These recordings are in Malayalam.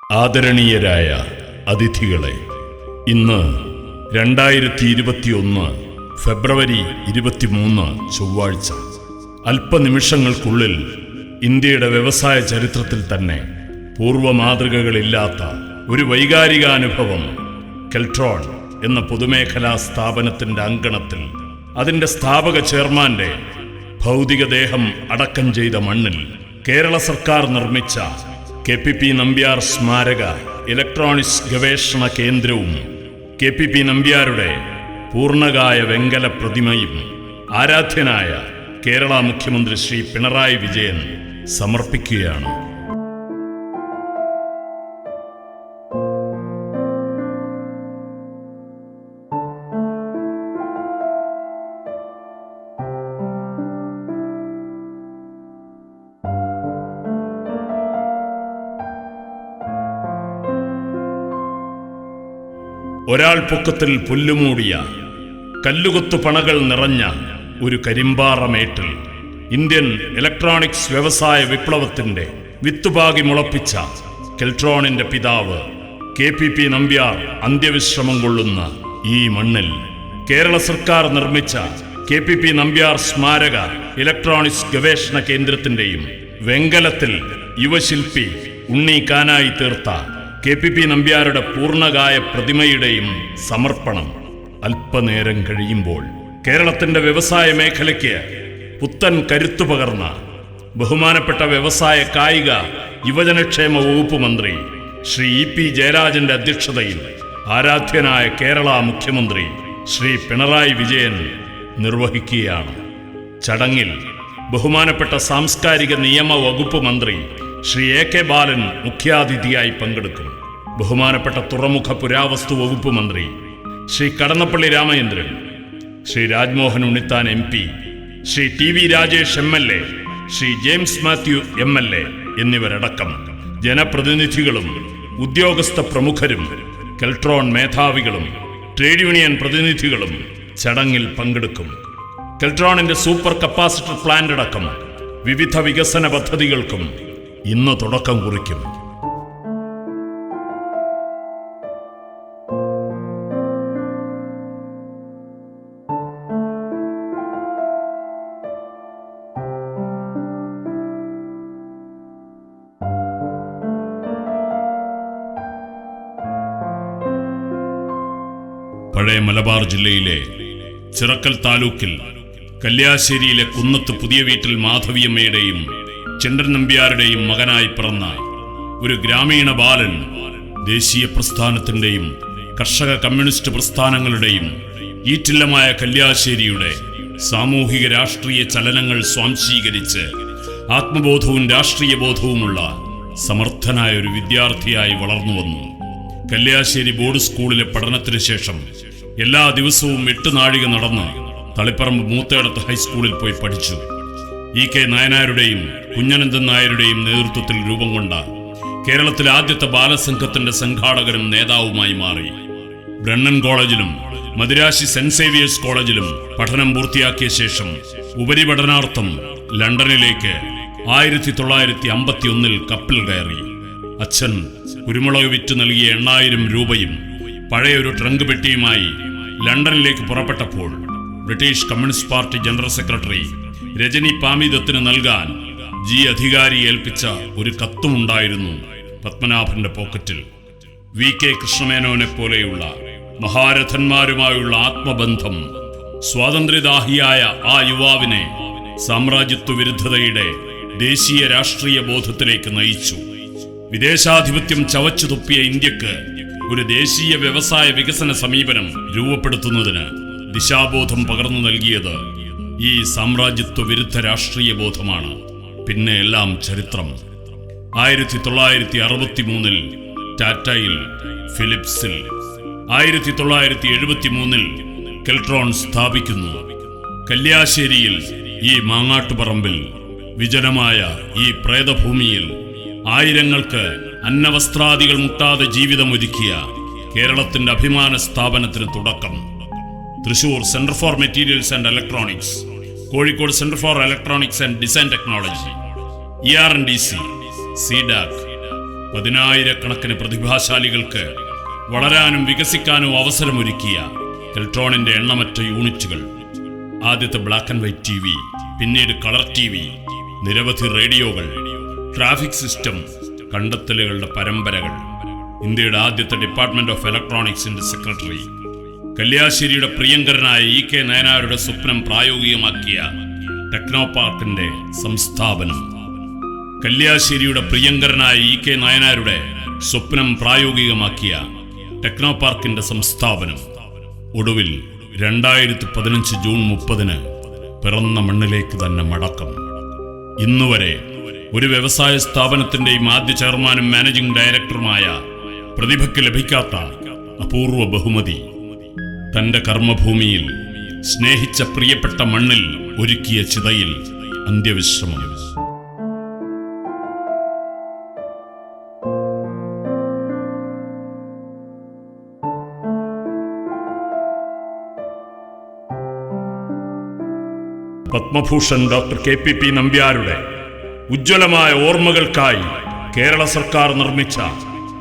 ആദരണീയരായ അതിഥികളെ, ഇന്ന് 2021 ഫെബ്രുവരി 23 ചൊവ്വാഴ്ച. അല്പനിമിഷങ്ങൾക്കുള്ളിൽ ഇന്ത്യയുടെ വ്യവസായ ചരിത്രത്തിൽ തന്നെ പൂർവ്വമാതൃകകളില്ലാത്ത ഒരു വൈകാരികാനുഭവം കെൽട്രോൺ എന്ന പൊതുമേഖലാ സ്ഥാപനത്തിന്റെ അങ്കണത്തിൽ അതിന്റെ സ്ഥാപക ചെയർമാന്റെ ഭൗതികദേഹം അടക്കം ചെയ്ത മണ്ണിൽ കേരള സർക്കാർ നിർമ്മിച്ച KPP നമ്പ്യാർ സ്മാരക ഇലക്ട്രോണിക്സ് ഗവേഷണ കേന്ദ്രവും KPP നമ്പ്യാരുടെ പൂർണ്ണകായ വെങ്കല പ്രതിമയും ആരാധ്യനായ കേരള മുഖ്യമന്ത്രി ശ്രീ പിണറായി വിജയൻ സമർപ്പിക്കുകയാണ്. ഒരാൾ പൊക്കത്തിൽ പുല്ലുമൂടിയ കല്ലുകൊത്തു പണകൾ നിറഞ്ഞ ഒരു കരിമ്പാറമേട്ടിൽ ഇന്ത്യൻ ഇലക്ട്രോണിക്സ് വ്യവസായ വിപ്ലവത്തിന്റെ വിത്തുപാകി മുളപ്പിച്ച കെൽട്രോണിന്റെ പിതാവ് KPP നമ്പ്യാർ അന്ത്യവിശ്രമം കൊള്ളുന്ന ഈ മണ്ണിൽ കേരള സർക്കാർ നിർമ്മിച്ച KPP നമ്പ്യാർ സ്മാരക ഇലക്ട്രോണിക്സ് ഗവേഷണ കേന്ദ്രത്തിന്റെയും വെങ്കലത്തിൽ യുവശില്പി ഉണ്ണി കാനായി തീർത്ത KPP നമ്പ്യാരുടെ പൂർണ്ണകായ പ്രതിമയുടെയും സമർപ്പണം അല്പനേരം കഴിയുമ്പോൾ കേരളത്തിന്റെ വ്യവസായ മേഖലയ്ക്ക് പുത്തൻ കരുത്തു പകർന്ന ബഹുമാനപ്പെട്ട വ്യവസായ കായിക യുവജനക്ഷേമ വകുപ്പ് മന്ത്രി ശ്രീ EP ജയരാജന്റെ അധ്യക്ഷതയിൽ ആരാധ്യനായ കേരള മുഖ്യമന്ത്രി ശ്രീ പിണറായി വിജയൻ നിർവഹിക്കുകയാണ്. ചടങ്ങിൽ ബഹുമാനപ്പെട്ട സാംസ്കാരിക നിയമ വകുപ്പ് മന്ത്രി ശ്രീ AK ബാലൻ മുഖ്യാതിഥിയായി പങ്കെടുക്കും. ബഹുമാനപ്പെട്ട തുറമുഖ പുരാവസ്തു വകുപ്പ് മന്ത്രി Shri Kadannappalli Ramachandran, Shri Rajmohan Unnithan MP, Shri TV Rajesh MLA, Shri James Mathew MLA എന്നിവരടക്കം ജനപ്രതിനിധികളും ഉദ്യോഗസ്ഥ പ്രമുഖരും കെൽട്രോൺ മേധാവികളും ട്രേഡ് യൂണിയൻ പ്രതിനിധികളും ചടങ്ങിൽ പങ്കെടുക്കും. കെൽട്രോണിന്റെ സൂപ്പർ കപ്പാസിറ്റർ പ്ലാന്റ് അടക്കം വിവിധ വികസന പദ്ധതികൾക്കും ഇന്ന് തുടക്കം കുറിക്കും. പഴയ മലബാർ ജില്ലയിലെ ചിറക്കൽ താലൂക്കിൽ കല്യാശ്ശേരിയിലെ കുന്നത്ത് പുതിയ വീട്ടിൽ മാധവിയമ്മയുടെയും ചെണ്ടൻ നമ്പ്യാരുടെയും മകനായി പിറന്ന ഒരു ഗ്രാമീണ ബാലൻ ദേശീയ പ്രസ്ഥാനത്തിന്റെയും കർഷക കമ്മ്യൂണിസ്റ്റ് പ്രസ്ഥാനങ്ങളുടെയും ഈറ്റില്ലമായ കല്യാശ്ശേരിയുടെ സാമൂഹിക രാഷ്ട്രീയ ചലനങ്ങൾ സ്വാംശീകരിച്ച് ആത്മബോധവും രാഷ്ട്രീയ ബോധവുമുള്ള സമർത്ഥനായ ഒരു വിദ്യാർത്ഥിയായി വളർന്നു വന്നു. കല്യാശ്ശേരി ബോർഡ് സ്കൂളിലെ പഠനത്തിന് ശേഷം എല്ലാ ദിവസവും 8 നാഴിക നടന്ന് തളിപ്പറമ്പ് മൂത്തേടത്ത് ഹൈസ്കൂളിൽ പോയി പഠിച്ചു. EK നായനാരുടെയും കുഞ്ഞനന്ദൻ നായരുടെയും നേതൃത്വത്തിൽ രൂപം കൊണ്ട കേരളത്തിലെ ആദ്യത്തെ ബാലസംഘത്തിന്റെ സംഘാടകരും നേതാവുമായി മാറി. ബ്രണ്ണൻ കോളേജിലും മദിരാശി സെന്റ് സേവിയേഴ്സ് കോളേജിലും പഠനം പൂർത്തിയാക്കിയ ശേഷം ഉപരിപഠനാർത്ഥം ലണ്ടനിലേക്ക് 1951 കപ്പൽ കയറി. അച്ഛൻ കുരുമുളക് വിറ്റ് നൽകിയ 8000 രൂപയും പഴയൊരു ട്രങ്ക് പെട്ടിയുമായി ലണ്ടനിലേക്ക് പുറപ്പെട്ടപ്പോൾ British communist party general secretary Rajani പാമിദത്തിന് നൽകാൻ അധികാരി ഏൽപ്പിച്ച ഒരു കത്തുമുണ്ടായിരുന്നു പത്മനാഭന്റെ പോക്കറ്റിൽ. VK കൃഷ്ണമേനോനെ പോലെയുള്ള മഹാരഥന്മാരുമായുള്ള ആത്മബന്ധം സ്വാതന്ത്ര്യദാഹിയായ ആ യുവാവിനെ സാമ്രാജ്യത്വ വിരുദ്ധതയുടെ ദേശീയ രാഷ്ട്രീയ ബോധത്തിലേക്ക് നയിച്ചു. വിദേശാധിപത്യം ചവച്ചു തുപ്പിയ ഇന്ത്യക്ക് ഒരു ദേശീയ വ്യവസായ വികസന സമീപനം രൂപപ്പെടുത്തുന്നതിന് ദിശാബോധം പകർന്നു നൽകിയത് ഈ സാമ്രാജ്യത്വ വിരുദ്ധ രാഷ്ട്രീയ ബോധമാണ്. പിന്നെ എല്ലാം ചരിത്രം. 1963 ടാറ്റയിൽ, ഫിലിപ്സിൽ, 1973 കെൽട്രോൺ സ്ഥാപിക്കുന്നു. കല്യാശ്ശേരിയിൽ, ഈ മാങ്ങാട്ടുപറമ്പിൽ, വിജനമായ ഈ പ്രേതഭൂമിയിൽ ആയിരങ്ങൾക്ക് അന്നവസ്ത്രാദികൾ മുട്ടാതെ ജീവിതമൊരുക്കിയ കേരളത്തിന്റെ അഭിമാന സ്ഥാപനത്തിന് തുടക്കം. Thrissur centre for materials and electronics, Kozhikode centre for electronics and design technology, ER&DC, CDAC, പതിനായിരക്കണക്കിന് പ്രതിഭാശാലികൾക്ക് വളരാനും വികസിക്കാനും അവസരമൊരുക്കിയ കെൽട്രോണിന്റെ എണ്ണമറ്റ യൂണിറ്റുകൾ, ആദ്യത്തെ ബ്ലാക്ക് ആൻഡ് വൈറ്റ് TV, പിന്നീട് കളർ TV, നിരവധി റേഡിയോകൾ, ട്രാഫിക് സിസ്റ്റം, കണ്ടെത്തലുകളുടെ പരമ്പരകൾ, ഇന്ത്യയുടെ ആദ്യത്തെ ഡിപ്പാർട്ട്മെന്റ് ഓഫ് ഇലക്ട്രോണിക്സിന്റെ സെക്രട്ടറി, കല്യാശ്ശേരിയുടെ പ്രിയങ്കരനായ EK നയനാരുടെ സ്വപ്നം പ്രായോഗികമാക്കിയ ടെക്നോ പാർക്കിന്റെ സംസ്ഥാപനം, കല്യാശ്ശേരിയുടെ പ്രിയങ്കരനായ EK നയനാരുടെ സ്വപ്നം പ്രായോഗികമാക്കിയ ടെക്നോ പാർക്കിന്റെ സംസ്ഥാപനം, ഒടുവിൽ 2015 ജൂൺ 30 പിറന്ന മണ്ണിലേക്ക് തന്നെ മടക്കം. ഇന്നുവരെ ഒരു വ്യവസായ സ്ഥാപനത്തിന്റെയും ആദ്യ ചെയർമാനും മാനേജിംഗ് ഡയറക്ടറുമായ പ്രതിഭയ്ക്ക് ലഭിക്കാത്ത അപൂർവ ബഹുമതി, തന്റെ കർമ്മഭൂമിയിൽ സ്നേഹിച്ച പ്രിയപ്പെട്ട മണ്ണിൽ ഒരുക്കിയ ചിതയിൽ അന്ത്യവിശ്രമം. പത്മഭൂഷൺ ഡോക്ടർ KPP നമ്പ്യാരുടെ ഉജ്ജ്വലമായ ഓർമ്മകൾക്കായി കേരള സർക്കാർ നിർമ്മിച്ച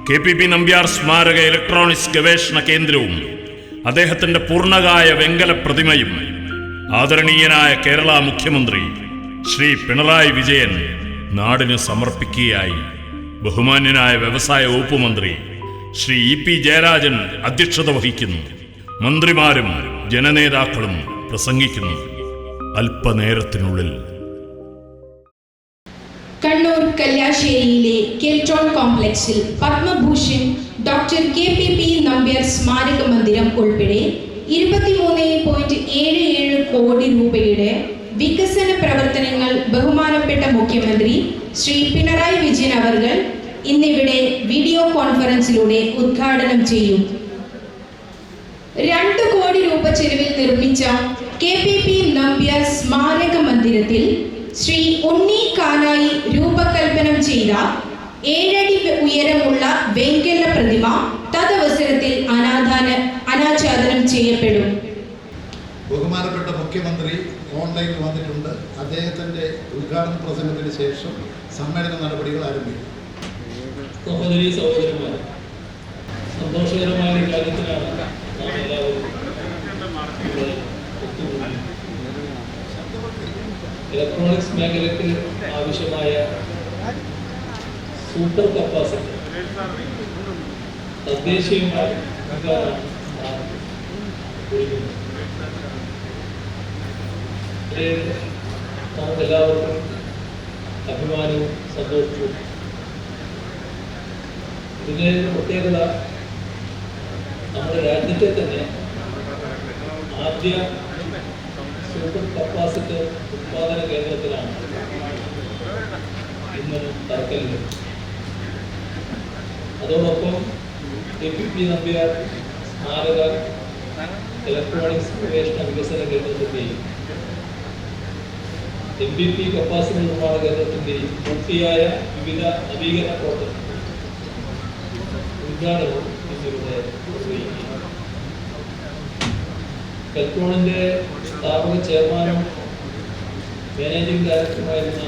KPP നമ്പ്യാർ സ്മാരക ഇലക്ട്രോണിക്സ് ഗവേഷണ കേന്ദ്രവും അദ്ദേഹത്തിന്റെ പൂർണ്ണകായ വെങ്കല പ്രതിമയും ആദരണീയനായ കേരള മുഖ്യമന്ത്രി ശ്രീ പിണറായി വിജയൻ നാടിന് സമർപ്പിക്കുകയായി. ബഹുമാന്യനായ വ്യവസായ വകുപ്പ് മന്ത്രി ശ്രീ EP ജയരാജൻ അധ്യക്ഷത വഹിക്കുന്നു. മന്ത്രിമാരും ജനനേതാക്കളും പ്രസംഗിക്കുന്നു. അല്പനേരത്തിനുള്ളിൽ കണ്ണൂർ കല്യാശ്ശേരിയിലെ കെൽട്രോൺ കോംപ്ലക്സിൽ പത്മഭൂഷൺ ഡോക്ടർ KPP നമ്പ്യാർ സ്മാരക മന്ദിരം ഉൾപ്പെടെ 23.77 കോടി രൂപയുടെ വികസന പ്രവർത്തനങ്ങൾ ബഹുമാനപ്പെട്ട മുഖ്യമന്ത്രി ശ്രീ പിണറായി വിജയൻ അവർകൾ ഇന്നിവിടെ വീഡിയോ കോൺഫറൻസിലൂടെ ഉദ്ഘാടനം ചെയ്യും. 2 കോടി രൂപ ചെലവിൽ നിർമ്മിച്ച KPP നമ്പ്യാർ സ്മാരക മന്ദിരത്തിൽ ശ്രീ ഉണ്ണി കാനായി രൂപകൽപ്പന ചെയ്ത 7 അടി ഉയരമുള്ള വെങ്കല പ്രതിമ തദവസരത്തിൽ അനാച്ഛാദനം ചെയ്യപ്പെടും. ബഹുമാനപ്പെട്ട മുഖ്യമന്ത്രി ഓൺലൈനിൽ വന്നിട്ടുണ്ട്. അദ്ദേഹത്തിന്റെ ഉദ്ഘാടന പ്രസംഗത്തിന് ശേഷം സമ്മേളന നടപടികൾ ആരംഭിക്കും. സഹോദരന്മാരെ, സന്തോഷകരമായ കാര്യത്തിലാണ് നാം എല്ലാവരും ഇലക്ട്രോണിക്സ് മേഖലയ്ക്ക് ആവശ്യമായ സൂപ്പർ കപ്പാസിറ്റി തദ്ദേശീയമായി നമുക്കെല്ലാവർക്കും അഭിമാനവും സന്തോഷവും. ഇതിൻ്റെ പ്രത്യേകത നമ്മുടെ രാജ്യത്തെ തന്നെ ആദ്യ സൂപ്പർ കപ്പാസിറ്റി ഉത്പാദന കേന്ദ്രത്തിലാണ് ഇന്ന് തറക്കല്ല്. അതോടൊപ്പം KPP നമ്പ്യാർ സ്മാരക ഇലക്ട്രോണിക്സ് ഗവേഷണ വികസന കേന്ദ്രത്തിൻ്റെയും MVP കപ്പാസിറ്റി നിർമ്മാണ കേന്ദ്രത്തിൻ്റെയും പൂർത്തിയായ വിവിധ നവീകരണ പ്രവർത്തനം ഉദ്ഘാടനവും ഇന്നിവിടെ നിർവഹിക്കും. കെൽട്രോണിന്റെ സ്ഥാപക ചെയർമാനും മാനേജിംഗ് ഡയറക്ടറുമായിരുന്ന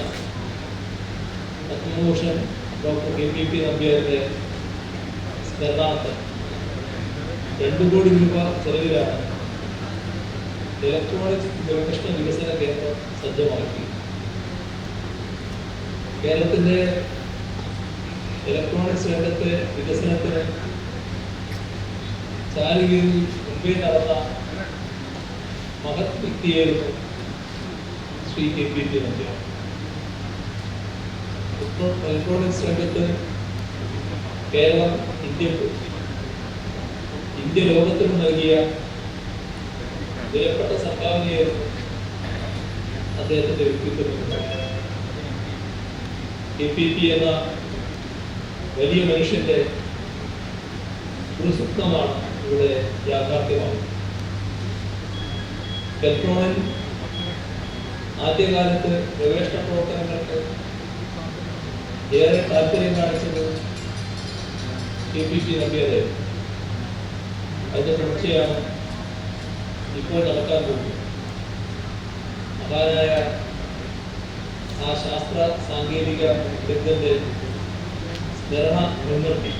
പത്മഭൂഷൺ ഡോക്ടർ KPP നമ്പ്യാരുടെ സ്മരണാർത്ഥം 2 കോടി രൂപ ചെലവിലാണ് ഇലക്ട്രോണിക്സ് ഗവേഷണ വികസന കേന്ദ്രം സജ്ജമാക്കി. കേരളത്തിന്റെ ഇലക്ട്രോണിക്സ് രംഗത്തെ വികസനത്തിന് ചാലുകീഴിൽ മുമ്പേ നടന്ന മഹത് വ്യക്തിയായിരുന്നു ശ്രീ KPP നമ്പ്യാർ. ഇലക്ട്രോണിക്സ് രംഗത്ത് കേരളം ഇന്ത്യ ലോകത്തിന് നൽകിയ വിലപ്പെട്ട സംഭാവനയായിരുന്നു അദ്ദേഹത്തിന്റെ വ്യക്തിത്വം. KPP എന്ന വലിയ മനുഷ്യന്റെ ഒരു സ്വപ്നമാണ് ഇവിടെ യാഥാർത്ഥ്യമാകുന്നത്. കെൽട്രോണിൽ ആദ്യകാലത്ത് ഗവേഷണ പ്രവർത്തനങ്ങൾക്ക് ഏറെ താല്പര്യം കാണിച്ചത് KPP നമ്പ്യാരായിരുന്നു. അതിന്റെ തുടർച്ചയാണ് ഇപ്പോൾ നടക്കാൻ പോകുന്നത്. മഹാനായ ആ ശാസ്ത്ര സാങ്കേതിക വിദഗ്ധന്റെ സ്മരണ മുൻനിർത്തി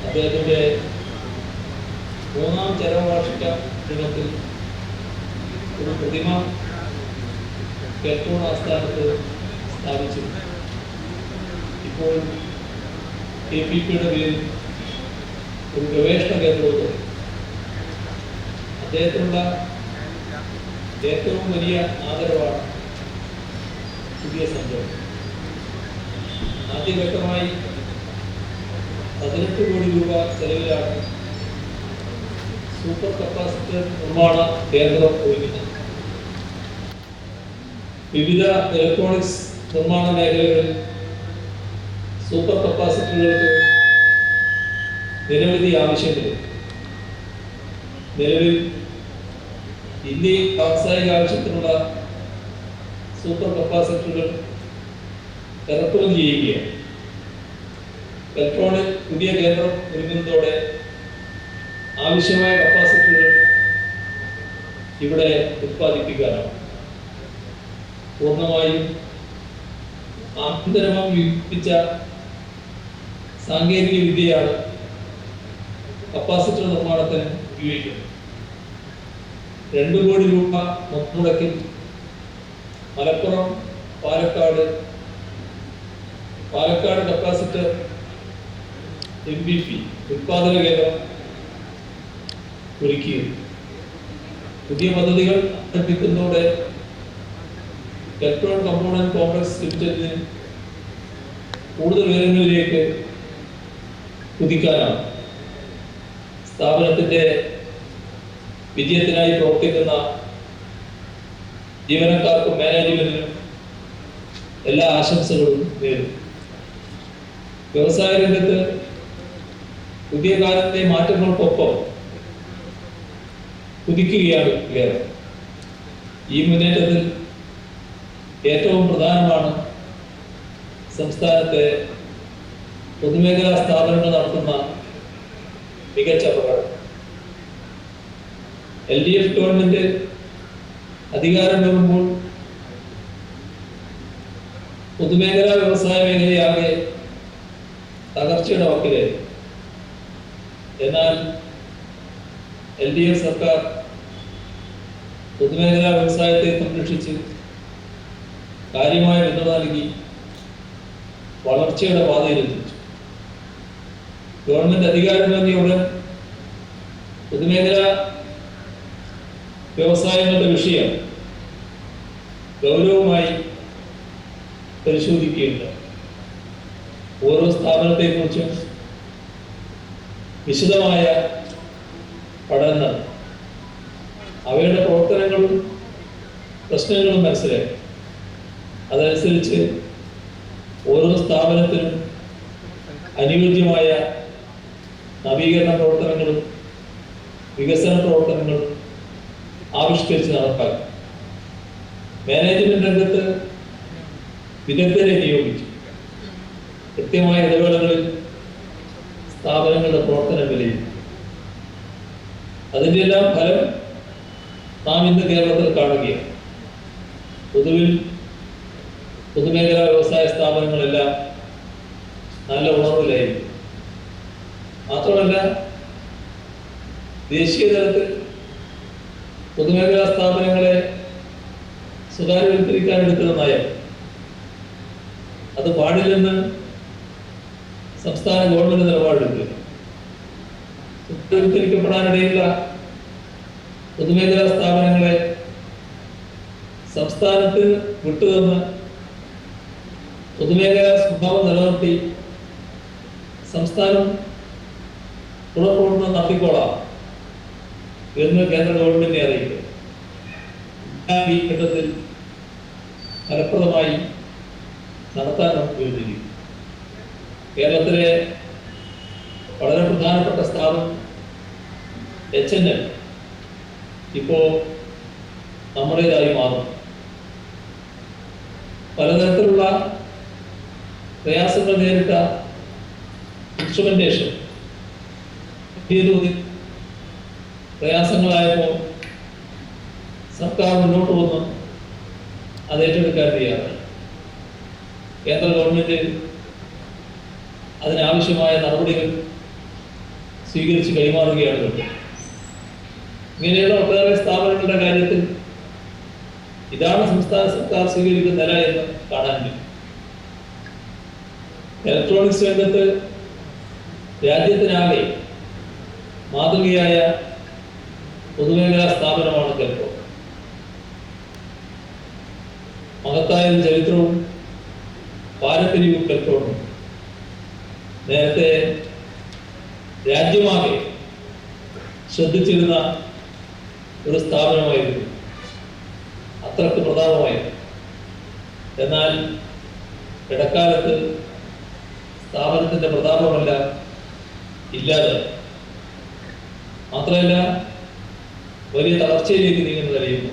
അദ്ദേഹത്തിൻ്റെ 3ാം ചരമവാർഷിക ദിനത്തിൽ ഒരു പ്രതിമ കെൽട്രോൺ ആസ്ഥാനത്ത് സ്ഥാപിച്ചു. ഇപ്പോൾ KPP-യുടെ പേരിൽ ഒരു ഗവേഷണ കേന്ദ്രമുണ്ട്. അദ്ദേഹത്തിനുള്ള ഏറ്റവും വലിയ ആദരവാണ് പുതിയ സംരംഭം. ആദ്യഘട്ടമായി 18 കോടി രൂപ ചെലവിലാണ് സൂപ്പർ കപ്പാസിറ്റർ നിർമ്മാണ കേന്ദ്രം ഒരുക്കുന്നത്. വിവിധ ഇലക്ട്രോണിക്സ് നിർമ്മാണ മേഖലകളിൽ സൂപ്പർ കപ്പാസിറ്ററുകൾക്ക് നിരവധി ആവശ്യങ്ങളുണ്ട്. നിലവിൽ ഇന്ത്യയിൽ വ്യാവസായിക ആവശ്യത്തിനുള്ള സൂപ്പർ കപ്പാസിറ്ററുകൾ ഇറക്കുമതി ചെയ്യുകയാണ്. ഇലക്ട്രോണിക് പുതിയ കേന്ദ്രം ഒരുങ്ങുന്നതോടെ ആവശ്യമായ കപ്പാസിറ്ററുകൾ ഇവിടെ ഉത്പാദിപ്പിക്കാനാണ്. പൂർണ്ണമായും ആഭ്യന്തരമായി വികസിപ്പിച്ച സാങ്കേതിക വിദ്യയാണ് കപ്പാസിറ്റർ നിർമ്മാണത്തിന് ഉപയോഗിക്കുന്നത്. 2 കോടി രൂപ മുടക്കിൽ മലപ്പുറം പാലക്കാട് കപ്പാസിറ്റർ MPP ഉത്പാദന കേന്ദ്രം ഒരുക്കി. പുതിയ പദ്ധതികൾ ആരംഭിക്കുന്നതോടെ ഇലക്ട്രോൺ കമ്പോണന്റ് കോംപ്ലക്സ് ലിമിറ്റഡിന് കൂടുതൽ ഉയരങ്ങളിലേക്ക് കുതിക്കാനാണ്. സ്ഥാപനത്തിന്റെ വിജയത്തിനായി പ്രവർത്തിക്കുന്ന ജീവനക്കാർക്കും മാനേജ്മെന്റിനും എല്ലാ ആശംസകളും നേരുന്നു. വ്യവസായ രംഗത്ത് പുതിയ കാലത്തെ മാറ്റങ്ങൾക്കൊപ്പം കുതിക്കുകയാണ് കേരളം. ഈ മുന്നേറ്റത്തിൽ ഏറ്റവും പ്രധാനമാണ് സംസ്ഥാനത്തെ പൊതുമേഖലാ സ്ഥാപനങ്ങൾ നടത്തുന്ന മികച്ച പ്രകടനം. LDF ഗവൺമെന്റ് അധികാരം വരുമ്പോൾ പൊതുമേഖലാ വ്യവസായ മേഖലയാകെ തകർച്ചയുടെ വക്കിലായിരുന്നു. എന്നാൽ LDF സർക്കാർ പൊതുമേഖലാ വ്യവസായത്തെ സംരക്ഷിച്ച് കാര്യമായ പിന്തുണ നൽകി വളർച്ചയുടെ പാതയിലെത്തിച്ചു. ഗവൺമെന്റ് അധികാരം നൽകിയ ഉടൻ പൊതുമേഖലാ വ്യവസായങ്ങളുടെ വിഷയം ഗൗരവമായി പരിശോധിക്കുകയുണ്ട്. ഓരോ സ്ഥാപനത്തെക്കുറിച്ചും വിശദമായ പഠനം, അവയുടെ പ്രവർത്തനങ്ങളും പ്രശ്നങ്ങളും മനസ്സിലാക്കി അതനുസരിച്ച് ഓരോ സ്ഥാപനത്തിനും അനുയോജ്യമായ നവീകരണ പ്രവർത്തനങ്ങളും വികസന പ്രവർത്തനങ്ങളും ആവിഷ്കരിച്ച് നടപ്പാക്കി. മാനേജ്മെന്റ് രംഗത്ത് വിദഗ്ധരെ നിയോഗിച്ചു. കൃത്യമായ ഇടവേളകളിൽ സ്ഥാപനങ്ങളുടെ പ്രവർത്തനം വിലയിരുത്തി. അതിൻ്റെ എല്ലാം ഫലം നാം ഇന്ന് കേരളത്തിൽ കാണുകയാണ്. പൊതുവിൽ പൊതുമേഖലാ വ്യവസായ സ്ഥാപനങ്ങളെല്ലാം നല്ല ഉണർവിലായിരിക്കും. മാത്രമല്ല, ദേശീയ തലത്തിൽ പൊതുമേഖലാ സ്ഥാപനങ്ങളെ സ്വകാര്യവൽക്കരിക്കാൻ എടുക്കുന്ന നയം അത് പാടില്ലെന്ന് സംസ്ഥാന ഗവൺമെന്റ് നിലപാടെടുക്കുക. സ്വകാര്യവൽക്കരിക്കപ്പെടാനിടയുള്ള പൊതുമേഖലാ സ്ഥാപനങ്ങളെ സംസ്ഥാനത്ത് വിട്ടുതന്ന് പൊതുമേഖലാ സ്വഭാവം നിലനിർത്തി സംസ്ഥാനം തുടർപ്രവർത്തനം നടത്തിക്കോളാം എന്ന് കേന്ദ്ര ഗവൺമെന്റിനെ അറിയിക്കുക. ഈ ഘട്ടത്തിൽ ഫലപ്രദമായി നടത്താൻ നമുക്ക് കഴിഞ്ഞിരിക്കും. കേരളത്തിലെ വളരെ പ്രധാനപ്പെട്ട സ്ഥാപനം HNL ഇപ്പോൾ നമ്മുടേതായി മാറും. പലതരത്തിലുള്ള പ്രയാസങ്ങൾ നേരിട്ട ഇൻസ്ട്രുമെന്റേഷൻ പ്രയാസങ്ങളായപ്പോൾ സർക്കാർ മുന്നോട്ട് വന്ന് അത് ഏറ്റെടുക്കാൻ തയ്യാറായി. കേന്ദ്ര ഗവൺമെന്റ് അതിനാവശ്യമായ നടപടികൾ സ്വീകരിച്ച് കൈമാറുകയാണ് വേണ്ടത്. ഇങ്ങനെയുള്ള ഒട്ടേറെ സ്ഥാപനങ്ങളുടെ കാര്യത്തിൽ ഇതാണ് സംസ്ഥാന സർക്കാർ സ്വീകരിക്കുന്ന നില എന്ന് കാണാൻ കഴിയും. ഇലക്ട്രോണിക്സ് രംഗത്ത് രാജ്യത്തിനാകെ മാതൃകയായ പൊതുമേഖലാ സ്ഥാപനമാണ് കെൽട്രോൺ. മഹത്തായ ചരിത്രവും പാരമ്പര്യവും കെൽട്രോണും. നേരത്തെ രാജ്യമാകെ ശ്രദ്ധിച്ചിരുന്ന ഒരു സ്ഥാപനമായിരുന്നു, അത്രക്ക് പ്രതാപമായിരുന്നു. എന്നാൽ ഇടക്കാലത്ത് സ്ഥാപനത്തിൻ്റെ പ്രതാപമല്ല ഇല്ലാതെ, മാത്രമല്ല വലിയ തളർച്ചയിലേക്ക് നീങ്ങുന്ന നിലയുന്നു.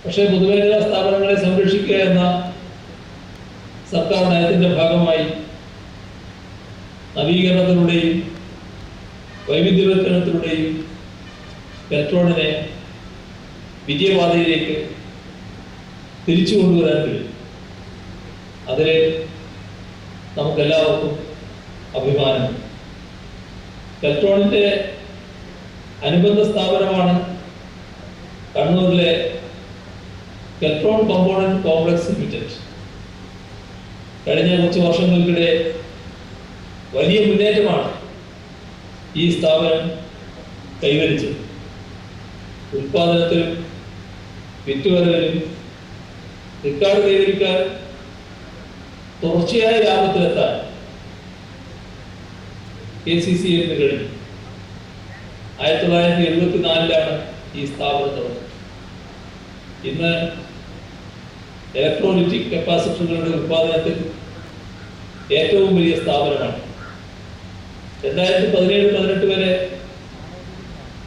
പക്ഷേ പൊതുമേഖലാ സ്ഥാപനങ്ങളെ സംരക്ഷിക്കുക എന്ന സർക്കാർ നയത്തിൻ്റെ ഭാഗമായി നവീകരണത്തിലൂടെയും വൈവിധ്യവൽക്കരണത്തിലൂടെയും ഇലക്ട്രോണിനെ വിജയപാതയിലേക്ക് തിരിച്ചു കൊണ്ടുവരാൻ കഴിയും. അതിൽ നമുക്കെല്ലാവർക്കും അഭിമാനം. ഇലക്ട്രോണിൻ്റെ അനുബന്ധ സ്ഥാപനമാണ് കണ്ണൂരിലെ ഇലക്ട്രോൺ കമ്പോണന്റ് കോംപ്ലക്സ് ലിമിറ്റഡ്. കഴിഞ്ഞ കുറച്ച് വർഷങ്ങൾക്കിടെ വലിയ മുന്നേറ്റമാണ് ഈ സ്ഥാപനം കൈവരിച്ചത്. ഉൽപാദനത്തിലും വിറ്റുവരവിലും റിക്കാർഡ് കൈവരിക്കാൻ തുടർച്ചയായ ലാഭത്തിലെത്താൻ KCCL കഴിഞ്ഞു. 1974 ഈ സ്ഥാപനം തുടങ്ങുന്നത്. ഇന്ന് ഇലക്ട്രോണിക് കപ്പാസിറ്ററുകളുടെ ഉൽപാദനത്തിൽ ഏറ്റവും വലിയ സ്ഥാപനമാണ്. 2017-18 വരെ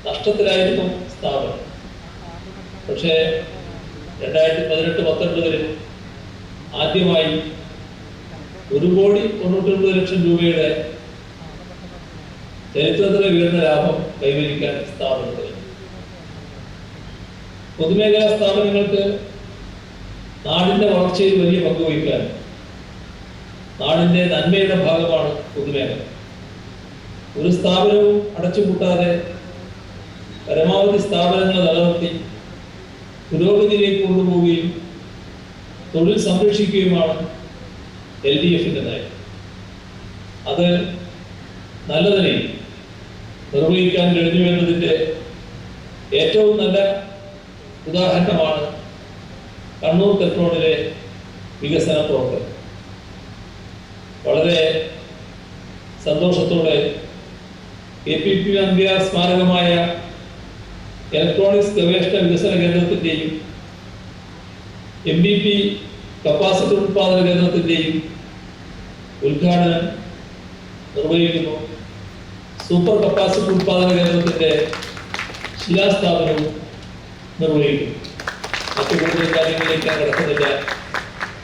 നഷ്ടത്തിലായിരുന്നു സ്ഥാപനം. പക്ഷേ 2018-19 ആദ്യമായി 1,99,00,000 രൂപയുടെ ചരിത്രത്തിലെ ഉയർന്ന ലാഭം കൈവരിക്കാൻ സ്ഥാപനത്തിന്. പൊതുമേഖലാ സ്ഥാപനങ്ങൾക്ക് നാടിന്റെ വളർച്ചയിൽ വലിയ പങ്ക് വഹിക്കാൻ, നാടിന്റെ നന്മയുടെ ഭാഗമാണ് പൊതുമേഖല. ഒരു സ്ഥാപനവും അടച്ചുപൂട്ടാതെ പരമാവധി സ്ഥാപനങ്ങൾ നിലനിർത്തി പുരോഗതിയിലേക്ക് കൊണ്ടുപോവുകയും തൊഴിൽ സംരക്ഷിക്കുകയുമാണ് LDFന്റെ നയം. അത് നല്ല നിലയിൽ നിർവഹിക്കാൻ കഴിഞ്ഞു എന്നതിൻ്റെ ഏറ്റവും നല്ല ഉദാഹരണമാണ് കണ്ണൂർ ഇലക്ട്രോണിലെ വികസന പ്രവർത്തനം. വളരെ സന്തോഷത്തോടെ KPP നമ്പ്യാർ സ്മാരകമായ ഇലക്ട്രോണിക്സ് ഗവേഷണ വികസന കേന്ദ്രത്തിൻ്റെയും MBP കപ്പാസിറ്റർ ഉത്പാദന കേന്ദ്രത്തിൻ്റെയും ഉദ്ഘാടനം നിർവഹിക്കുന്നു. സൂപ്പർ കപ്പാസിറ്റർ ഉത്പാദന കേന്ദ്രത്തിൻ്റെ ശിലാസ്ഥാപനവും നിർവഹിക്കുന്നു. മറ്റു കൂടുതൽ കാര്യങ്ങളിലേക്ക് കടക്കുന്നില്ല.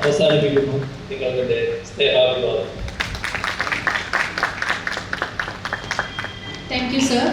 അവസാനിപ്പിക്കുന്നു. നിങ്ങളുടെ സ്നേഹാഭിവാദം. Thank you, sir.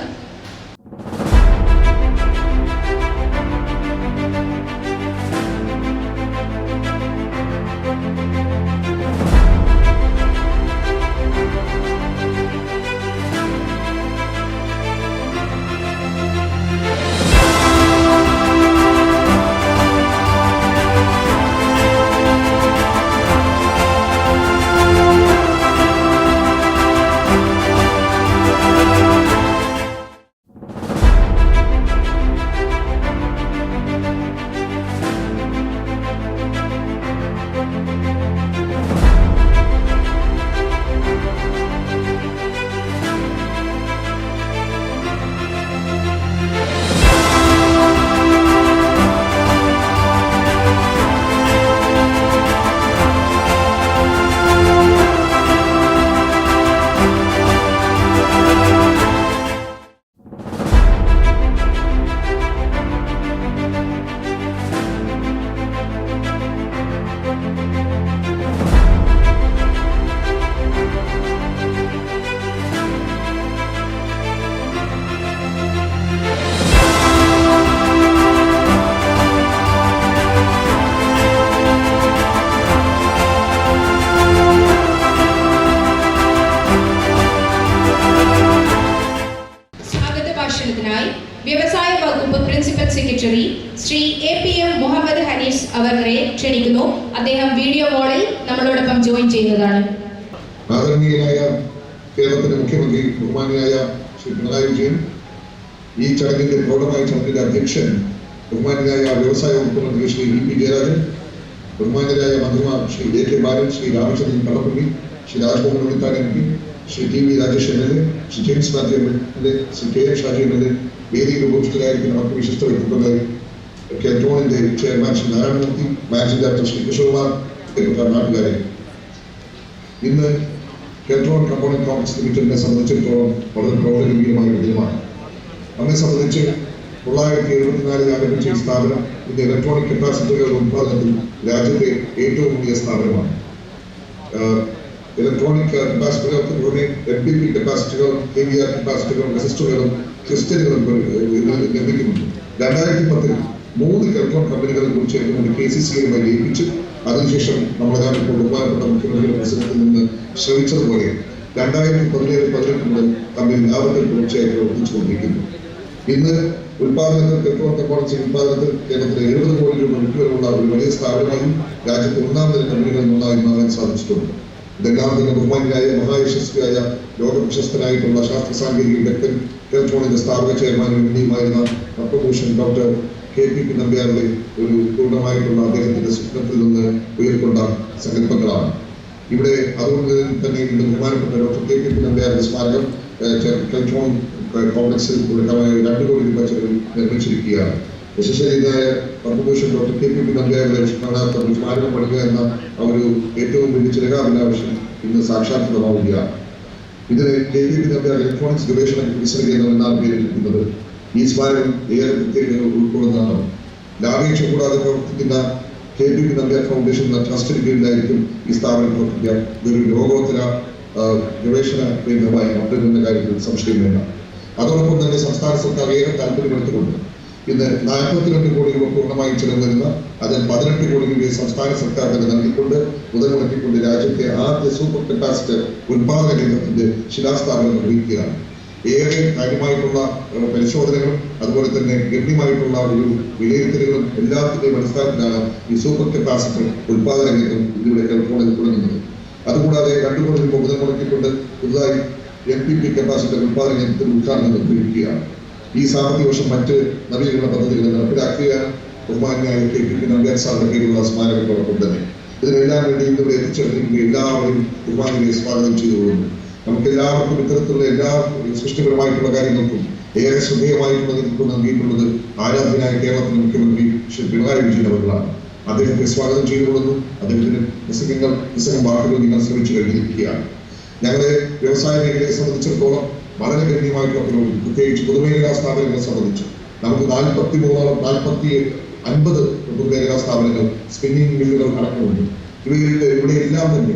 Principal secretary Shri APM Mohammed Hanish അവരെ ക്ഷണിക്കുന്നു. അദ്ദേഹം വീഡിയോ കോളിൽ നമ്മളോടൊപ്പം ജോയിൻ ചെയ്യുന്നതാണ്. ആദരണീയനായ കേരളത്തിന്റെ മുഖ്യമന്ത്രി ബഹുമാനിയായ ശ്രീ പിണറായി വിജയൻ, ഈ ചടങ്ങിന്റെ പ്രൗഢമായ ചടങ്ങിന്റെ അധ്യക്ഷൻ ബഹുമാനിയായ വ്യവസായ വകുപ്പ് മന്ത്രി ശ്രീ VP ജയരാജൻ, ബഹുമാനിയായ മന്ത്രിമാർ Shri AK Balan, Shri Ramachandran Kadappalli, Shri Rajmohan Unnithan MP, Shri TV Rajesh MLA, Shri James Mathew MLA, Shri KM Shaji MLA, വേദിയിൽ ഉപസ്ഥിതരായിരിക്കുന്ന മറ്റ് വിശിഷ്ട വ്യക്തിത്വങ്ങൾ, കെൽട്രോണിന്റെ chairman Shri Narayanamurthy, managing director Shri Kishorkumar, പ്രിയപ്പെട്ട നാട്ടുകാരെ, ഇന്ന് കെൽട്രോൺ കമ്പോണന്റ് കോംപ്ലക്സ് ലിമിറ്റഡിനെ സംബന്ധിച്ചിടത്തോളം വളരെ പ്രൗഢഗംഭീരമായ ഒരു ദിനമാണ്. നമ്മെ സംബന്ധിച്ച് 1974 ആരംഭിച്ച ഈ സ്ഥാപനം ഇന്ന് ഇലക്ട്രോണിക് കപ്പാസിറ്ററുകളുടെ ഉത്പാദനത്തിൽ രാജ്യത്തെ ഏറ്റവും വലിയ സ്ഥാപനമാണ്. ഇലക്ട്രോണിക് കപ്പാസിറ്ററുകൾക്ക് പുറമെ FDP കപ്പാസിറ്ററുകൾ, KVR കപ്പാസിറ്ററുകൾ, റെസിസ്റ്ററുകളും ക്രിസ്റ്റലുകളും നിർമ്മിക്കുന്നുണ്ട്. 2010 3 കെൽട്രോൺ കമ്പനികളെ കുറിച്ച് KCCയുമായി ലയിപ്പിച്ചു. അതിനുശേഷം ഞാനിപ്പോൾ ബഹുമാനപ്പെട്ട മുഖ്യമന്ത്രിയുടെ പ്രസംഗത്തിൽ നിന്ന് ശ്രമിച്ചതുപോലെ 2017-18 മുതൽ കമ്പനി ലാഭത്തിൽ തുടർച്ചയായി പ്രവർത്തിച്ചുകൊണ്ടിരിക്കുന്നു. ഇന്ന് ഉത്പാദനത്തിൽ കെൽട്രോൺ കമ്പോണൻസ് ഉത്പാദനത്തിൽ കേരളത്തിലെ 70 കോടി രൂപ വിറ്റുവരവുള്ള ഒരു വലിയ സ്ഥാപനമായും രാജ്യത്തെ ഒന്നാം തരം കമ്പനികളിൽ ഒന്നായി മാറാൻ സാധിച്ചിട്ടുണ്ട്. ഇതെല്ലാം തന്നെ ബഹുമാനിയായ മഹായശസ്വിയായ ലോക പ്രശസ്തനായിട്ടുള്ള ശാസ്ത്ര സാങ്കേതിക വിദഗ്ധൻ, കെൽട്രോണിന്റെ സ്ഥാപക ചെയർമാനും MD-യുമായിരുന്ന പത്മഭൂഷൺ ഡോക്ടർ KPP നമ്പ്യാരുടെ ഒരു പൂർണ്ണമായിട്ടുള്ള അദ്ദേഹത്തിന്റെ സ്വപ്നത്തിൽ നിന്ന് ഉയർക്കൊണ്ട സങ്കല്പങ്ങളാണ്. ഇവിടെ അതുകൊണ്ട് തന്നെ ഇന്ന് ബഹുമാനപ്പെട്ട ഡോക്ടർ KPP നമ്പ്യാരുടെ സ്മാരകം കെൽട്രോൺ കോംപ്ലക്സിൽ തുടക്കമായ 2 കോടി രൂപ ചെലവിൽ നിർമ്മിച്ചിരിക്കുകയാണ്. വിശേഷരീതിയായ പത്മഭൂഷൺ ഡോക്ടർ KPP നമ്പ്യാരുടെ സ്മരണാർത്ഥം ഒരു സ്മാരകം പണിയുക എന്ന ഒരു ഏറ്റവും വലിയ ചിരകാഭിലാഷം ഇന്ന് സാക്ഷാത്കൃതമാവുകയാണ്. ഇതിന് KPP നമ്പ്യാർ ഇലക്ട്രോണിക്സ് ഗവേഷണ വികസന കേന്ദ്രം എന്നാണ് പേരിട്ടിരിക്കുന്നത്. ഈ സ്മാരകം ഏറെ പ്രത്യേകതകൾ ഉൾക്കൊള്ളുന്നതാണ്. ലാഭേച്ഛ കൂടാതെ പ്രവർത്തിക്കുന്ന KPP നമ്പ്യാർ ഫൗണ്ടേഷൻ എന്ന ട്രസ്റ്റിന് കീഴിലായിരിക്കും ഈ സ്ഥാപനം പ്രവർത്തിക്കുക. ഇതൊരു ലോകോത്തര ഗവേഷണ കേന്ദ്രമായി മാറ്റുന്ന കാര്യത്തിൽ സംശയം വേണ്ട. അതോടൊപ്പം തന്നെ സംസ്ഥാന സർക്കാർ ഏറെ താല്പര്യമെടുത്തുകൊണ്ട് ഇന്ന് 42 കോടി രൂപ പൂർണ്ണമായി ചെലവ് വരുന്ന അതിൽ 18 കോടി രൂപ സംസ്ഥാന സർക്കാർ തന്നെ നൽകിക്കൊണ്ട് മുതൽ മുടക്കിക്കൊണ്ട് രാജ്യത്തെ ആദ്യ സൂപ്പർ കപ്പാസിറ്റർ ഉത്പാദന കേന്ദ്രത്തിന്റെ ശിലാസ്ഥാപനം നിർവഹിക്കുകയാണ്. ഏറെ കാര്യമായിട്ടുള്ള പരിശോധനകളും അതുപോലെ തന്നെ ഗണ്യമായിട്ടുള്ള ഒരു വിലയിരുത്തലുകളും എല്ലാത്തിന്റെയും അടിസ്ഥാനത്തിലാണ് ഈ സൂപ്പർ കപ്പാസിറ്റർ ഉത്പാദന കേന്ദ്രം ഇതിലൂടെ കെൽട്രോണിൽ തുടങ്ങുന്നത്. അതുകൂടാതെ 2 കോടി രൂപ മുതൽ മുടക്കിക്കൊണ്ട് പുതുതായി MPP കപ്പാസിറ്റർ ഉത്പാദന കേന്ദ്രത്തിൽ ഉദ്ഘാടനം നിർവഹിക്കുകയാണ്. ഈ സാമ്പത്തിക വർഷം മറ്റ് നവീകരണ പദ്ധതികൾ നടപ്പിലാക്കുകയാണ്. ബഹുമാന്യായ KPP നമ്പ്യാർ സാറിന്റെ കീഴിലുള്ള സ്മാരകത്തോടൊപ്പം തന്നെ ഇതിനെല്ലാം വേണ്ടി ഇവിടെ എത്തിച്ചേർന്നിരിക്കുന്ന എല്ലാവരെയും ബഹുമാനിയെ സ്വാഗതം ചെയ്തുകൊള്ളുന്നു. നമുക്ക് എല്ലാവർക്കും ഇത്തരത്തിലുള്ള എല്ലാ സൃഷ്ടിപരമായിട്ടുള്ള കാര്യങ്ങൾക്കും ഏറെ ശ്രദ്ധേയമായിട്ടുള്ള നേതൃത്വം നൽകിയിട്ടുള്ളത് ആരാധ്യനായ കേരളത്തിന്റെ മുഖ്യമന്ത്രി ശ്രീ പിണറായി വിജയൻ അവர்களാണ്. അദ്ദേഹത്തെ സ്വാഗതം ചെയ്തുകൊള്ളുന്നു. അദ്ദേഹത്തിന് പ്രസംഗം വാക്കുകൾ നിങ്ങൾ ശ്രമിച്ചു കഴിഞ്ഞിരിക്കുകയാണ്. ഞങ്ങളുടെ വ്യവസായ മേഖലയെ സംബന്ധിച്ചിടത്തോളം വളരെ ഗണ്യമായിട്ടുള്ള പുരോഗതി, പ്രത്യേകിച്ച് പൊതുമേഖലാ സ്ഥാപനങ്ങളെ സംബന്ധിച്ച് നമുക്ക് 50 പൊതുമേഖലാ സ്ഥാപനങ്ങൾ, സ്പിന്നിംഗ് മില്ലുകൾ അടക്കമുണ്ട്. ഇവിടെ എല്ലാം തന്നെ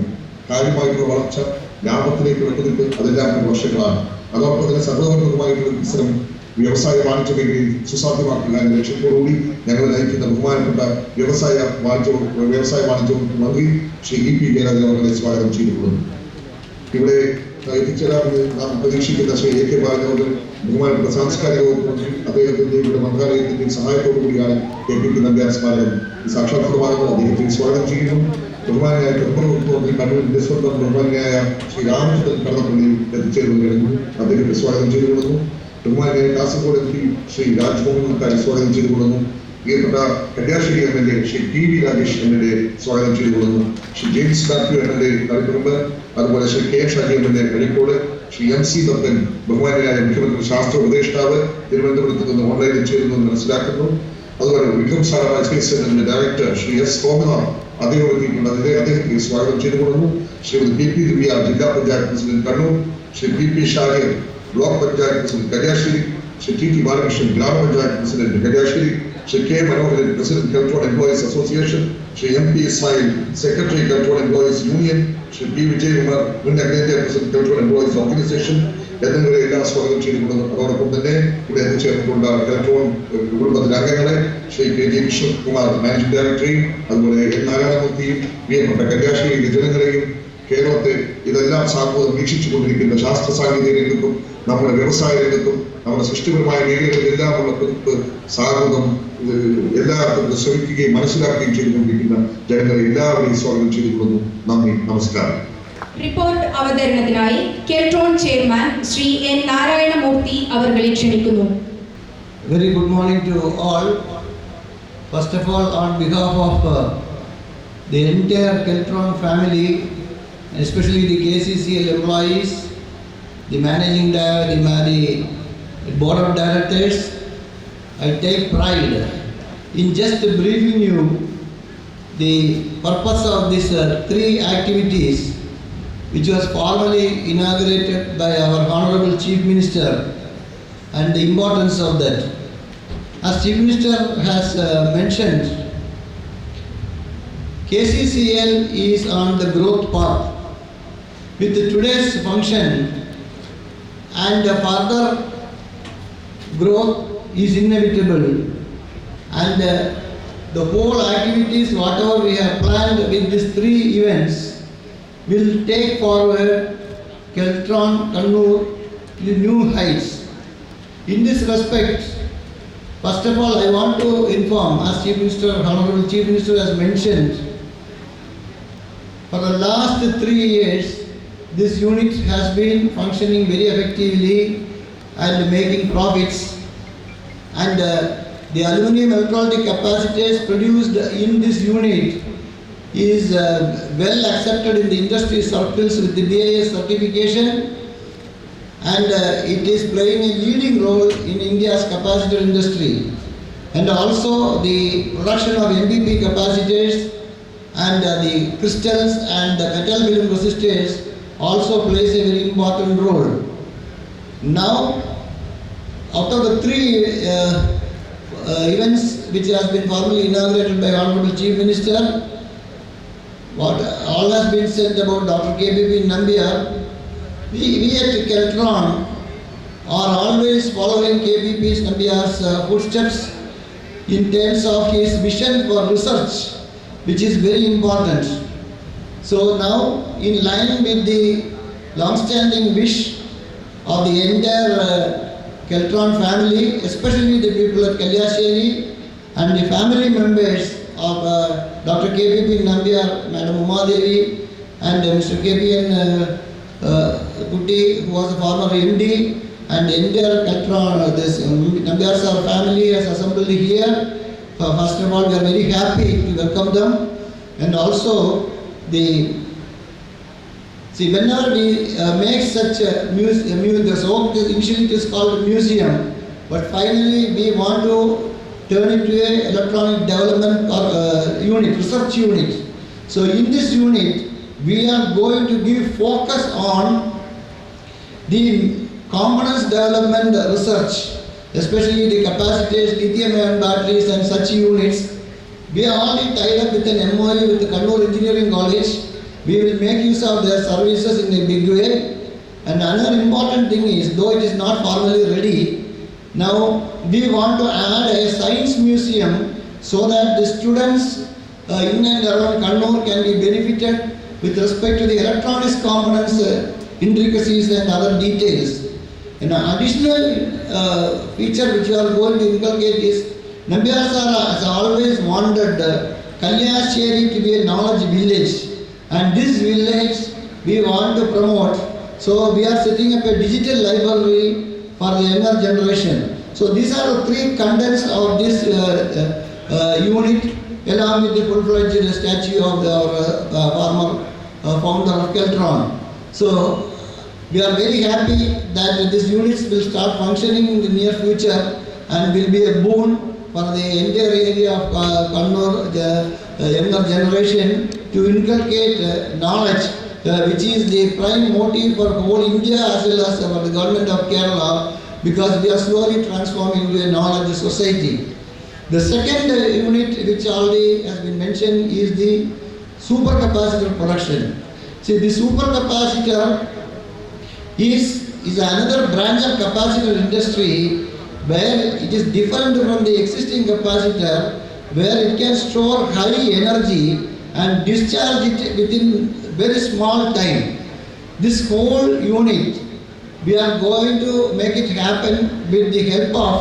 കാര്യമായിട്ടുള്ള വളർച്ച, ലാഭത്തിലേക്ക് വെക്കുന്നുണ്ട്. അതെല്ലാം വർഷങ്ങളാണ്. അതോടൊപ്പം തന്നെ സർവ്വതോന്മുഖമായിട്ടുള്ള വികസനം വ്യവസായ വാണിജ്യ മേഖലയിൽ സുസാധ്യമാക്കുക എന്ന ലക്ഷ്യത്തോടുകൂടി ഞങ്ങൾ നയിക്കുന്ന ബഹുമാനപ്പെട്ട വ്യവസായ വാണിജ്യ മന്ത്രി ശ്രീ VP ജയരാജൻ അവരെ സ്വാഗതം ചെയ്തുകൊള്ളുന്നു. ഇവിടെ എത്തിച്ചേരാമെന്ന് നാം പ്രതീക്ഷിക്കുന്ന ശ്രീ AK ബാലൻ അവർ ബഹുമാനപ്പെട്ട സാംസ്കാരിക വകുപ്പ് മന്ത്രി, അദ്ദേഹത്തിന്റെ ഇവിടെ മന്ത്രാലയത്തിന്റെ സഹായത്തോടു കൂടിയാണ് KPP നമ്പ്യാർ സ്മാരകം സാക്ഷാത്കൃതമാകുന്നത്. അദ്ദേഹത്തെ സ്വാഗതം ചെയ്യുന്നു. ബഹുമാനായ മുഖ്യമന്ത്രി കണ്ണൂരിന്റെ സ്വന്തം ബഹുമാനായ ശ്രീ രാമചന്ദ്രൻ കടപ്പള്ളിയിൽ എത്തിച്ചേർന്ന് കഴിഞ്ഞു. അദ്ദേഹത്തെ സ്വാഗതം ചെയ്തുകൊള്ളുന്നു. ബഹുമാനായ കാസർഗോഡ് MP ശ്രീ രാജ്മോഹൻ ഉണ്ണിത്താൻ സ്വാഗതം ചെയ്തുകൊള്ളുന്നു. പ്രിയപ്പെട്ട Kalliasseri MLA Shri TV Rajesh MLA സ്വാഗതം ചെയ്തുകൊള്ളുന്നു. ശ്രീ ജെയിംസ് മാത്യു MLA തളിപ്പറമ്പ്, അതുപോലെ Shri KM Shaji MLA Karikode, Shri MC Dathan ബഹുമാനായ മുഖ്യമന്ത്രി ശാസ്ത്ര ഉപദേഷ്ടാവ് തിരുവനന്തപുരത്ത് നിന്ന് ഓൺലൈനിൽ ചേരുന്നത് മനസ്സിലാക്കുന്നു. അതുപോലെ വിക്രം സാരാഭായ് സ്പേസ് സെന്ററിന്റെ ഡയറക്ടർ ശ്രീ S സോമനാഥ് അദ്ദേഹം എത്തിയിട്ടുണ്ട്. അദ്ദേഹത്തെ സ്വാഗതം ചെയ്തുകൊള്ളുന്നു. ശ്രീമതി PP ദിവ്യ ജില്ലാ panchayat president Kannur, Shri PP Shahir block panchayat president Kalliasseri, Shri TT Balakrishnan ഗ്രാമപഞ്ചായത്ത് president Kalliasseri, Shri K Manoharan president Keltron employees association, Shri MP Ismail secretary Keltron employees union, Shri P Vijayakumar മുൻ അഖിലേന്ത്യാ പ്രസിഡന്റ് കെൽട്രോൺ എംപ്ലോയീസ് ഓർഗനൈസേഷൻ എന്നിവരെ എല്ലാം സ്വാഗതം ചെയ്തുകൊള്ളുന്നു. അതോടൊപ്പം തന്നെ ഇവിടെ എത്തിച്ചേർന്നിട്ടുള്ള കെൽട്രോൺ കുടുംബത്തിലെ അംഗങ്ങളെ ശ്രീ KG വിശ്വകുമാർ മാനേജിംഗ് ഡയറക്ടറെയും അതുപോലെ N നാരായണമൂർത്തിയും പ്രിയപ്പെട്ട കല്യാശ്ശേരിയിലെ ജനങ്ങളെയും കേരളത്തെ ഇതെല്ലാം വീക്ഷിച്ചുകൊണ്ടിരിക്കുന്ന ശാസ്ത്ര സാങ്കേതിക രംഗത്തും നമ്മുടെ വ്യവസായ രംഗത്തും നമ്മുടെ സൃഷ്ടിപരമായ മേഖലകളിലെല്ലാമുള്ള കുറിപ്പ് സ്വാഗതം എല്ലാവർക്കും ശ്രമിക്കുകയും മനസ്സിലാക്കുകയും ചെയ്തുകൊണ്ടിരിക്കുന്ന ജനങ്ങളെ എല്ലാവരെയും സ്വാഗതം ചെയ്തുകൊള്ളുന്നു. നന്ദി, നമസ്കാരം. റിപ്പോർട്ട് അവതരണത്തിനായി കെൽട്രോൺ ചെയർമാൻ ശ്രീ എൻ നാരായണമൂർത്തി അവർകളെ ക്ഷണിക്കുന്നു. Very good morning to all. First of all, on behalf of the entire Keltron family, especially the KCCL employees, the board of directors, I take pride in just briefing you the purpose of these 3 activities which was formally inaugurated by our Honorable Chief Minister and the importance of that. As Chief Minister has mentioned, KCCL is on the growth path. With today's function and further growth is inevitable, and the whole activities whatever we have planned with these 3 events will take forward Keltron Kannur to new heights. In this respect, first of all, I want to inform, as Honorable Chief Minister has mentioned, for the last 3 years, this unit has been functioning very effectively and making profits. And the aluminum electrolytic capacitors produced in this unit is well accepted in the industry circles with the BIS certification, and it is playing a leading role in India's capacitor industry. And also the production of MBP capacitors and the crystals and the metal film resistors also plays a very important role. Now, out of the 3 events which has been formally inaugurated by Honorable Chief Minister, what all has been said about Dr. KPP Nambiar, we at Keltron are always following KPP Nambiar's footsteps in terms of his vision for research, which is very important. So now, in line with the long-standing wish of the entire Keltron family, especially the people at Kalyasheri and the family members of Dr. KPP Nambiar, Madam Umadevi, and Mr. KPN Kutti, who was a former MD, and the entire Keltron, this Nambiar sir family has assembled here. First of all, we are very happy to welcome them, and also whenever we make such a museum, initially it is called a museum, but finally we want to turn it to an electronic development unit, research unit. So in this unit, we are going to give focus on the components development research, especially the capacitors, lithium-ion batteries and such units. We are already tied up with an MOU with the Kannur Engineering College. We will make use of their services in a big way. And another important thing is, though it is not formally ready, now we want to add a science museum so that the students in and around Kannur can be benefited with respect to the electronics components, intricacies and other details. An additional feature which we are going to inculcate is, Nambiar sir has always wanted Kalyasheri to be a knowledge village, and this village we want to promote. So we are setting up a digital library for the younger generation. So these are the 3 contents of this unit, along with the full-fledged statue of our former founder of Keltron. So we are very happy that these units will start functioning in the near future and will be a boon for the entire area of Kannur, the younger generation, to inculcate knowledge, which is the prime motive for whole India as well as for the government of Kerala, because we are slowly transforming into a knowledge society. The second unit, which already has been mentioned, is the supercapacitor production. See, the supercapacitor is another branch of capacitor industry where it is different from the existing capacitor, where it can store high energy and discharge it within very small time. This whole unit, we are going to make it happen with the help of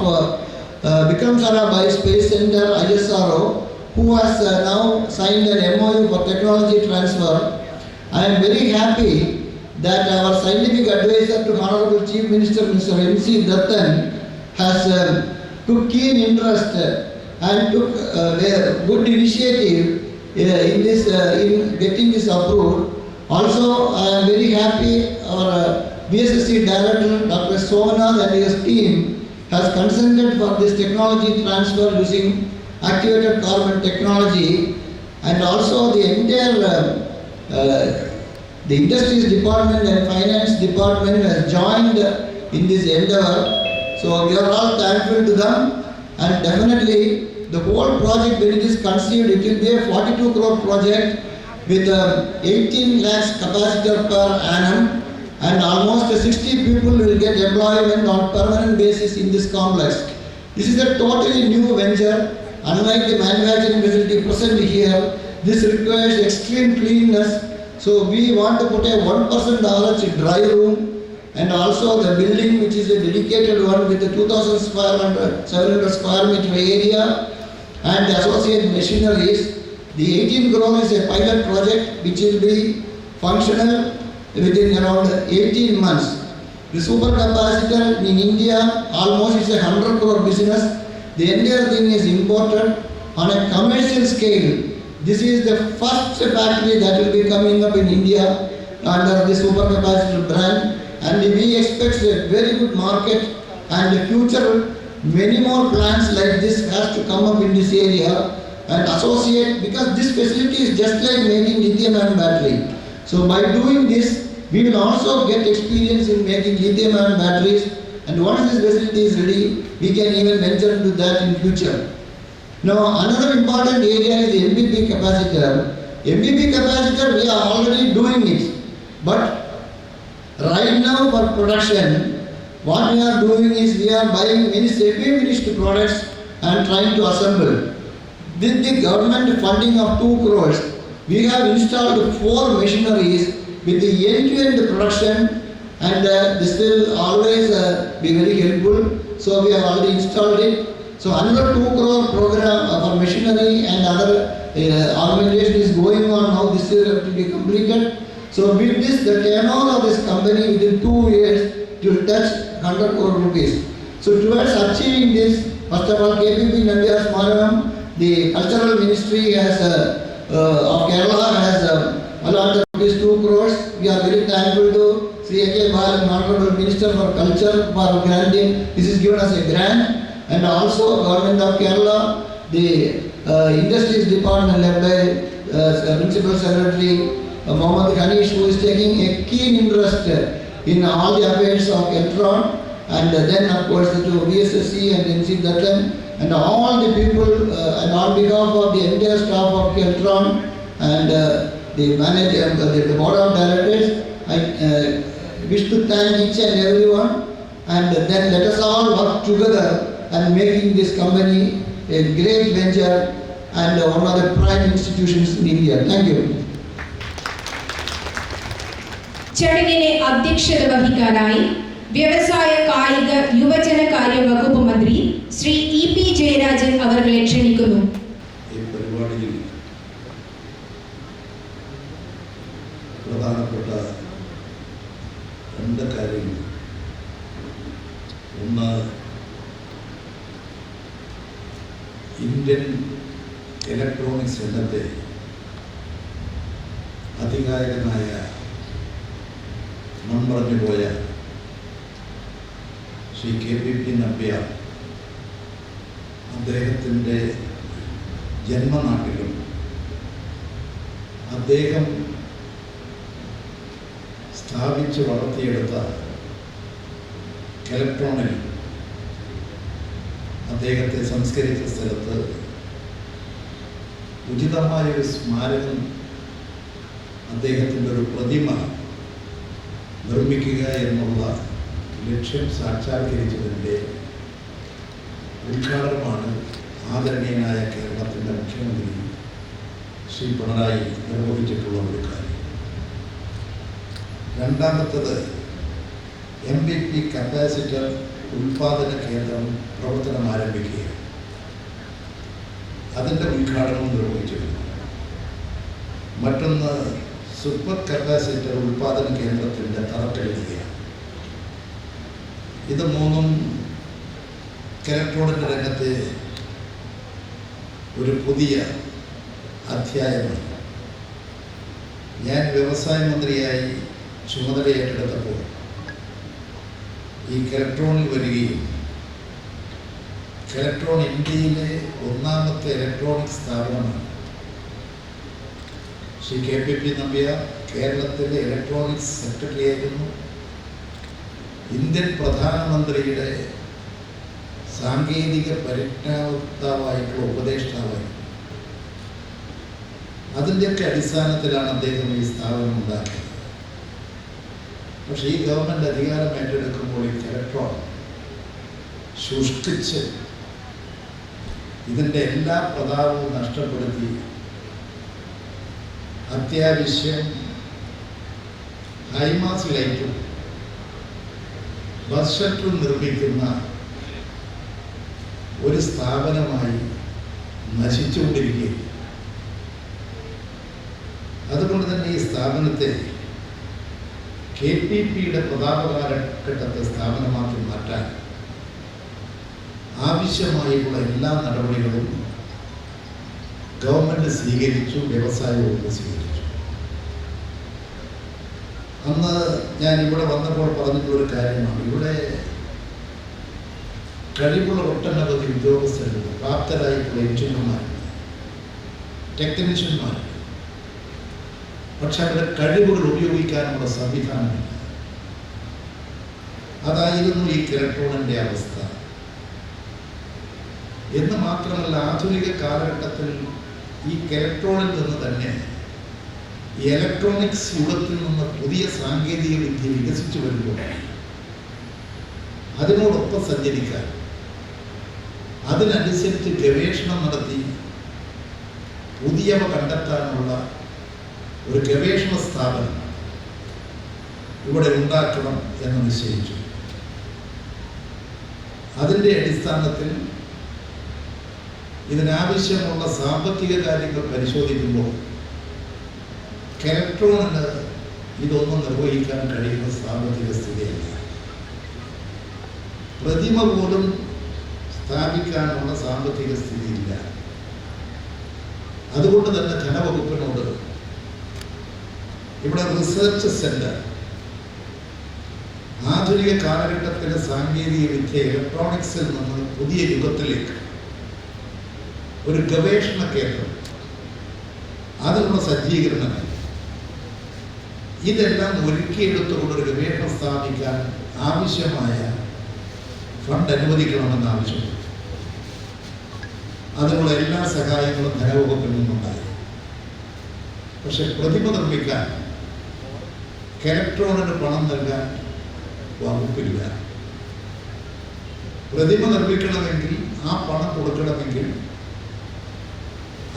Vikram Sarabhai Space Center ISRO, who has now signed an MOU for technology transfer. I am very happy that our scientific advisor to Honorable Chief Minister, Mr. M.C. Dattan, has took keen interest and took a good initiative in getting this approved. Also, I am very happy our BSSC Director, Dr. Somanath, and his team has consented for this technology transfer using activated carbon technology, and also the entire the Industries Department and Finance Department has joined in this endeavor. So we are all thankful to them, and definitely the whole project, when it is conceived, it will be a 42 crore project with 18 lakhs capacitor per annum, and almost 60 people will get employment on permanent basis in this complex. This is a totally new venture. Unlike the manufacturing facility present here, this requires extreme cleanness. So we want to put a 1% knowledge dry room, and also the building, which is a dedicated one with a 2,700 square meter area and associated machineries. The 18 crore is a pilot project which will be functional within around 18 months. The supercapacitor in India almost is a 100 crore business. The entire thing is imported on a commercial scale. This is the first factory that will be coming up in India under the supercapacitor brand, and we expect a very good market, and in the future many more plants like this has to come up in this area and associate, because this facility is just like making lithium-ion battery. So by doing this, we will also get experience in making lithium-ion batteries, and once this facility is ready, we can even venture into that in future. Now, another important area is the MPP capacitor. MPP capacitor, we are already doing it, but right now for production, what we are doing is we are buying many semi-finished products and trying to assemble. With the government funding of 2 crores, we have installed 4 machineries with the end-to-end production, and this will always be very helpful. So we have already installed it. So another 2 crore program for machinery and other augmentation is going on now. This year to be completed. So with this, the tenure of this company within 2 years it will touch 100 crore rupees. So towards achieving this, first of all, KPP Nambiar Smarakam, the Cultural Ministry has of Kerala has allotted these 2 crores. We are very thankful to Sri A.K. Balan, Honorable Minister for Culture, for granting. This is given as a grant. And also Government of Kerala, the Industries Department led by Principal Secretary Mohammad Hanish, who is taking a keen interest in all the affairs of Keltron, and then of course to BSSC and MC Dattan, and all the people, and on behalf of the entire staff of Keltron and the manager, the board of directors, I wish to thank each and everyone, and then let us all work together and making this company a great venture and one of the prime institutions in India. Thank you. ചടങ്ങിനെ അധ്യക്ഷത വഹിക്കാനായി വ്യവസായ കായിക യുവജനകാര്യ വകുപ്പ് മന്ത്രി ശ്രീ ഇ പി ജയരാജൻ അവരെ ക്ഷണിക്കുന്നു. ഈ പരിപാടിയിൽ പ്രധാനപ്പെട്ട 2 കാര്യങ്ങൾ. ഒന്ന്, ഇന്ത്യൻ ഇലക്ട്രോണിക്സ് രംഗത്തെ അധികായകനായ മൺമറഞ്ഞുപോയ ശ്രീ KPP നമ്പ്യാർ അദ്ദേഹത്തിൻ്റെ ജന്മനാട്ടിലും അദ്ദേഹം സ്ഥാപിച്ച് വളർത്തിയെടുത്ത ഇലക്ട്രോണിൽ അദ്ദേഹത്തെ സംസ്കരിച്ച സ്ഥലത്ത് ഉചിതമായൊരു സ്മാരകം, അദ്ദേഹത്തിൻ്റെ ഒരു പ്രതിമ നിർമ്മിക്കുക എന്നുള്ള ലക്ഷ്യം സാക്ഷാത്കരിച്ചതിൻ്റെ ഉദ്ഘാടനമാണ് ആദരണീയനായ കേരളത്തിൻ്റെ മുഖ്യമന്ത്രി ശ്രീ പിണറായി നിർവഹിച്ചിട്ടുള്ള ഒരു കാര്യം. രണ്ടാമത്തത് MVP കപ്പാസിറ്റർ ഉൽപാദന കേന്ദ്രം പ്രവർത്തനം ആരംഭിക്കുക, അതിൻ്റെ ഉദ്ഘാടനം നിർവഹിച്ചിരുന്നു. മറ്റൊന്ന് സൂപ്പർ കപ്പാസിറ്റർ ഉൽപാദന കേന്ദ്രത്തിൻ്റെ തറക്കല്ലിടുകയാണ്. ഇത് മൂന്നും ഇലക്ട്രോണിക് രംഗത്തെ ഒരു പുതിയ അധ്യായമാണ്. ഞാൻ വ്യവസായ മന്ത്രിയായി ചുമതല ഏറ്റെടുത്തപ്പോൾ ഈ കെലക്ട്രോണിൽ വരികയും കെലക്ട്രോൺ ഇന്ത്യയിലെ ഒന്നാമത്തെ ഇലക്ട്രോണിക് സ്ഥാപനമാണ്. ശ്രീ KPP നമ്പ്യാർ കേരളത്തിലെ ഇലക്ട്രോണിക്സ് സെക്രട്ടറി ആയിരുന്നു. ഇന്ത്യൻ പ്രധാനമന്ത്രിയുടെ സാങ്കേതിക പരിജ്ഞാതാവായിട്ടുള്ള ഉപദേഷ്ടാവായിരുന്നു. അതിൻ്റെയൊക്കെ അടിസ്ഥാനത്തിലാണ് അദ്ദേഹം ഈ സ്ഥാപനം ഉണ്ടാക്കിയത്. പക്ഷേ ഈ ഗവൺമെൻറ് അധികാരം ഏറ്റെടുക്കുമ്പോൾ ഈ ഇലക്ട്രോൺ ശുഷ്കിച്ച് ഇതിൻ്റെ എല്ലാ പ്രതാപവും നഷ്ടപ്പെടുത്തി അത്യാവശ്യം ഹൈമാസ് ലൈറ്റും ബസ് ഷട്ടറും നിർമ്മിക്കുന്ന ഒരു സ്ഥാപനമായി നശിച്ചുകൊണ്ടിരിക്കുകയാണ്. അതുകൊണ്ട് തന്നെ ഈ സ്ഥാപനത്തെ KPPയുടെ പ്രതാപകാലഘട്ടത്തെ സ്ഥാപനമാക്കി മാറ്റാൻ ആവശ്യമായിട്ടുള്ള എല്ലാ നടപടികളും ഗവൺമെൻറ് സ്വീകരിച്ചു, വ്യവസായ വകുപ്പ് സ്വീകരിച്ചു. അന്ന് ഞാൻ ഇവിടെ വന്നപ്പോൾ പറഞ്ഞിട്ടുള്ളൊരു കാര്യമാണ്, ഇവിടെ കഴിവുള്ള ഒട്ടനവധി ഉദ്യോഗസ്ഥരുണ്ട്, പ്രാപ്തരായിട്ടുള്ള എഞ്ചിനീയർമാർ, ടെക്നീഷ്യന്മാർ. പക്ഷെ അവരുടെ കഴിവുകൾ ഉപയോഗിക്കാനുള്ള സംവിധാനമില്ല. അതായിരുന്നു ഈ ഇലക്ട്രോണിൻ്റെ അവസ്ഥ. എന്ന് മാത്രമല്ല, ആധുനിക കാലഘട്ടത്തിൽ ഈ ഇലക്ട്രോണിൽ നിന്ന് തന്നെ ഈ ഇലക്ട്രോണിക്സ് യുഗത്തിൽ നിന്ന് പുതിയ സാങ്കേതിക വിദ്യ വികസിച്ചു വരുമ്പോൾ അതിനോടൊപ്പം സഞ്ചരിക്കാൻ, അതിനനുസരിച്ച് ഗവേഷണം നടത്തി പുതിയവ കണ്ടെത്താനുള്ള ഒരു ഗവേഷണ സ്ഥാപനം ഇവിടെ ഉണ്ടാക്കണം എന്ന് നിശ്ചയിച്ചു. അതിൻ്റെ അടിസ്ഥാനത്തിൽ ഇതിനാവശ്യമുള്ള സാമ്പത്തിക കാര്യങ്ങൾ പരിശോധിക്കുമ്പോൾ ഇലക്ട്രോണിന് ഇതൊന്നും നിർവഹിക്കാൻ കഴിയുന്ന സാമ്പത്തിക സ്ഥിതിയല്ല. പ്രതിമ പോലും സ്ഥാപിക്കാനുള്ള സാമ്പത്തിക സ്ഥിതിയില്ല. അതുകൊണ്ട് തന്നെ ധനവകുപ്പിനോട് ഇവിടെ റിസർച്ച് സെന്റർ, ആധുനിക കാലഘട്ടത്തിലെ സാങ്കേതിക വിദ്യ ഇലക്ട്രോണിക്സിൽ നിന്ന് പുതിയ യുഗത്തിലേക്ക് ഒരു ഗവേഷണ കേന്ദ്രം, അതിനുള്ള സജ്ജീകരണങ്ങൾ, ഇതെല്ലാം ഒരുക്കിയെടുത്തുകൊണ്ട് ഒരു ഗവേഷണം സ്ഥാപിക്കാൻ ആവശ്യമായ ഫണ്ട് അനുവദിക്കണമെന്ന് ആവശ്യപ്പെട്ടു. അതിനുള്ള എല്ലാ സഹായങ്ങളും ധനവകുപ്പിൽ നിന്നുണ്ടായി. പക്ഷെ പ്രതിമ നിർമ്മിക്കാൻ ഇലക്ട്രോണിന് പണം നൽകാൻ വകുപ്പില്ല. പ്രതിമ നിർമ്മിക്കണമെങ്കിൽ ആ പണം കൊടുക്കണമെങ്കിൽ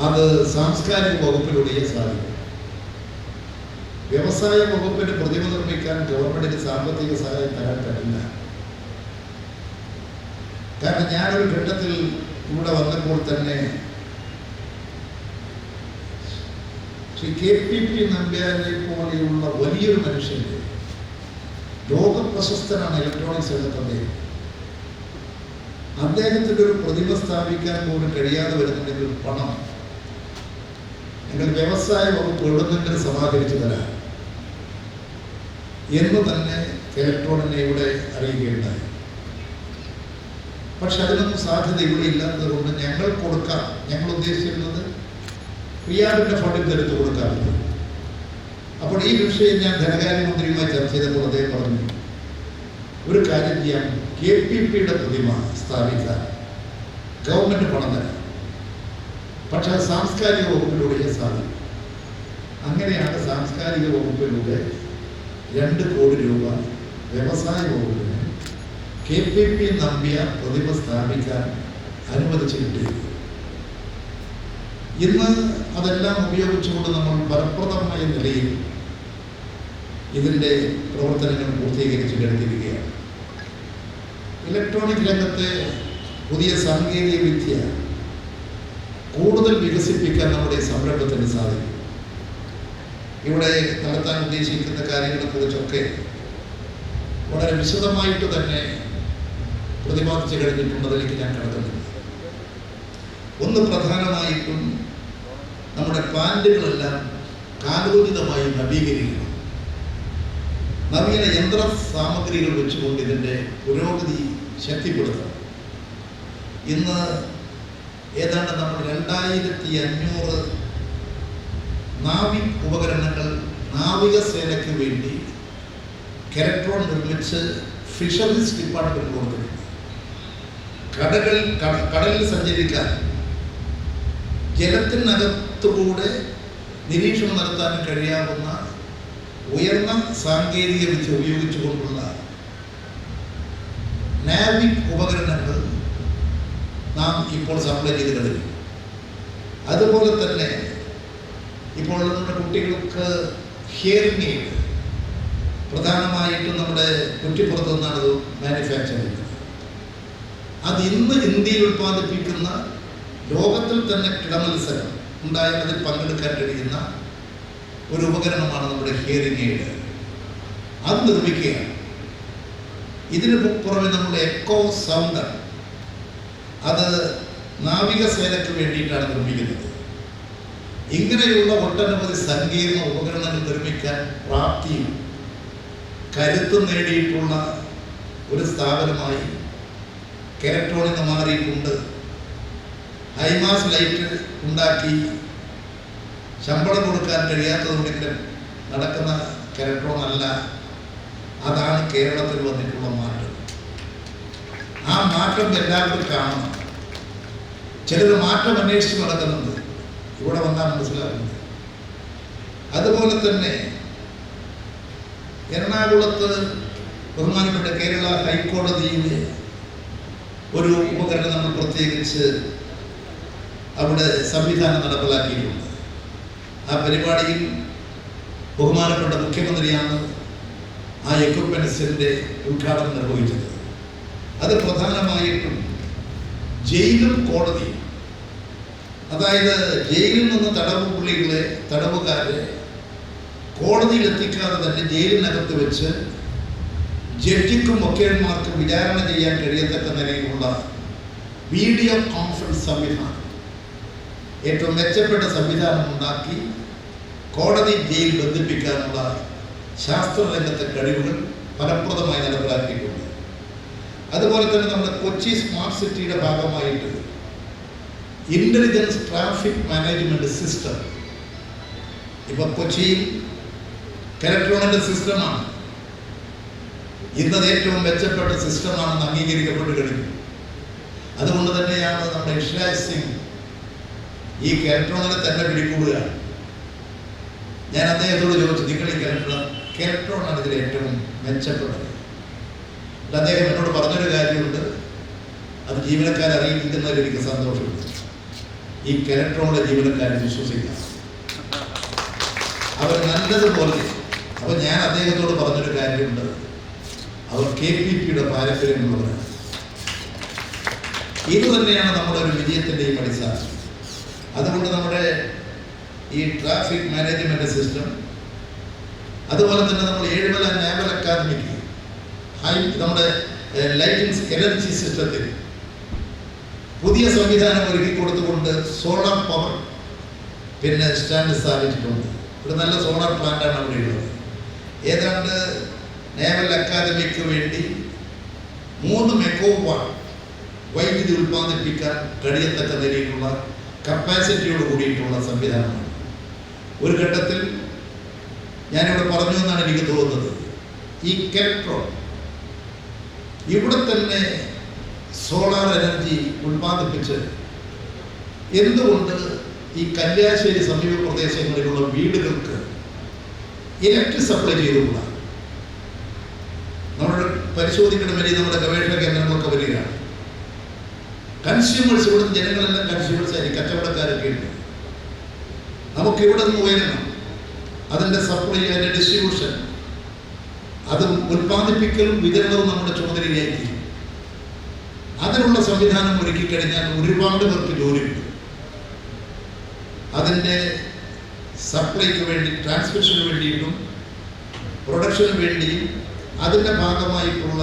അത് സാംസ്കാരിക വകുപ്പിലൂടെയേ സാധിക്കും. വ്യവസായ വകുപ്പിന് പ്രതിമ നിർമ്മിക്കാൻ ഗവൺമെന്റിന് സാമ്പത്തിക സഹായം തരാൻ പറ്റില്ല. കാരണം ഞാനൊരു ഘട്ടത്തിൽ ഇവിടെ വന്നപ്പോൾ തന്നെ ശ്രീ KPP നമ്പ്യാരെ പോലെയുള്ള വലിയൊരു മനുഷ്യന്റെ, ലോകപ്രശസ്തനാണ് ഇലക്ട്രോണിക്സ് രംഗത്തെ, അദ്ദേഹത്തിൻ്റെ ഒരു പ്രതിമ സ്ഥാപിക്കാൻ പോലും കഴിയാതെ വരുന്നുണ്ടെങ്കിൽ പണം നിങ്ങൾ വ്യവസായ വകുപ്പ് എവിടുന്നെങ്കിലും സമാഹരിച്ചു തരാം എന്ന് തന്നെ ഇലക്ട്രോണിനെ ഇവിടെ അറിയുകയുണ്ടായി. പക്ഷെ അതിനൊന്നും സാധ്യത ഇവിടെ ഇല്ലാത്തത് കൊണ്ട് ഞങ്ങൾ കൊടുക്കാം, ഞങ്ങൾ ഉദ്ദേശിക്കുന്നത് റിയാദിന്റെ ഫണ്ടിൽ എടുത്ത് കൊടുക്കാറുണ്ട്. അപ്പോൾ ഈ വിഷയം ഞാൻ ധനകാര്യമന്ത്രിയുമായി ചർച്ച ചെയ്തപ്പോൾ അദ്ദേഹം പറഞ്ഞു, ഒരു കാര്യം ചെയ്യാം, KPPയുടെ പ്രതിമ സ്ഥാപിക്കാൻ ഗവൺമെന്റ് പണം തരാം, പക്ഷെ അത് സാംസ്കാരിക വകുപ്പിലൂടെ സാധിക്കും. അങ്ങനെയാണ് സാംസ്കാരിക വകുപ്പിലൂടെ 2 കോടി രൂപ വ്യവസായ വകുപ്പിന് KPP നമ്പ്യാർ പ്രതിമ സ്ഥാപിക്കാൻ അനുവദിച്ചു കിട്ടിയത്. ഇന്ന് അതെല്ലാം ഉപയോഗിച്ചുകൊണ്ട് നമ്മൾ ഫലപ്രദമായ നിലയിൽ ഇതിൻ്റെ പ്രവർത്തനങ്ങൾ പൂർത്തീകരിച്ച് കഴിഞ്ഞിരിക്കുകയാണ്. ഇലക്ട്രോണിക് രംഗത്തെ പുതിയ സാങ്കേതിക വിദ്യ കൂടുതൽ വികസിപ്പിക്കാൻ നമ്മുടെ സംരംഭത്തിന് സാധിക്കും. ഇവിടെ നടത്താൻ ഉദ്ദേശിക്കുന്ന കാര്യങ്ങളെക്കുറിച്ചൊക്കെ വളരെ വിശദമായിട്ട് തന്നെ പ്രതിപാദിച്ചു കഴിഞ്ഞിട്ടുള്ളതിലേക്ക് ഞാൻ കടക്കുന്നില്ല. ഒന്ന് പ്രധാനമായിട്ടും നമ്മുടെ പ്ലാന്റുകളെല്ലാം കാലോചിതമായി നവീകരിക്കണം. നവീന യന്ത്ര സാമഗ്രികൾ വെച്ചുകൊണ്ട് ഇതിൻ്റെ പുരോഗതി ശക്തിപ്പെടുത്തണം. ഇന്ന് ഏതാണ്ട് നമ്മൾ 2500 നാവിക് ഉപകരണങ്ങൾ നാവികസേനയ്ക്ക് വേണ്ടി കെരട്രോൺ നിർമ്മിച്ച് ഫിഷറീസ് ഡിപ്പാർട്ട്മെന്റ് കൊടുത്തിട്ടുണ്ട്. കടലിൽ സഞ്ചരിക്കാൻ ജലത്തിനകത്തുകൂടെ നിരീക്ഷണം നടത്താനും കഴിയാവുന്ന ഉയർന്ന സാങ്കേതിക വിദ്യ ഉപയോഗിച്ചുകൊണ്ടുള്ള നാവിക് ഉപകരണങ്ങൾ നാം ഇപ്പോൾ സപ്ലൈ ചെയ്ത് കഴിഞ്ഞു. അതുപോലെ തന്നെ ഇപ്പോൾ നമ്മുടെ കുട്ടികൾക്ക് ഹിയറിംഗ് എയ്ഡ് പ്രധാനമായിട്ടും നമ്മുടെ കുറ്റിപ്പുറത്തു നിന്നാണ് അത് മാനുഫാക്ചർ ചെയ്യുന്നത്. അത് ഇന്ന് ഇന്ത്യയിൽ ഉൽപ്പാദിപ്പിക്കുന്ന ലോകത്തിൽ തന്നെ കിടമത്സരം ഉണ്ടായാൽ അതിൽ പങ്കെടുക്കാൻ കഴിയുന്ന ഒരു ഉപകരണമാണ് നമ്മുടെ ഹിയറിംഗ് എയ്ഡ്. അത് നിർമ്മിക്കുകയാണ്. ഇതിന് പുറമെ നമ്മുടെ എക്കോ സൗണ്ടർ, അത് നാവികസേനയ്ക്ക് വേണ്ടിയിട്ടാണ് നിർമ്മിക്കുന്നത്. ഇങ്ങനെയുള്ള ഒട്ടനവധി സങ്കീർണ ഉപകരണങ്ങൾ നിർമ്മിക്കാൻ പ്രാപ്തിയും കരുത്തും നേടിയിട്ടുള്ള ഒരു സ്ഥാപനമായി കെരട്രോൺ ഇന്ന് മാറിയിട്ടുണ്ട്. ഹൈമാസ് ലൈറ്റ് ഉണ്ടാക്കി ശമ്പളം കൊടുക്കാൻ കഴിയാത്തതുകൊണ്ടെങ്കിലും നടക്കുന്ന കെരട്രോൺ അല്ല. അതാണ് കേരളത്തിൽ വന്നിട്ടുള്ള മാറ്റം. ആ മാറ്റം എല്ലാവരും കാണണം. ചിലർ മാറ്റം അന്വേഷിച്ച് നടക്കുന്നുണ്ട്, ഇവിടെ വന്നാൽ മനസ്സിലാക്കുന്നത്. അതുപോലെ തന്നെ എറണാകുളത്ത് ബഹുമാനപ്പെട്ട കേരള ഹൈക്കോടതിയിലെ ഒരു ഉപകരണം നമ്മൾ പ്രത്യേകിച്ച് അവിടെ സംവിധാനം നടപ്പിലാക്കിയിട്ടുണ്ട്. ആ പരിപാടിയിൽ ബഹുമാനപ്പെട്ട മുഖ്യമന്ത്രിയാണ് ആ എക്യുപ്മെന്റ്സിന്റെ ഉദ്ഘാടനം നിർവഹിച്ചത്. അത് പ്രധാനമായിട്ടും ജയിലും കോടതിയും, അതായത് ജയിലിൽ നിന്ന് തടവുകാരെ കോടതിയിൽ എത്തിക്കാതെ തന്നെ ജയിലിനകത്ത് വെച്ച് ജഡ്ജിക്കും വക്കീലന്മാർക്കും വിചാരണ ചെയ്യാൻ കഴിയത്തക്ക നിലയിലുള്ള വീഡിയോ കോൺഫറൻസ് സംവിധാനം, ഏറ്റവും മെച്ചപ്പെട്ട സംവിധാനം ഉണ്ടാക്കി കോടതി ജയിൽ ബന്ധിപ്പിക്കാനുള്ള ശാസ്ത്രരംഗത്തെ കഴിവുകൾ ഫലപ്രദമായി നടപ്പിലാക്കിയിട്ടുണ്ട്. അതുപോലെ തന്നെ നമ്മുടെ കൊച്ചി സ്മാർട്ട് സിറ്റിയുടെ ഭാഗമായിട്ട് ഇന്റലിജൻസ് ട്രാഫിക് മാനേജ്മെന്റ് സിസ്റ്റം, ഇപ്പൊ കൊച്ചിയിൽ കെരട്രോണിന്റെ സിസ്റ്റമാണ് ഇന്നത് ഏറ്റവും മെച്ചപ്പെട്ട സിസ്റ്റമാണെന്ന് അംഗീകരിക്കപ്പെട്ട് കഴിഞ്ഞു. അതുകൊണ്ട് തന്നെയാണ് നമ്മുടെ ഇഷ്രാജ് സിംഗ് ഈ കെരട്രോണിനെ തന്നെ പിടികൂടുകയാണ്. ഞാൻ അദ്ദേഹത്തോട് ചോദിച്ചു, നിങ്ങൾ ഈ കെരട്രോണാണ് ഇതിൽ ഏറ്റവും മെച്ചപ്പെട്ടത്. അദ്ദേഹം എന്നോട് പറഞ്ഞൊരു കാര്യമുണ്ട്, അത് ജീവനക്കാരെ അറിയിക്കുന്നതിൽ എനിക്ക് സന്തോഷമുണ്ട്. ഈ കെരട്രോണിലെ ജീവനക്കാരെ വിശ്വസിക്കാം, അവർ നല്ലതുപോലെ. അപ്പോൾ ഞാൻ അദ്ദേഹത്തോട് പറഞ്ഞൊരു കാര്യമുണ്ട്, അവർ KPPയുടെ പാരമ്പര്യമുള്ളവരാണ്. ഇത് തന്നെയാണ് നമ്മുടെ ഒരു വിജയത്തിൻ്റെയും അടിസ്ഥാനം. അതുകൊണ്ട് നമ്മുടെ ഈ ട്രാഫിക് മാനേജ്മെന്റ് സിസ്റ്റം, അതുപോലെ തന്നെ നമ്മൾ ഏഴുമല നാവൽ അക്കാദമിക്ക് നമ്മുടെ ലൈറ്റിംഗ് എനർജി സിസ്റ്റത്തിൽ പുതിയ സംവിധാനം ഒരുക്കി കൊടുത്തുകൊണ്ട് സോളാർ പവർ പിന്നെ സ്റ്റാൻഡ് സ്ഥാപിച്ചിട്ടുണ്ട്. ഒരു നല്ല സോളാർ പ്ലാന്റാണ് അവിടെ ഉള്ളത്. ഏതാണ്ട് നേവൽ അക്കാദമിക്ക് വേണ്ടി 3 മെഗാവാട്ട് വൈദ്യുതി ഉൽപ്പാദിപ്പിക്കാൻ കഴിയത്തക്ക നിലയിലുള്ള കപ്പാസിറ്റിയോട് കൂടിയിട്ടുള്ള സംവിധാനമാണ്. ഒരു ഘട്ടത്തിൽ ഞാനിവിടെ പറഞ്ഞു എന്നാണ് എനിക്ക് തോന്നുന്നത്, ഈ കെരട്രോൺ ഇവിടെ തന്നെ സോളാർ എനർജി ഉൽപ്പാദിപ്പിച്ച് എന്തുകൊണ്ട് ഈ കല്യാശ്ശേരി സമീപ പ്രദേശങ്ങളിലുള്ള വീടുകൾക്ക് ഇലക്ട്രിക് സപ്ലൈ ചെയ്തുകൂടാ? നമ്മൾ പരിശോധിക്കണമെങ്കിൽ നമ്മുടെ ഗവേഷണ കേന്ദ്രങ്ങളൊക്കെ വരികയാണ്. കൺസ്യൂമേഴ്സ്, ഇവിടെ ജനങ്ങളെല്ലാം കൺസ്യൂമേഴ്സ് ആയിരിക്കും, കച്ചവടക്കാരൊക്കെ ഉണ്ട്. നമുക്കിവിടെ നിന്ന് ഉയരണം, അതിൻ്റെ സപ്ലൈ, അതിൻ്റെ ഡിസ്ട്രിബ്യൂഷൻ അത് ഉൽപ്പാദിപ്പിക്കലും വിതരണവും നമ്മുടെ ചുമതലയായി. അതിനുള്ള സംവിധാനം ഒരുക്കി കഴിഞ്ഞാൽ ഒരുപാട് പേർക്ക് ജോലി കിട്ടും. അതിൻ്റെ സപ്ലൈക്ക് വേണ്ടി, ട്രാൻസ്മിഷന് വേണ്ടിയിട്ടും പ്രൊഡക്ഷന് വേണ്ടിയും അതിൻ്റെ ഭാഗമായിട്ടുള്ള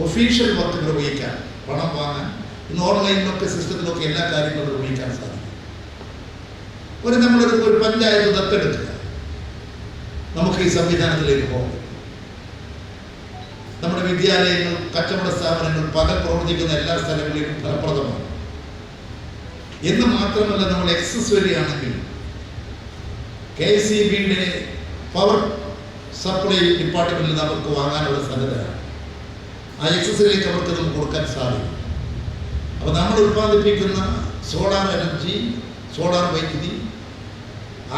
ഒഫീഷ്യൽ വർക്ക് നിർവഹിക്കാൻ, പണം വാങ്ങാൻ, ഇന്ന് ഓൺലൈനിലൊക്കെ സിസ്റ്റത്തിലൊക്കെ എല്ലാ കാര്യങ്ങളും നിർവഹിക്കാൻ സാധിക്കും. നമ്മളൊരു പഞ്ചായത്ത് ദത്തെടുക്കുക, നമുക്ക് ഈ സംവിധാനത്തിലേക്ക് പോകാം. നമ്മുടെ വിദ്യാലയങ്ങൾ, കച്ചവട സ്ഥാപനങ്ങൾ, പകൽ പ്രവർത്തിക്കുന്ന എല്ലാ സ്ഥലങ്ങളിലും ഫലപ്രദമാണ്. എന്ന് മാത്രമല്ല, നമ്മൾ എക്സസ് വരികയാണെങ്കിൽ KCBയുടെ പവർ സപ്ലൈ ഡിപ്പാർട്ട്മെന്റിൽ നമുക്ക് വാങ്ങാനുള്ള സാധ്യതയാണ്. ആ എക്സസിലേക്ക് അവർക്ക് നമുക്ക് കൊടുക്കാൻ സാധിക്കും. അപ്പോൾ നമ്മൾ ഉൽപ്പാദിപ്പിക്കുന്ന സോളാർ എനർജി, സോളാർ വൈദ്യുതി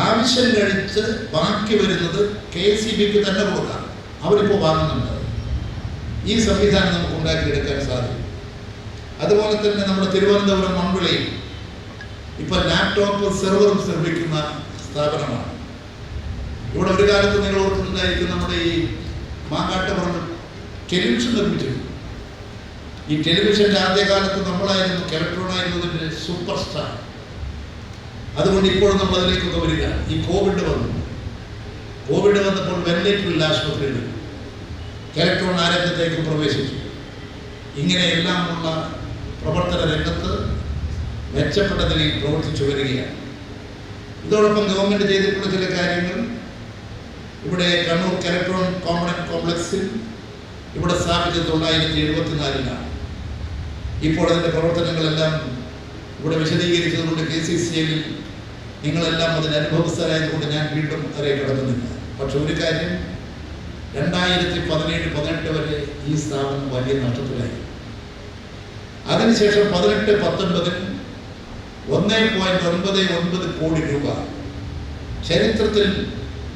ആവശ്യം കഴിച്ച് ബാക്കി വരുന്നത് KCBക്ക് തന്നെ കൊടുക്കാം. അവരിപ്പോൾ വാങ്ങുന്നുണ്ട്. ഈ സംവിധാനം നമുക്ക് ഉണ്ടാക്കിയെടുക്കാൻ സാധിക്കും. അതുപോലെ തന്നെ നമ്മുടെ തിരുവനന്തപുരം മൺവിളയിൽ ഇപ്പോൾ ലാപ്ടോപ്പ് സെർവറും നിർമ്മിക്കുന്ന സ്ഥാപനമാണ്. ഇവിടെ ഒരു കാലത്ത് നിങ്ങൾ ഓർക്കുന്നുണ്ടായിരിക്കും, നമ്മുടെ ഈ മാങ്ങാട്ടുപുറത്ത് ടെലിവിഷൻ നിർമ്മിച്ചിരുന്നു. ഈ ടെലിവിഷൻ്റെ ആദ്യകാലത്ത് നമ്മളായിരുന്നു, കെലക്ട്രോണായിരുന്നതിൻ്റെ സൂപ്പർ സ്റ്റാർ. അതുകൊണ്ട് ഇപ്പോൾ നമ്മൾ അതിലേക്കൊക്കെ വരിക. ഈ കോവിഡ് വന്നപ്പോൾ വെന്റിലേറ്ററിൽ ആശുപത്രിയിൽ കെലക്ട്രോൺ ആരംഗത്തേക്ക് പ്രവേശിച്ചു. ഇങ്ങനെയെല്ലാമുള്ള പ്രവർത്തന രംഗത്ത് മെച്ചപ്പെട്ട നിലയിൽ പ്രവർത്തിച്ചു വരികയാണ്. ഇതോടൊപ്പം ഗവൺമെൻറ് ചെയ്തിട്ടുള്ള ചില കാര്യങ്ങൾ, ഇവിടെ കണ്ണൂർ കെലക്ട്രോൺ കോമ്പണന്റ് കോംപ്ലക്സിൽ ഇവിടെ സ്ഥാപിച്ചത് 1974-ലാണ്. ഇപ്പോൾ അതിൻ്റെ പ്രവർത്തനങ്ങളെല്ലാം ഇവിടെ വിശദീകരിച്ചതുകൊണ്ട് KCCL നിങ്ങളെല്ലാം അതിന് അനുഭവസ്ഥരായതുകൊണ്ട് ഞാൻ വീണ്ടും അതിലെ കടക്കുന്നില്ല. പക്ഷെ ഒരു കാര്യം, 2017-18 വരെ ഈ സ്ഥാപനം വലിയ നഷ്ടത്തിലായി. അതിനുശേഷം 18-19 1.99 കോടി രൂപ ചരിത്രത്തിൽ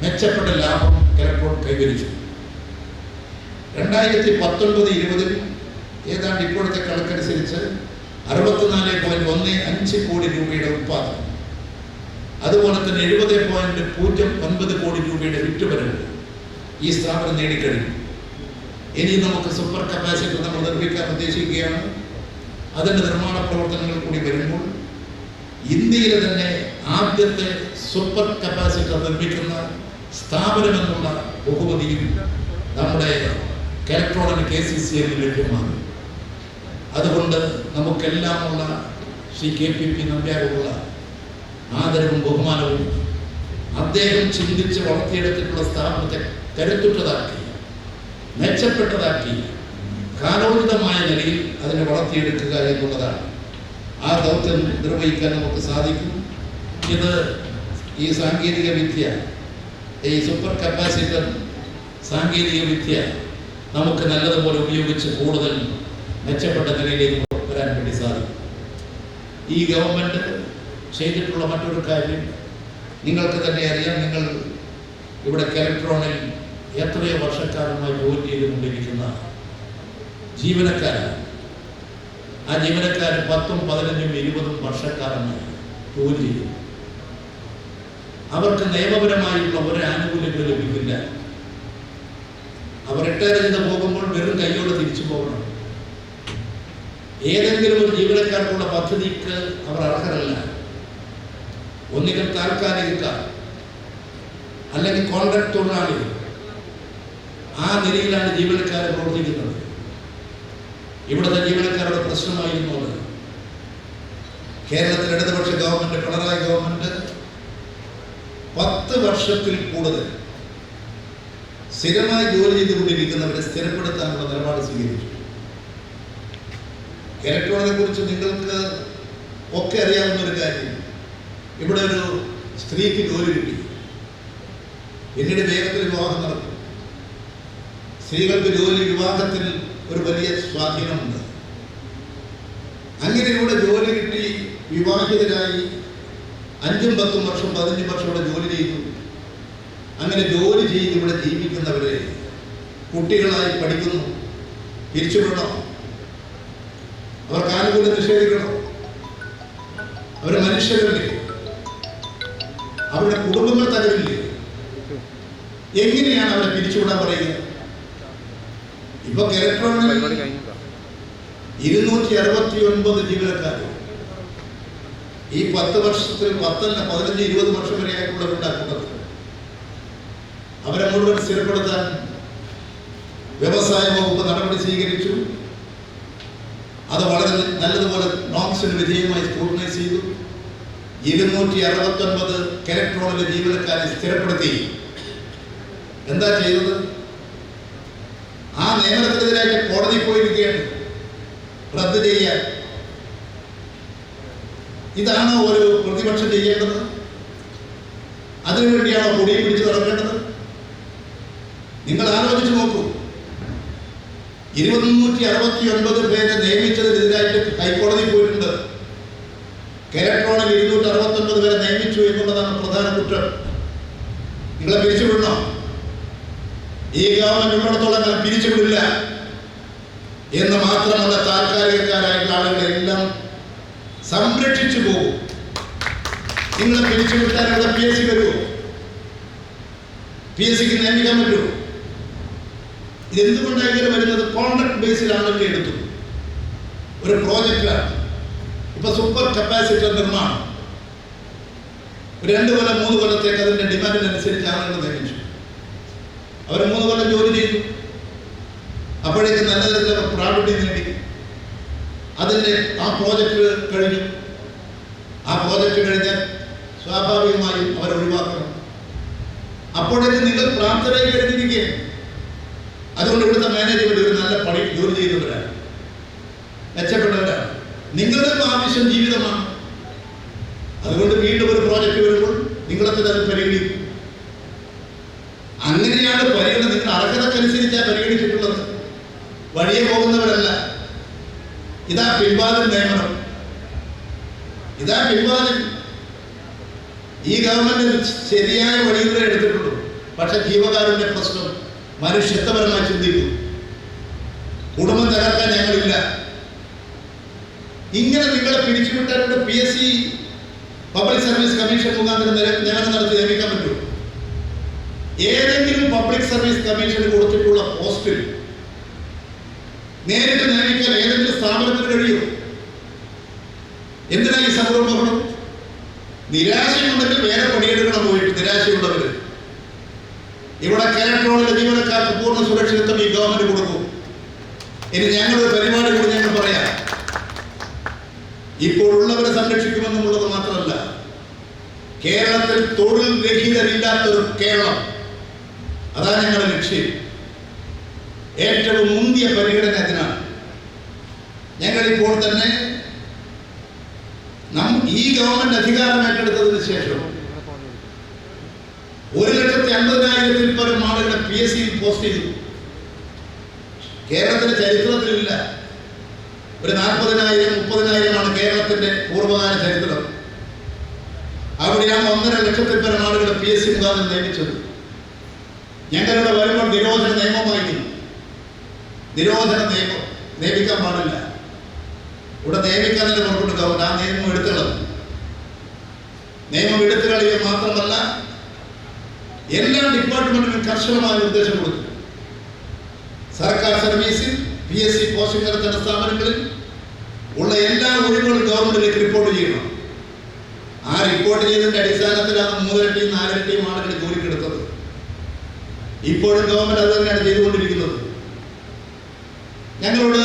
മെച്ചപ്പെട്ട ലാഭം കെലക്ട്രോൺ കൈവരിച്ചു. 2019-20 ഏതാണ്ട് ഇപ്പോഴത്തെ കണക്കനുസരിച്ച് 64.15 കോടി രൂപയുടെ ഉത്പാദനം, അതുപോലെ തന്നെ 70.09 കോടി രൂപയുടെ വിറ്റുവരവ് ഈ സ്ഥാപനം നേടിക്കഴിഞ്ഞു. ഇനി നമുക്ക് സൂപ്പർ കപ്പാസിറ്റർ നമ്മൾ നിർമ്മിക്കാൻ ഉദ്ദേശിക്കുകയാണ്. അതിൻ്റെ നിർമ്മാണ പ്രവർത്തനങ്ങൾ കൂടി വരുമ്പോൾ ഇന്ത്യയിലെ തന്നെ ആദ്യത്തെ സൂപ്പർ കപ്പാസിറ്റർ നിർമ്മിക്കുന്ന സ്ഥാപനമെന്നുള്ള ബഹുമതിയും നമ്മുടെ കെലക്ട്രോണിന് KCCL ലഭ്യമാണ്. അതുകൊണ്ട് നമുക്കെല്ലാമുള്ള ശ്രീ KPP നമ്പ്യാരോടുള്ള ആദരവും ബഹുമാനവും, അദ്ദേഹം ചിന്തിച്ച് വളർത്തിയെടുത്തിട്ടുള്ള സ്ഥാപനത്തെ കരുത്തുറ്റതാക്കി, മെച്ചപ്പെട്ടതാക്കി, കാലോചിതമായ നിലയിൽ അതിനെ വളർത്തിയെടുക്കുക എന്നുള്ളതാണ്. ആ ദൗത്യം നിർവഹിക്കാൻ നമുക്ക് സാധിക്കും. ഇത് ഈ സാങ്കേതിക വിദ്യ, ഈ സൂപ്പർ കപ്പാസിറ്റർ സാങ്കേതിക വിദ്യ നമുക്ക് നല്ലതുപോലെ ഉപയോഗിച്ച് കൂടുതൽ മെച്ചപ്പെട്ട നിലയിലേക്ക് വരാൻ വേണ്ടി സാധിക്കും. ഈ ഗവൺമെൻറ് ചെയ്തിട്ടുള്ള മറ്റൊരു കാര്യം നിങ്ങൾക്ക് തന്നെ അറിയാം. നിങ്ങൾ ഇവിടെ കെലക്ട്രോണിൽ എത്രയോ വർഷക്കാലമായി ജോലി ചെയ്തുകൊണ്ടിരിക്കുന്ന ജീവനക്കാരാണ്. ആ ജീവനക്കാർ 10, 15, 20 വർഷക്കാലമായി ജോലി ചെയ്തു. അവർക്ക് നിയമപരമായിട്ടുള്ള ഒരു ആനുകൂല്യങ്ങൾ ലഭിക്കില്ല. അവർ റിട്ടയർ ചെയ്ത് പോകുമ്പോൾ വെറും കൈയോടെ തിരിച്ചു പോകണം. ഏതെങ്കിലും ഒരു ജീവനക്കാർക്കുള്ള പദ്ധതിക്ക് അവർ അർഹരല്ല. ഒന്നുകിൽ താൽക്കാലികക്കാർ, അല്ലെങ്കിൽ കോൺട്രാക്ട് തൊഴിലാളികൾ. ആ നിലയിലാണ് ജീവനക്കാർ പ്രവർത്തിക്കുന്നത്. ഇവിടുത്തെ ജീവനക്കാരുടെ പ്രശ്നമായിരുന്നു അത്. കേരളത്തിൽ ഇടതുപക്ഷ ഗവൺമെന്റ്, പിണറായി ഗവൺമെന്റ് 10 വർഷത്തിൽ കൂടുതൽ സ്ഥിരമായി ജോലി ചെയ്തുകൊണ്ടിരിക്കുന്നവരെ സ്ഥിരപ്പെടുത്താനുള്ള നിലപാട് സ്വീകരിച്ചു. കെലക്ട്രോണിനെ കുറിച്ച് നിങ്ങൾക്ക് ഒക്കെ അറിയാവുന്ന ഒരു കാര്യം, ഇവിടെ ഒരു സ്ത്രീക്ക് ജോലി കിട്ടി, പിന്നീട് വേഗത്തിൽ വിവാഹം നടക്കും. സ്ത്രീകൾക്ക് വിവാഹത്തിൽ ഒരു വലിയ സ്വാധീനമുണ്ട്. അങ്ങനെ ഇവിടെ ജോലി കിട്ടി, വിവാഹിതരായി 5, 10 വർഷം, 15 വർഷം ഇവിടെ ജോലി ചെയ്തു. അങ്ങനെ ജോലി ചെയ്ത് ഇവിടെ ജീവിക്കുന്നവരെ കുട്ടികളായി പഠിക്കുന്നു, പിരിച്ചുവിടണോ? അവർക്ക് ആനുകൂല്യം നിഷേധിക്കണോ? അവരെ മനുഷ്യരല്ലേ? അവരുടെ കുടുംബങ്ങൾ തകരില്ലേ? എങ്ങനെയാണ് അവരെ പിരിച്ചുവിടാൻ പറയുക? ഇപ്പൊ ഇലക്ട്രോണിൽ 269 ജീവനക്കാർ. ഈ 10 വർഷത്തിൽ 10 അല്ല 15-20 വർഷം വരെ ആയിട്ടുള്ളവരുടെ കൂട്ടത്തിൽ അവരെ മുഴുവൻ സ്ഥിരപ്പെടുത്താൻ വ്യവസായ വകുപ്പ് നടപടി സ്വീകരിച്ചു. അത് വളരെ നല്ലതുപോലെ നോംസിന് വിധേയമായി സ്ക്രൂട്ടനൈസ് ചെയ്തു. 269 ഇലക്ട്രോണിലെ ജീവനക്കാരെ സ്ഥിരപ്പെടുത്തി. എന്താ ചെയ്തത്? ആ നിയമനത്തിനെതിരായിട്ട് കോടതി പോയിരിക്കുകയാണ് റദ്ദ് ചെയ്യാൻ. ഇതാണോ ഒരു പ്രതിപക്ഷം ചെയ്യേണ്ടത്? അതിനുവേണ്ടിയാണോ പൊടിയും പിടിച്ച് നടക്കേണ്ടത്? നിങ്ങൾ ആലോചിച്ച് നോക്കൂ. 269 പേരെ നിയമിച്ചതിനെതിരായിട്ട് ഹൈക്കോടതി പോയിട്ടുണ്ട്. ഇലക്ട്രോണിൽ 269 പേരെ നിയമിച്ചു എന്നുള്ളതാണ് പ്രധാന കുറ്റം. നിങ്ങളെ പിരിച്ചുവിടണോ? ഈ ഗവൺമെന്റ് ഉള്ളിടത്തോളം ഞാൻ പിരിച്ചുവിടില്ല എന്ന് മാത്രമല്ല, താൽക്കാലികക്കാരായിട്ടുള്ള ആളുകളെല്ലാം സംരക്ഷിച്ചു പോകും. നിങ്ങളെ പിരിച്ചുവിട്ടാൽ ഇവിടെ PSC വരുമോ? PSCക്ക് നിയമിക്കാൻ പറ്റുമോ? ഇതെന്തുകൊണ്ടാണ് ഇങ്ങനെ വരുന്നത്? കോൺട്രാക്ട് ബേസിലാണെങ്കിൽ എടുത്തു ഒരു പ്രോജക്റ്റാണ്. ഇപ്പൊ സൂപ്പർ കപ്പാസിറ്റർ നിർമ്മാണം 2 കൊല്ലം 3 കൊല്ലത്തേക്ക് അതിന്റെ ഡിമാൻഡിനനുസരിച്ച് ആളുകൾ നിയമിച്ചു. അവർ 3 കൊല്ലം ജോലി ചെയ്തു. അപ്പോഴേക്ക് നല്ല തരത്തിലുള്ള പ്രാവീണ്യം നേടി. അതിന്റെ ആ പ്രോജക്റ്റ് കഴിഞ്ഞു. ആ പ്രോജക്റ്റ് കഴിഞ്ഞാൽ സ്വാഭാവികമായും അവരെ ഒഴിവാക്കണം. അപ്പോഴേക്ക് നിങ്ങൾ പ്രാപ്തരായി കഴിഞ്ഞിരിക്കുകയാണ്. അതുകൊണ്ട് ഇവിടുത്തെ മാനേജ്മെന്റ് ഒരു നല്ല ജോലി ചെയ്യുന്നവരാണ്, മെച്ചപ്പെട്ടവരാണ്. നിങ്ങളുടെ ആവശ്യം ജീവിതമാണ്. അതുകൊണ്ട് വീണ്ടും ഒരു പ്രോജക്റ്റ് വരുമ്പോൾ നിങ്ങളെ അത് പരിഗണിക്കും. അങ്ങനെയാണ് പരിഗണന. നിങ്ങൾ അർഹതക്കനുസരിച്ചാണ് പരിഗണിച്ചിട്ടുള്ളത്. വഴിയെ പോകുന്നവരല്ല. ഇതാ പിൻവാതിൽ നിയമനം, ഇതാ പിൻവാതിൽ. ഈ ഗവൺമെന്റ് ശരിയായ വഴിയിലൂടെ എടുത്തിട്ടുള്ളൂ. പക്ഷെ ജീവകാരുണ്യ പ്രശ്നം മനുഷ്യത്വപരമായി ചിന്തിക്കും. കുടുംബം തകർക്കാൻ ഞങ്ങളില്ല. ഇങ്ങനെ നിങ്ങളെ പിരിച്ചുവിട്ടാലുള്ള PSC പബ്ലിക് സർവീസ് കമ്മീഷൻ മുഖാന്തരം നിയമനം നടത്തി നിയമിക്കാൻ പറ്റുമോ? ഏതെങ്കിലും പബ്ലിക് സർവീസ് കമ്മീഷന് കൊടുത്തിട്ടുള്ള പോസ്റ്റിൽ നേരിട്ട് നിയമിക്കാൻ ഏതെങ്കിലും സ്ഥാപനത്തിന് കഴിയുമോ? എന്തിനാ ഈ സംരംഭം? നിരാശയുണ്ടെങ്കിൽ വേറെ പണിയെടുക്കണം പോയിട്ട്. നിരാശയുള്ളവര് ഇവിടെ ഇലക്ട്രോണിലെ ജീവനക്കാർക്ക് പൂർണ്ണ സുരക്ഷിതത്വം ഈ ഗവൺമെന്റ് കൊടുക്കും. ഇനി ഞങ്ങളൊരു പരിപാടി കൂടി ഞങ്ങൾ പറയാം. ഇപ്പോഴുള്ളവരെ സംരക്ഷിക്കുമെന്നുള്ളത് മാത്രമല്ല, കേരളത്തിൽ തൊഴിൽ രഹിതരില്ലാത്തൊരു കേരളം, അതാണ് ഞങ്ങളുടെ ലക്ഷ്യം. ഏറ്റവും മുന്തിയ പരിഗണന അതിനാണ്. ഞങ്ങളിപ്പോൾ തന്നെ ഈ ഗവൺമെന്റ് അധികാരം ഏറ്റെടുത്തതിന് ശേഷം 1,50,000-ൽ പരം ആളുകളെ PSCയിൽ പോസ്റ്റ് ചെയ്തു. കേരളത്തിന്റെ ചരിത്രത്തിലില്ല. ഒരു 40,000-30,000 കേരളത്തിന്റെ പൂർവ്വകാല ചരിത്രം. അവിടെയാണ് 1.5 ലക്ഷത്തിൽ പരം ആളുകളെ PSC മുഖാന്തരം നിയമിച്ചത്. ഞങ്ങളുടെ വരുമ്പോൾ നിരോധന നിയമമായിരുന്നു. നിരോധന നിയമം നിയമിക്കാൻ പാടില്ല. ഇവിടെ നിയമിക്കാൻ തന്നെ പുറപ്പെട്ടു ഗവൺമെന്റ്. ആ നിയമം എടുത്തുകളഞ്ഞു. നിയമം എടുത്തു കളയുക മാത്രമല്ല, എല്ലാ ഡിപ്പാർട്ട്മെന്റിനും കർശനമായ നിർദ്ദേശം കൊടുത്തു. സർക്കാർ സർവീസിൽ PSC പോസ്റ്റിംഗ് നടത്തുന്ന സ്ഥാപനങ്ങളിൽ ഉള്ള എല്ലാ ഒഴിവുകളും ഗവൺമെന്റിലേക്ക് റിപ്പോർട്ട് ചെയ്യണം. ആ റിപ്പോർട്ട് ചെയ്തതിന്റെ അടിസ്ഥാനത്തിലാണ് 3-4 ആളുകൾ ജോലിക്കെടുത്തത്. ഇപ്പോഴും ഗവൺമെന്റ് അത് തന്നെയാണ് ചെയ്തുകൊണ്ടിരിക്കുന്നത്. ഞങ്ങളോട്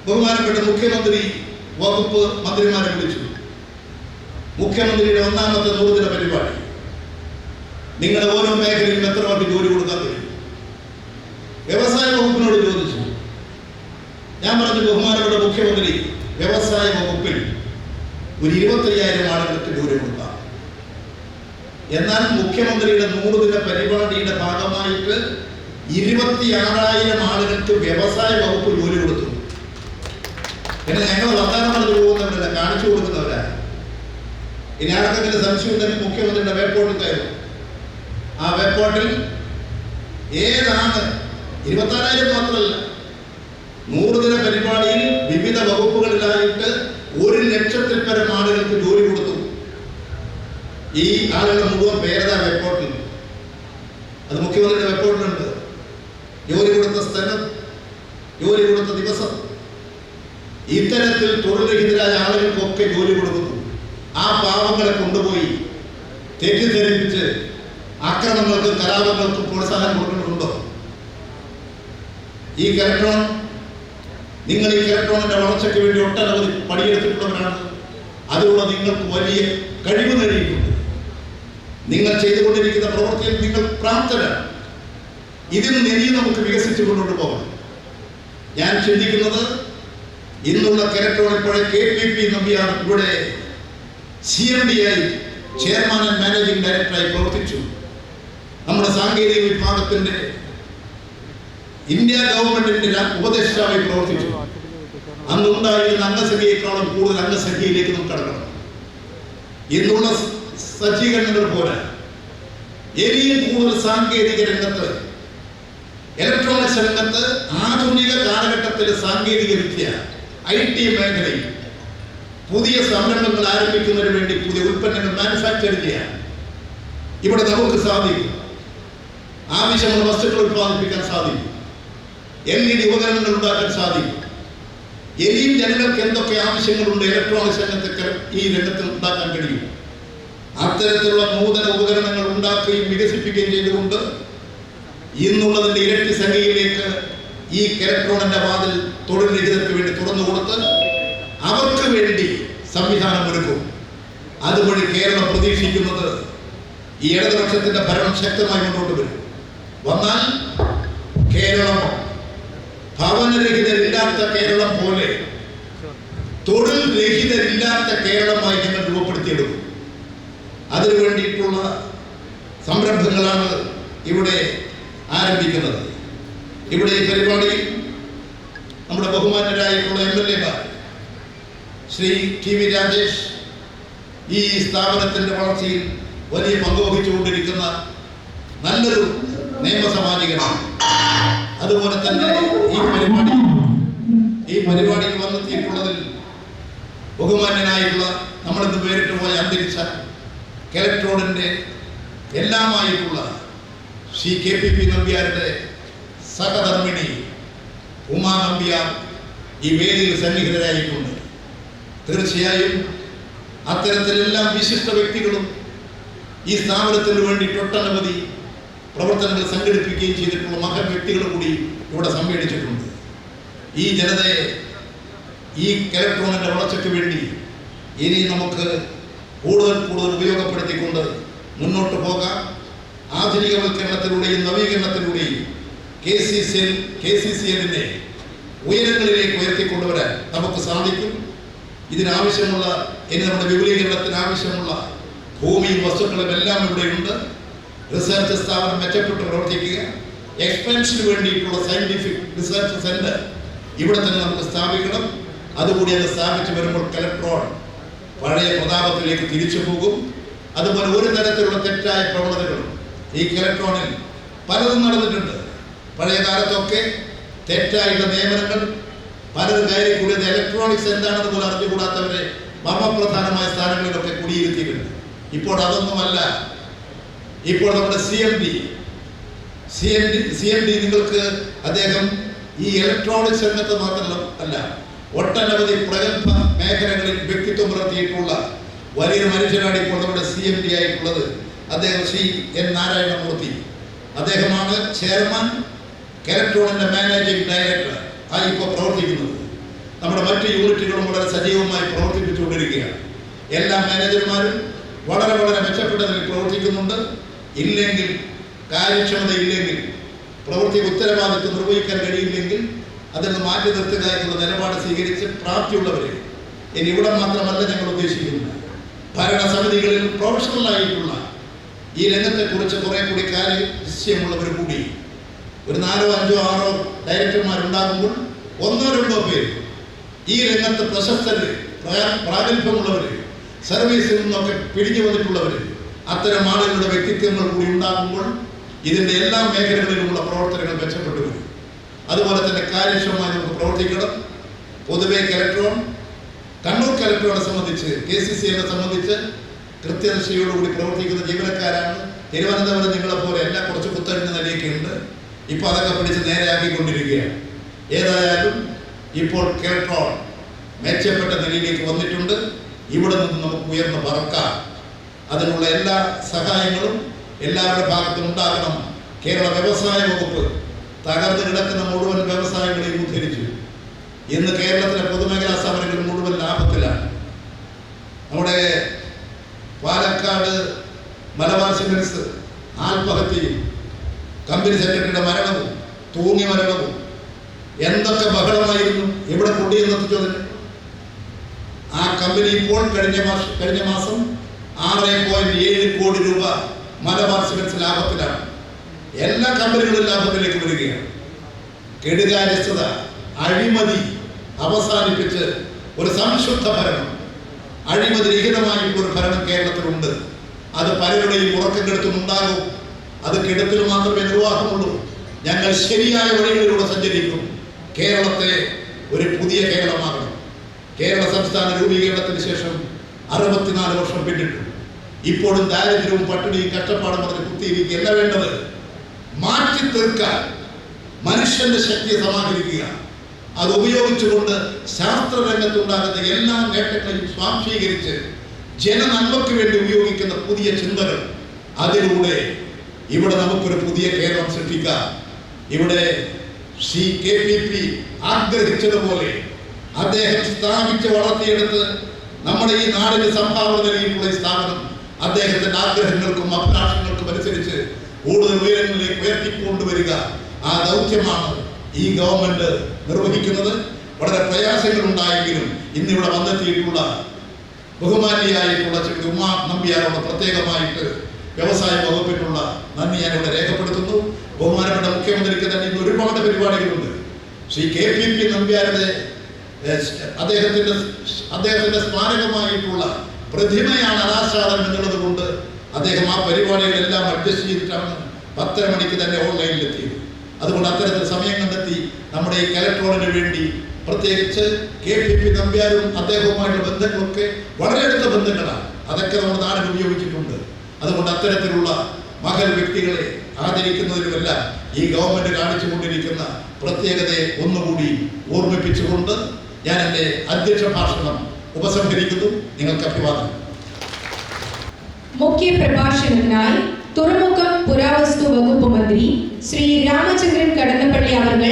ബഹുമാനപ്പെട്ട മുഖ്യമന്ത്രി വകുപ്പ് മന്ത്രിമാരെ വിളിച്ചു. മുഖ്യമന്ത്രിയുടെ 1ാമത്തെ 100 ദിന പരിപാടി. നിങ്ങളുടെ ഓരോ മേഖലയിലും എത്ര പേർക്ക് ജോലി കൊടുക്കാൻ കഴിയും? വ്യവസായ വകുപ്പിനോട് ചോദിച്ചു. ഞാൻ പറഞ്ഞു, ബഹുമാനപ്പെട്ട മുഖ്യമന്ത്രി, വ്യവസായ വകുപ്പിൽ ഒരു 25,000 ആളുകൾക്ക് ജോലി കൊടുക്കാം. എന്നാൽ മുഖ്യമന്ത്രിയുടെ 100 ദിന പരിപാടിയുടെ ഭാഗമായിട്ട് 26,000 ആളുകൾക്ക് വ്യവസായ വകുപ്പ് ജോലി കൊടുത്തു. പിന്നെ ഞങ്ങൾ വർത്തമാനം പറഞ്ഞു പോകുന്നവരല്ല, കാണിച്ചു കൊടുക്കുന്നവരാ. ഇനി ആർക്കെങ്കിലും സംശയം ഉണ്ടെങ്കിൽ മുഖ്യമന്ത്രിയുടെ വെബ് പോർട്ടിൽ കയറും. ആ വെബ് പോർട്ടിൽ ഏതാണ് 26,000 മാത്രമല്ല, 100 ദിന പരിപാടിയിൽ വിവിധ വകുപ്പുകളിലായിട്ട് 1 ലക്ഷത്തിൽ പരം ആളുകൾക്ക് ജോലി കൊടുത്തു. ഈ ആളുകളുടെ മുഴുവൻ പേരതാ വെബ് പോർട്ടിൽ. അത് മുഖ്യമന്ത്രിയുടെ വെബ് പോർട്ടിലുണ്ട്. ജോലി കൊടുത്ത സ്ഥലം ജോലി കൊടുത്ത ദിവസം ഇത്തരത്തിൽ തൊഴിൽരഹിതരായ ആളുകൾക്കൊക്കെ ജോലി കൊടുക്കുന്നു. ആ പാവങ്ങളെ കൊണ്ടുപോയി തെറ്റിദ്ധരിപ്പിച്ച് ആക്രമണങ്ങൾക്കും കലാപങ്ങൾക്കും പ്രോത്സാഹനം കൊടുക്കുന്നുണ്ടോ? ഈ കെൽട്രോൺ, നിങ്ങൾ ഈ കെൽട്രോണിന്റെ വളർച്ചയ്ക്ക് വേണ്ടി ഒട്ടനവധി പണിയെടുത്തിട്ടുള്ളവരാണ്. അതിലൂടെ നിങ്ങൾക്ക് വലിയ കഴിവ് നേടിയിട്ടുണ്ട്. നിങ്ങൾ ചെയ്തുകൊണ്ടിരിക്കുന്ന പ്രവൃത്തിയിൽ നിങ്ങൾ പ്രാപ്തരാണ്. ഇതിൽ നിന്ന് നമുക്ക് വികസിച്ചു കൊണ്ടു പോകണം. ഞാൻ ചിന്തിക്കുന്നത്, ഇന്നുള്ള കെൽട്രോൺ ഇപ്പോഴേ KPP നമ്പ്യാർ ഇവിടെ CMD ആയി, ചെയർമാൻ ആൻഡ് മാനേജിംഗ് ഡയറക്ടറായി പ്രവർത്തിച്ചു. നമ്മുടെ സാങ്കേതിക വിഭാഗത്തിന്റെ ഇന്ത്യ ഗവൺമെന്റിന്റെ ഉപദേഷ്ടാവായി പ്രവർത്തിച്ചു. അന്നുണ്ടായിരുന്ന അംഗസംഖ്യയെക്കാളും കൂടുതൽ അംഗസംഖ്യയിലേക്ക് നമുക്ക് കടക്കണം. ഇന്നുള്ള സജ്ജീകരണങ്ങൾ പോലെ ഇനിയും കൂടുതൽ സാങ്കേതിക രംഗത്ത്, ഇലക്ട്രോണിക്സ് രംഗത്ത്, ആധുനിക കാലഘട്ടത്തിലെ സാങ്കേതിക വിദ്യ, IT മേഖലയിൽ പുതിയ സംരംഭങ്ങൾ ആരംഭിക്കുന്നതിന് വേണ്ടി പുതിയ ഉൽപ്പന്നങ്ങൾ മാനുഫാക്ചർ ചെയ്യാൻ ഇവിടെ നമുക്ക് സാധിക്കും. ആവശ്യമുള്ള വസ്തുക്കൾ ഉത്പാദിപ്പിക്കാൻ സാധിക്കും. LED ഉപകരണങ്ങൾ ഉണ്ടാക്കാൻ സാധിക്കും. ഇനിയും ജനങ്ങൾക്ക് എന്തൊക്കെ ആവശ്യങ്ങളുണ്ട് ഇലക്ട്രോണിക്സ് രംഗത്ത്, ഈ രംഗത്ത് ഉണ്ടാക്കാൻ കഴിയും. അത്തരത്തിലുള്ള നൂതന ഉപകരണങ്ങൾ ഉണ്ടാക്കുകയും വികസിപ്പിക്കുകയും ചെയ്തുകൊണ്ട് ഇന്നുള്ളതിന്റെ ഇരട്ടി സംഖ്യയിലേക്ക് ഈ കെൽട്രോണിന്റെ വാതിൽ തൊഴിൽ രഹിതർക്ക് വേണ്ടി തുറന്നു കൊടുത്ത് അവർക്ക് വേണ്ടി സംവിധാനം ഒരുക്കും. അതുവഴി കേരളം പ്രതീക്ഷിക്കുന്നത് ഈ ഇടതുപക്ഷത്തിന്റെ ഭരണം ശക്തമായി മുന്നോട്ട് വരും. വന്നാൽ കേരളം ഭവനരഹിതരില്ലാത്ത കേരളം പോലെ തൊഴിൽ രഹിതരില്ലാത്ത കേരളമായി ഞങ്ങൾ രൂപപ്പെടുത്തിയെടുക്കും. അതിനു വേണ്ടിയിട്ടുള്ള സംരംഭങ്ങളാണ് ഇവിടെ ആരംഭിക്കുന്നത്. ഇവിടെ ഈ പരിപാടിയിൽ നമ്മുടെ ബഹുമാന്യരായിട്ടുള്ള MLA-മാർ ശ്രീ TV രാജേഷ് ഈ സ്ഥാപനത്തിന്റെ വളർച്ചയിൽ വലിയ പങ്കുവഹിച്ചുകൊണ്ടിരിക്കുന്ന നല്ലൊരു നിയമസാമാജികനാണ്. അതുപോലെ തന്നെ ഈ പരിപാടിയിൽ വന്നെത്തിയിട്ടുള്ളതിൽ ബഹുമാന്യനായിട്ടുള്ള നമ്മളിന്ന് പേരിട്ട് പോയ അന്തരിച്ച കെൽട്രോണിന്റെ എല്ലാമായിട്ടുള്ള ശ്രീ KPP നമ്പ്യാരുടെ സഹധർമ്മിണി ഉമാ നമ്പ്യാർ ഈ വേദിയിൽ സന്നിഹിതരായിട്ടുണ്ട്. തീർച്ചയായും അത്തരത്തിലെല്ലാ വിശിഷ്ട വ്യക്തികളും ഈ സ്ഥാപനത്തിന് വേണ്ടി ഒട്ടനവധി പ്രവർത്തനങ്ങൾ സംഘടിപ്പിക്കുകയും ചെയ്തിട്ടുള്ള മഹൽ വ്യക്തികൾ കൂടി ഇവിടെ സമ്മേളിച്ചിട്ടുണ്ട്. ഈ ജനതയെ ഈ കെൽട്രോണിന്റെ വളർച്ചയ്ക്ക് വേണ്ടി ഇനി നമുക്ക് കൂടുതൽ ഉപയോഗപ്പെടുത്തിക്കൊണ്ട് മുന്നോട്ട് പോകാം. ആധുനികവൽക്കരണത്തിലൂടെയും നവീകരണത്തിലൂടെയും KCCL-നെ ഉയരങ്ങളിലേക്ക് ഉയർത്തിക്കൊണ്ടുവരാൻ നമുക്ക് സാധിക്കും. ഇതിനാവശ്യമുള്ള, ഇനി നമ്മുടെ വിപുലീകരണത്തിന് ആവശ്യമുള്ള ഭൂമിയും വസ്തുക്കളും എല്ലാം ഇവിടെയുണ്ട്. റിസർച്ച് സ്ഥാപനം മെച്ചപ്പെട്ട് പ്രവർത്തിക്കുക, എക്സ്പെൻഷന് വേണ്ടിയിട്ടുള്ള സയന്റിഫിക് റിസർച്ച് സെന്റർ ഇവിടെ തന്നെ നമുക്ക് സ്ഥാപിക്കണം. അതുകൂടി അത് സ്ഥാപിച്ചു വരുമ്പോൾ കെൽട്രോൺ പഴയ പ്രതാപത്തിലേക്ക് തിരിച്ചു പോകും. അതുപോലെ ഒരു തരത്തിലുള്ള തെറ്റായ പ്രവണതകളും ഈ കെൽട്രോണിൽ പലതും നടന്നിട്ടുണ്ട്. പഴയ കാലത്തൊക്കെ തെറ്റായിട്ടുള്ള നിയമനങ്ങൾ പലരും കയറി കൂടിയത് ഇലക്ട്രോണിക്സ് എന്താണെന്ന് പോലും അറിഞ്ഞുകൂടാത്തവരെ മർമ്മപ്രധാനമായ സ്ഥാനങ്ങളിലൊക്കെ കുടിയിരുത്തിയിട്ടുണ്ട്. ഇപ്പോൾ അതൊന്നുമല്ല. ഇപ്പോൾ നമ്മുടെ CMD നിങ്ങൾക്ക് അദ്ദേഹം ഈ ഇലക്ട്രോണിക്സ് രംഗത്ത് മാത്രമല്ല, ഒട്ടനവധി പ്രഗത്ഭ മേഖലകളിൽ വ്യക്തിത്വം പുലർത്തിയിട്ടുള്ള വലിയൊരു മനുഷ്യനാണ് ഇപ്പോൾ നമ്മുടെ CMD ആയിട്ടുള്ളത്. അദ്ദേഹം ശ്രീ N. നാരായണമൂർത്തി. അദ്ദേഹമാണ് ചെയർമാൻ, കെൽട്രോണിന്റെ മാനേജിംഗ് ഡയറക്ടർ ആയി ഇപ്പോൾ പ്രവർത്തിക്കുന്നത്. നമ്മുടെ മറ്റ് യൂണിറ്റുകളും വളരെ സജീവമായി പ്രവർത്തിപ്പിച്ചുകൊണ്ടിരിക്കുകയാണ്. എല്ലാ മാനേജർമാരും വളരെ മെച്ചപ്പെട്ട നിലയിൽ പ്രവർത്തിക്കുന്നുണ്ട്. ഇല്ലെങ്കിൽ, കാര്യക്ഷമതയില്ലെങ്കിൽ, പ്രവൃത്തി ഉത്തരവാദിത്വം നിർവഹിക്കാൻ കഴിയില്ലെങ്കിൽ അതിൽ നിന്ന് മാറ്റി നിർത്തുക എന്നുള്ള നിലപാട് സ്വീകരിച്ച് പ്രാപ്തിയുള്ളവരെ, ഇനി ഇവിടെ മാത്രമല്ല ഞങ്ങൾ ഉദ്ദേശിക്കുന്നത്, ഭരണസമിതികളിൽ പ്രൊഫഷണലായിട്ടുള്ള ഈ രംഗത്തെക്കുറിച്ച് കുറെ കൂടി കാര്യനിശ്ചയമുള്ളവർ കൂടി ഒരു 4, 5, 6 ഡയറക്ടർമാരുണ്ടാകുമ്പോൾ 1, 2 പേര് ഈ രംഗത്ത് പ്രശസ്തര്, പ്രാഗൽഭ്യമുള്ളവർ, സർവീസിൽ നിന്നൊക്കെ പിരിഞ്ഞു വന്നിട്ടുള്ളവർ, അത്തരം ആളുകളുടെ വ്യക്തിത്വങ്ങൾ കൂടി ഉണ്ടാകുമ്പോൾ ഇതിൻ്റെ എല്ലാ മേഖലകളിലുമുള്ള പ്രവർത്തനങ്ങൾ മെച്ചപ്പെട്ടു വരും. അതുപോലെ തന്നെ കാര്യക്ഷമമായി നമുക്ക് പ്രവർത്തിക്കണം. പൊതുവെ കെൽട്രോൺ, കണ്ണൂർ കെൽട്രോണിനെ സംബന്ധിച്ച്, KCCL-നെ സംബന്ധിച്ച് കൃത്യനിഷ്ഠയോടുകൂടി പ്രവർത്തിക്കുന്ന ജീവനക്കാരാണ്. തിരുവനന്തപുരം നിങ്ങളെപ്പോലെ എല്ലാ കുറച്ച് കുത്തഴിഞ്ഞ നിലയൊക്കെ ഉണ്ട്. ഇപ്പോൾ അതൊക്കെ പിടിച്ച് നേരെയാക്കിക്കൊണ്ടിരിക്കുകയാണ്. ഏതായാലും ഇപ്പോൾ കെൽട്രോൺ മെച്ചപ്പെട്ട നിലയിലേക്ക് വന്നിട്ടുണ്ട്. ഇവിടെ നിന്ന് നമുക്ക് ഉയർന്ന് പറക്കാം. അതിനുള്ള എല്ലാ സഹായങ്ങളും എല്ലാവരുടെ ഭാഗത്തും ഉണ്ടാകണം. കേരള വ്യവസായ വകുപ്പ് തകർന്നു കിടക്കുന്ന മുഴുവൻ വ്യവസായങ്ങളെയും ഉദ്ധരിച്ചു. ഇന്ന് കേരളത്തിലെ പൊതുമേഖലാ സ്ഥാപനങ്ങൾ മുഴുവൻ ലാഭത്തിലാണ്. നമ്മുടെ പാലക്കാട് മലബാർ സിമന്റ്സ് ആത്മഹത്യയും കമ്പനി സെക്രട്ടറിയുടെ മരണവും തൂങ്ങി മരണവും എന്തൊക്കെ ബഹളമായിരുന്നു. എവിടെ കൊണ്ടിയെന്നെത്തിച്ചതിന് ആ കമ്പനി ഇപ്പോൾ കഴിഞ്ഞ മാസം 6.7 കോടി രൂപ മലബാർ സിമന്റ്സ് ലാഭത്തിലാണ്. എല്ലാ കമ്പനികളും ലാഭത്തിലേക്ക് വരികയാണ്. കെടുകാര്യസ്ഥത, അഴിമതി അവസാനിപ്പിച്ച് ഒരു സംശുദ്ധ ഭരണം, അഴിമതി രഹിതമായിട്ടുള്ള ഒരു ഭരണം കേരളത്തിലുണ്ട്. അത് പലരുടെയും ഉറക്കം കെടുത്തുന്നുണ്ടാകും. അത് കെടുത്തിൽ മാത്രമേ നിർവാഹമുള്ളൂ. ഞങ്ങൾ ശരിയായ വഴികളിലൂടെ സഞ്ചരിക്കും. കേരളത്തെ ഒരു പുതിയ കേരളമാകണം. കേരള സംസ്ഥാന രൂപീകരണത്തിന് ശേഷം 64 വർഷം പിന്നിട്ടു. ഇപ്പോഴും ദാരിദ്ര്യവും പട്ടിണിയും കഷ്ടപ്പാടും അതിന് കുത്തിയിരിക്കുകയല്ല വേണ്ടത്. മാറ്റി തീർക്കാൻ മനുഷ്യന്റെ ശക്തിയെ സമാഹരിക്കുക. അത് ഉപയോഗിച്ചുകൊണ്ട് ശാസ്ത്രരംഗത്തുണ്ടാകുന്ന എല്ലാ നേട്ടങ്ങളെയും സ്വാംശീകരിച്ച് ജനനന്മയ്ക്ക് വേണ്ടി ഉപയോഗിക്കുന്ന പുതിയ ചിന്തകൾ, അതിലൂടെ ഇവിടെ നമുക്കൊരു പുതിയ കേരളം സൃഷ്ടിക്കാം. ഇവിടെ KPP ആഗ്രഹിച്ചതുപോലെ അദ്ദേഹം സ്ഥാപിച്ച് വളർത്തിയെടുത്ത് നമ്മുടെ ഈ നാടിന് സംഭാവന നൽകിയിട്ടുള്ള ഈ സ്ഥാപനം അദ്ദേഹത്തിന്റെ ആഗ്രഹങ്ങൾക്കും അഭിലാഷങ്ങൾക്കും അനുസരിച്ച് കൂടുതൽ ഉയരങ്ങളിലേക്ക് ഉയർത്തിക്കൊണ്ടുവരിക, ആ ദൗത്യമാണ് ഈ ഗവൺമെന്റ് നിർവഹിക്കുന്നത്. വളരെ പ്രയാസങ്ങൾ ഉണ്ടായെങ്കിലും ഇന്നിവിടെ വന്നെത്തിയിട്ടുള്ള ബഹുമാനിയായിട്ടുള്ള ശ്രീ ഉമാ നമ്പ്യാരോട് പ്രത്യേകമായിട്ട് വ്യവസായ വകുപ്പിനുള്ള നന്ദി ഞാനിവിടെ രേഖപ്പെടുത്തുന്നു. ബഹുമാനപ്പെട്ട മുഖ്യമന്ത്രിക്ക് തന്നെ ഇന്ന് ഒരുപാട് പരിപാടികളുണ്ട്. ശ്രീ KPP നമ്പ്യാരുടെ അദ്ദേഹത്തിന്റെ സ്മാരകമായിട്ടുള്ള പ്രതിമയാണ് അനാച്ഛാദനം എന്നുള്ളത് കൊണ്ട് അദ്ദേഹം ആ പരിപാടികളെല്ലാം അഡ്ജസ്റ്റ് ചെയ്തിട്ടാണ് 10:30 മണിക്ക് തന്നെ ഓൺലൈനിലെത്തിയത്. അതുകൊണ്ട് അത്തരത്തിൽ സമയം കണ്ടെത്തി നമ്മുടെ ഈ കലക്ട്രോണിന് വേണ്ടി പ്രത്യേകിച്ച് KPP നമ്പ്യാരും അദ്ദേഹവുമായിട്ടുള്ള ബന്ധങ്ങളൊക്കെ വളരെ അടുത്ത ബന്ധങ്ങളാണ്. അതൊക്കെ നമ്മുടെ നാടിന് ഉപയോഗിച്ചിട്ടുണ്ട്. അതുകൊണ്ട് അത്തരത്തിലുള്ള മഹൽ വ്യക്തികളെ ആദരിക്കുന്നതിലുമെല്ലാം ഈ ഗവൺമെന്റ് കാണിച്ചുകൊണ്ടിരിക്കുന്ന പ്രത്യേകതയെ ഒന്നുകൂടി ഓർമ്മിപ്പിച്ചുകൊണ്ട് ഞാൻ എൻ്റെ അധ്യക്ഷ ഭാഷണം ഉപസംഹരിക്കുന്നു. നിങ്ങൾക്ക് അഭിവാദനം. മുഖ്യ പ്രഭാഷണത്തിനായി തുറമുഖം പുരാവസ്തു വകുപ്പ് മന്ത്രി ശ്രീ രാമചന്ദ്രൻ കടന്നപ്പള്ളി അവർ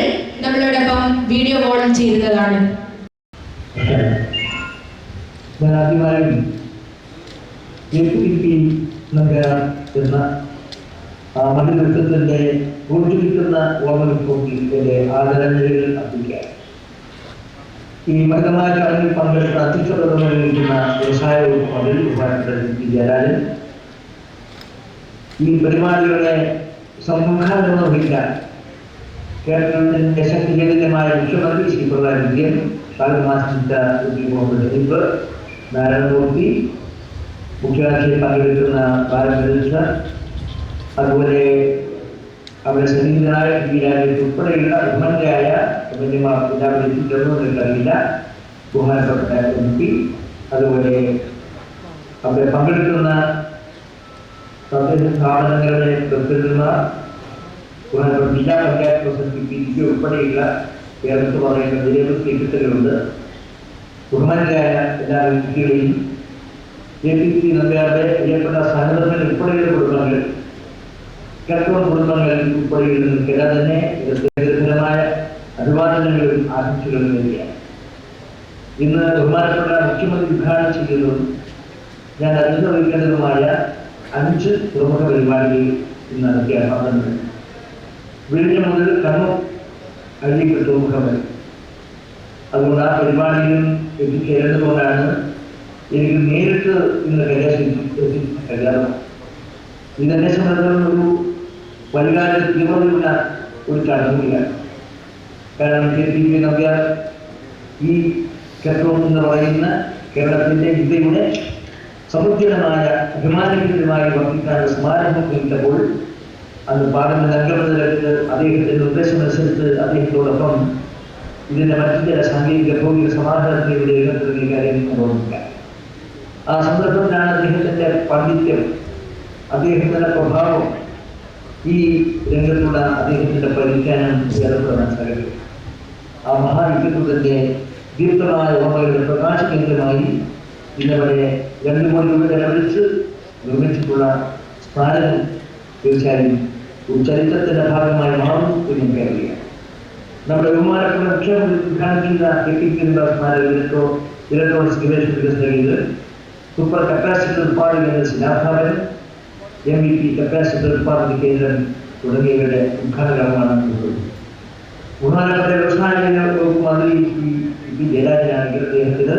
നമ്മളോടൊപ്പം വീഡിയോ കോൾ ചെയ്യുന്നതാണ്. KPP നഗരം എന്ന മതനൃത്തത്തിന്റെ ഊർജിക്കുന്ന ഓർമ്മകൾക്കൊക്കെ എന്റെ ആദരാഞ്ജലികൾ അർപ്പിക്കാം. ഈ മതമായ ചടങ്ങിൽ പങ്കെടുത്ത അധ്യക്ഷത വഹിക്കുന്ന വ്യവസായ വകുപ്പ് മന്ത്രി ബഹുമാനപ്പെട്ട ജയരാജൻ, ഈ പരിപാടികളെ സംഘാടനം വഹിക്കാൻ കേരളത്തിന്റെ ശക്തിജനകമായ മുഖ്യമന്ത്രി ശ്രീ പിണറായി വിജയൻ, മുഹമ്മദ് ഹനീഫ്, നാരായണമൂർത്തി, മുഖ്യാതിഥിയിൽ പങ്കെടുക്കുന്ന ഭാരതദേശ, അതുപോലെ അവിടെ സന്നിഹിതനായ രാജ്യത്ത് ഉൾപ്പെടെയുള്ള ബഹുമാന്യരായ കമ്മിറ്റിമാർ എല്ലാവരും എത്തിച്ചേർന്നു എന്നറിയില്ല. ബഹുമാനപ്പെട്ട MP, അതുപോലെ അവിടെ പങ്കെടുക്കുന്ന തദ്ദേശ സ്ഥാപനങ്ങളുടെ പ്രസിഡന്റുമാർ, ബഹുമാനപ്പെട്ട ജില്ലാ പഞ്ചായത്ത് പ്രസിഡന്റ് ഉൾപ്പെടെയുള്ള കേരളത്തിൽ പറയുന്ന നിരവധി സെക്രട്ടറികളുണ്ട്. ബഹുമാന്യരായ എല്ലാ വ്യക്തികളെയും KPP നമ്പ്യാരുടെ പ്രിയപ്പെട്ട സഹോദരങ്ങൾ ഉൾപ്പെടെയുള്ള കുടുംബങ്ങൾ, കലക്ട്രോൺ കുടുംബങ്ങൾ ഉൾപ്പെടെയുള്ളവർക്കെല്ലാം തന്നെ വ്യക്തിഗതമായ അഭിവാദനങ്ങളും ആശംസകളും നൽകുകയാണ്. ഇന്ന് ബഹുമാനപ്പെട്ട മുഖ്യമന്ത്രി ഉദ്ഘാടനം ചെയ്യുന്നതും ഞാൻ അധ്യക്ഷത വഹിക്കേണ്ടതുമായ 5 പ്രമുഖ പരിപാടികൾ ഇന്ന് നടത്തിയാണ്. 12 വിഴിഞ്ഞം മുതൽ കണ്ണൂർ അഴീക്കൽ തുറമുഖം വരെ. അതുകൊണ്ട് ആ പരിപാടിയിലും എത്തിച്ചേരുന്നതുകൊണ്ടാണ് എനിക്ക് നേരിട്ട് ഇന്ന് കഴിയാതെ. ഇതെന്നെ സംബന്ധിച്ചിടത്തോളം ഒരു വലുകാല തീവ്രതയുള്ള ഒരു ചടങ്ങില്ല. കാരണം KPP നമ്പ്യാർ ഈ കലക്ട്രോൺ എന്ന് പറയുന്ന കേരളത്തിന്റെ ഇന്ത്യയുടെ സമുദ്രമായ അഭിമാനകരമായി വർദ്ധിക്കാനുള്ള സ്മാരകം കിട്ടപ്പോൾ അന്ന് പാർലമെന്റ് അംഗമെന്ന അദ്ദേഹത്തിന്റെ നിർദ്ദേശമനുസരിച്ച് അദ്ദേഹത്തോടൊപ്പം ഇതിന്റെ മറ്റു ചില സാങ്കേതിക ഭൗതിക സമാധാനത്തിലൂടെ രംഗത്തിറങ്ങിയ കാര്യം ഓർമ്മിക്കാം. ആ സന്ദർഭത്തിലാണ് അദ്ദേഹത്തിന്റെ പാണ്ഡിത്യം, അദ്ദേഹത്തിന്റെ പ്രഭാവം, ഈ രംഗത്തുള്ള അദ്ദേഹത്തിന്റെ പരിജ്ഞാനം ഏറെപ്പെടാൻ സാധിക്കും. ആ മഹാവിദ്യത്വത്തിന്റെ ദീപ്തമായ ഓർമ്മകളുടെ പ്രകാശ കേന്ദ്രമായി ഇന്നവരെ 2 കോടി രൂപ ചെലവഴിച്ച് നിർമ്മിച്ചിട്ടുള്ള സ്മാരകം തീർച്ചയായും ഒരു ചരിത്രത്തിന്റെ ഭാഗമായി മാറും എന്ന് കരുതുകയാണ്. നമ്മുടെ ബഹുമാനപ്പെട്ട മുഖ്യമന്ത്രി ഉദ്ഘാടനം ചെയ്ത KPP സ്മാരക ഇലക്ട്രോണിക്സ് ഗവേഷണ വികസന കേന്ദ്രം, സൂപ്പർ കപ്പാസിറ്റർ ഉത്പാദന കേന്ദ്ര ശിലാസ്ഥാപനം, MVP കപ്പാസിറ്റർ ഉത്പാദന കേന്ദ്രം തുടങ്ങിയവയുടെ ഉദ്ഘാടനമാണ് നിർവഹിച്ചത്. ബഹുമാനപ്പെട്ട വ്യവസായ വകുപ്പ് മന്ത്രി P. ജയരാജനാണെങ്കിൽ അദ്ദേഹത്തിന്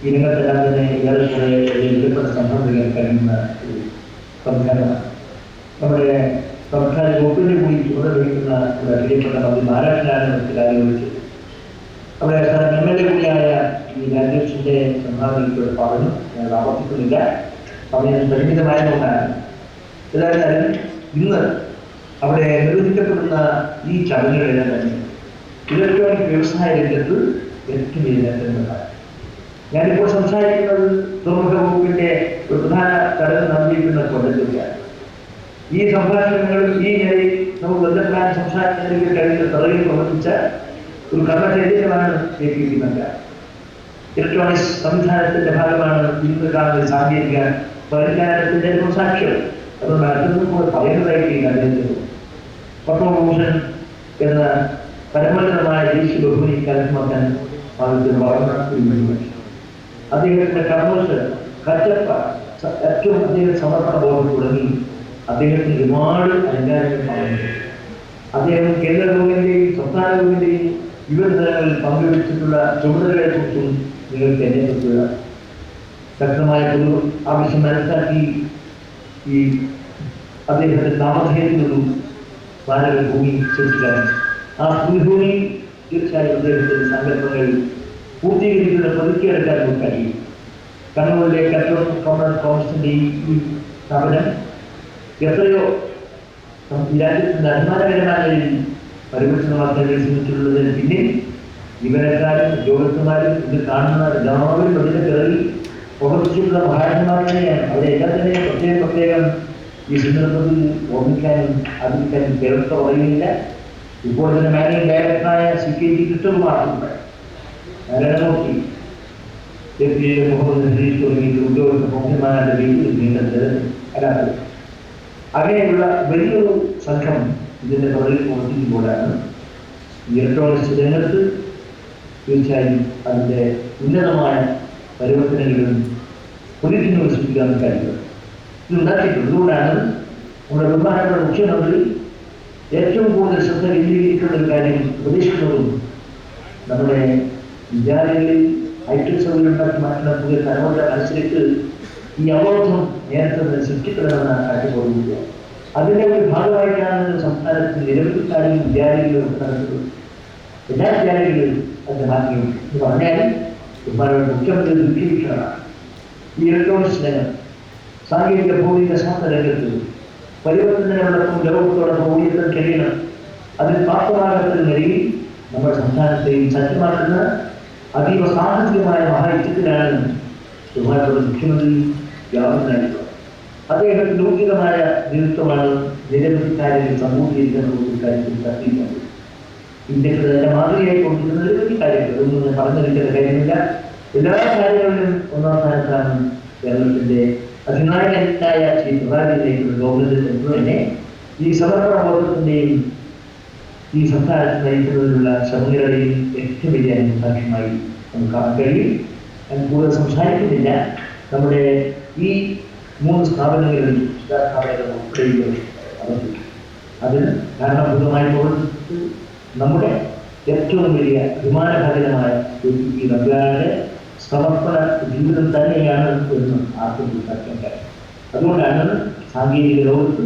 ഈ രംഗത്തെല്ലാം തന്നെ ഏറെക്കുറെ എഴുതപ്പെട്ട സംബന്ധിക്കാൻ കഴിയുന്ന ഒരു സംഘടനമാണ്. നമ്മുടെ സംസ്ഥാന വകുപ്പിന്റെ കൂടി ചുമതല വഹിക്കുന്ന പ്രിയപ്പെട്ട മന്ത്രി നാരായണനാണ് കാര്യമൊഴിച്ചത്. അവിടെ MLA കൂടിയായ ഈ രാജേഷിന്റെ സംഭാവനയിലൂടെ പറഞ്ഞു, ഞാൻ ആവർത്തിക്കുന്നില്ല, സമയം പരിമിതമായതുകൊണ്ടാണ്. ഏതായാലും ഇന്ന് അവിടെ നിർവഹിക്കപ്പെടുന്ന ഈ ചടങ്ങുകളെല്ലാം തന്നെ ഇലക്ട്രോണിക് വ്യവസായ രംഗത്ത് ഏറ്റവും നേരിടുന്നതാണ്. ഞാനിപ്പോൾ സംസാരിക്കുന്നത് തുറമുഖ വകുപ്പിന്റെ ഒരു പ്രധാന ചടങ്ങ് നടന്നിരിക്കുന്ന കൊല്ലത്തെയാണ്. ഈ സംഭാഷണങ്ങൾ ഈ നിലയിൽ നമുക്ക് ബന്ധപ്പെടാൻ സംസാരിക്കുന്നതിൽ കഴിഞ്ഞ പിറകിൽ പ്രവർത്തിച്ച ഒരു കർമ്മചൈതന്യമാണ് KPP നമ്പ്യാർ. ഇലക്ട്രോണിക്സ് സംവിധാനത്തിന്റെ ഭാഗമാണ് ഇന്ന് കാണുന്ന സാങ്കേതിക പരിജ്ഞാനത്തിന്റെ സാക്ഷ്യം. അതുകൊണ്ട് അടുത്തൊന്നും കൂടെ പറയുന്നതായിട്ടില്ല അദ്ദേഹത്തിന്. പത്മഭൂഷൺ എന്ന പരമോന്നതമായ ദേശീയ ബഹുമതി കരസ്ഥമാക്കാൻ ഭാഗത്തിന് വളർന്ന ഒരു മനുഷ്യൻ. അദ്ദേഹത്തിന്റെ കർമ്മോസ് കച്ചപ്പ ഏറ്റവും അദ്ദേഹം സമർപ്പണ ബോധം തുടങ്ങി അദ്ദേഹത്തിന് ഒരുപാട് അലങ്കാരങ്ങൾ പറയുന്നു. അദ്ദേഹം കേന്ദ്ര ഗവൺമെന്റിന്റെയും സംസ്ഥാന ഗവൺമെന്റിന്റെയും വിവിധ തലങ്ങളിൽ പങ്കുവച്ചിട്ടുള്ള ചുമതലകളെ കുറിച്ചും നിങ്ങൾക്ക് എന്നെ കുറിച്ചുള്ള ശക്തമായ ഒരു ആവശ്യം മനസ്സിലാക്കി ഈ അദ്ദേഹത്തിന്റെ നാമധേയത്തിനൊരു സ്മാരക ഭൂമി സൃഷ്ടിക്കാൻ ആ ഭൂമി തീർച്ചയായും അദ്ദേഹത്തിന്റെ സങ്കല്പങ്ങൾ പൂർത്തീകരിക്കുന്ന പുതുക്കിയെടുക്കാൻ നമുക്ക് കഴിയും. കണ്ണൂരിലെ കച്ചവട കോൺഗ്രസിന്റെ ഈ സ്ഥാപനം എത്രയോ രാജ്യത്തിന്റെ അഭിമാനകരമായ പരിവർത്തനമാക്കാൻ ശ്രമിച്ചിട്ടുള്ളതിന് പിന്നിൽ ജീവനക്കാരും ഉദ്യോഗസ്ഥന്മാരും ഇത് കാണുന്ന എല്ലാവരും അതിനെ കയറി പ്രവർത്തിച്ചിട്ടുള്ള മഹാന്മാർ തന്നെയാണ്. അവരെ എല്ലാം തന്നെ പ്രത്യേകം ഈ സന്ദർഭത്തിൽ ഓർമ്മിക്കാനും അറിയിക്കാനും കേരളത്തെ പറയുന്നില്ല. ഇപ്പോൾ തന്നെ മാനേജിംഗ് ഡയറക്ടറായ CKG കൃഷ്ണകുമാറുണ്ട്, നാരായണമൂർത്തി, മുഹമ്മദ് നസീർ തുടങ്ങിയ ഉദ്യോഗസ്ഥ മുഖ്യന്മാരുടെ വീട്ടിൽ നീണ്ടത് അല്ലാതെ അങ്ങനെയുള്ള വലിയൊരു സംഘം ഇതിന്റെ പുറകിൽ പ്രവർത്തിക്കുമ്പോഴാണ് ഇലക്ട്രോണിക്സ് രംഗത്ത് തീർച്ചയായും അതിന്റെ ഉന്നതമായ പരിവർത്തനങ്ങളും പൊലിറ്റിനും സൃഷ്ടിക്കാൻ കഴിയുന്നത്. ഇത് ഉണ്ടാക്കിയിട്ടുണ്ട്. അതുകൊണ്ടാണ് നമ്മുടെ ബഹുമാനപ്പെട്ട മുഖ്യമന്ത്രി ഏറ്റവും കൂടുതൽ ശ്രദ്ധ കേന്ദ്രീകരിക്കുന്ന ഒരു കാര്യം പ്രതീക്ഷിക്കുന്നതും നമ്മുടെ വിദ്യാലയങ്ങളിൽ ഹൈടെക് സൗകര്യം ഉണ്ടാക്കി മാറ്റുന്ന പുതിയ തലമുറ അനുസരിച്ച് ഈ അവബോധം നേരത്തെ സൃഷ്ടിക്കണമെന്ന് കാട്ടിക്കൊടുക്കുക. അതിന്റെ ഒരു ഭാഗമായിട്ടാണ് സംസ്ഥാനത്ത് നിരവധി കാര്യങ്ങൾ വിദ്യാലയങ്ങളിൽ നടത്തുന്നത്. എല്ലാ വിദ്യാലയങ്ങളിലും അത് മാറ്റി എന്ന് പറഞ്ഞാൽ മുഖ്യമന്ത്രി ദുഃഖിക്കുകയാണ്. ഈ ഇലക്ട്രോണിക്സ് രംഗം, സാങ്കേതിക ഭൗതിക ശാസ്ത്ര രംഗത്ത് പരിവർത്തനങ്ങളോടൊപ്പം ലോകത്തോടൊപ്പം ഓടിയെത്താൻ കഴിയണം. അതിൽ പ്രാപ്തമാകത്തുന്ന നിലയിൽ നമ്മുടെ സംസ്ഥാനത്തെയും സജ്ജമാക്കുന്ന അതീവ സാഹസികമായ മഹായുദ്ധത്തിലാണ് ബഹുമാനപ്പെട്ട മുഖ്യമന്ത്രി വ്യാപകനായിട്ടുള്ളത്. അദ്ദേഹത്തിന്റെ ഊർജിതമായ നേതൃത്വമാണ് നിരവധി കാര്യങ്ങൾ സമൂഹീകരിക്കുന്ന കാര്യത്തിൽ ചർച്ചയുണ്ട്. ഇന്ത്യക്ക് തന്നെ മാതൃകയായി കൊണ്ടിരുന്ന നിരവധി കാര്യങ്ങൾ, ഇതൊന്നും ഞാൻ പറഞ്ഞിരിക്കുന്ന കാര്യമില്ല. എല്ലാ കാര്യങ്ങളിലും ഒന്നാം സ്ഥാനത്താണ് കേരളത്തിന്റെ അധിനായകനായ ശ്രീ പിണറായിയിലേക്കുള്ള ഗവൺമെന്റ് എന്ന് തന്നെ ഈ സമർപ്പണ ബോധത്തിന്റെയും ഈ സംസ്ഥാനത്ത് നയിക്കുന്നതിനുള്ള ശ്രമങ്ങളുടെയും ഏറ്റവും വലിയ സാക്ഷ്യമായി നമുക്ക് കാണാൻ കഴിയും. ഞാൻ കൂടുതൽ സംസാരിക്കുന്നില്ല. നമ്മുടെ ഈ 3 സ്ഥാപനങ്ങളിൽ സ്ഥാപനങ്ങൾ ഉൾപ്പെടെയുള്ള അതിന് കാരണഭൂതമായി പ്രവർത്തിച്ച് നമ്മുടെ ഏറ്റവും വലിയ അഭിമാനഭരിതമായ ഈ നമ്പ്യാരുടെ സമർപ്പണ ജീവിതം തന്നെയാണ് എന്ന് ആർക്കും മനസ്സിലാക്കാൻ കഴിയും. അതുകൊണ്ടാണ് സാങ്കേതിക ലോകത്ത്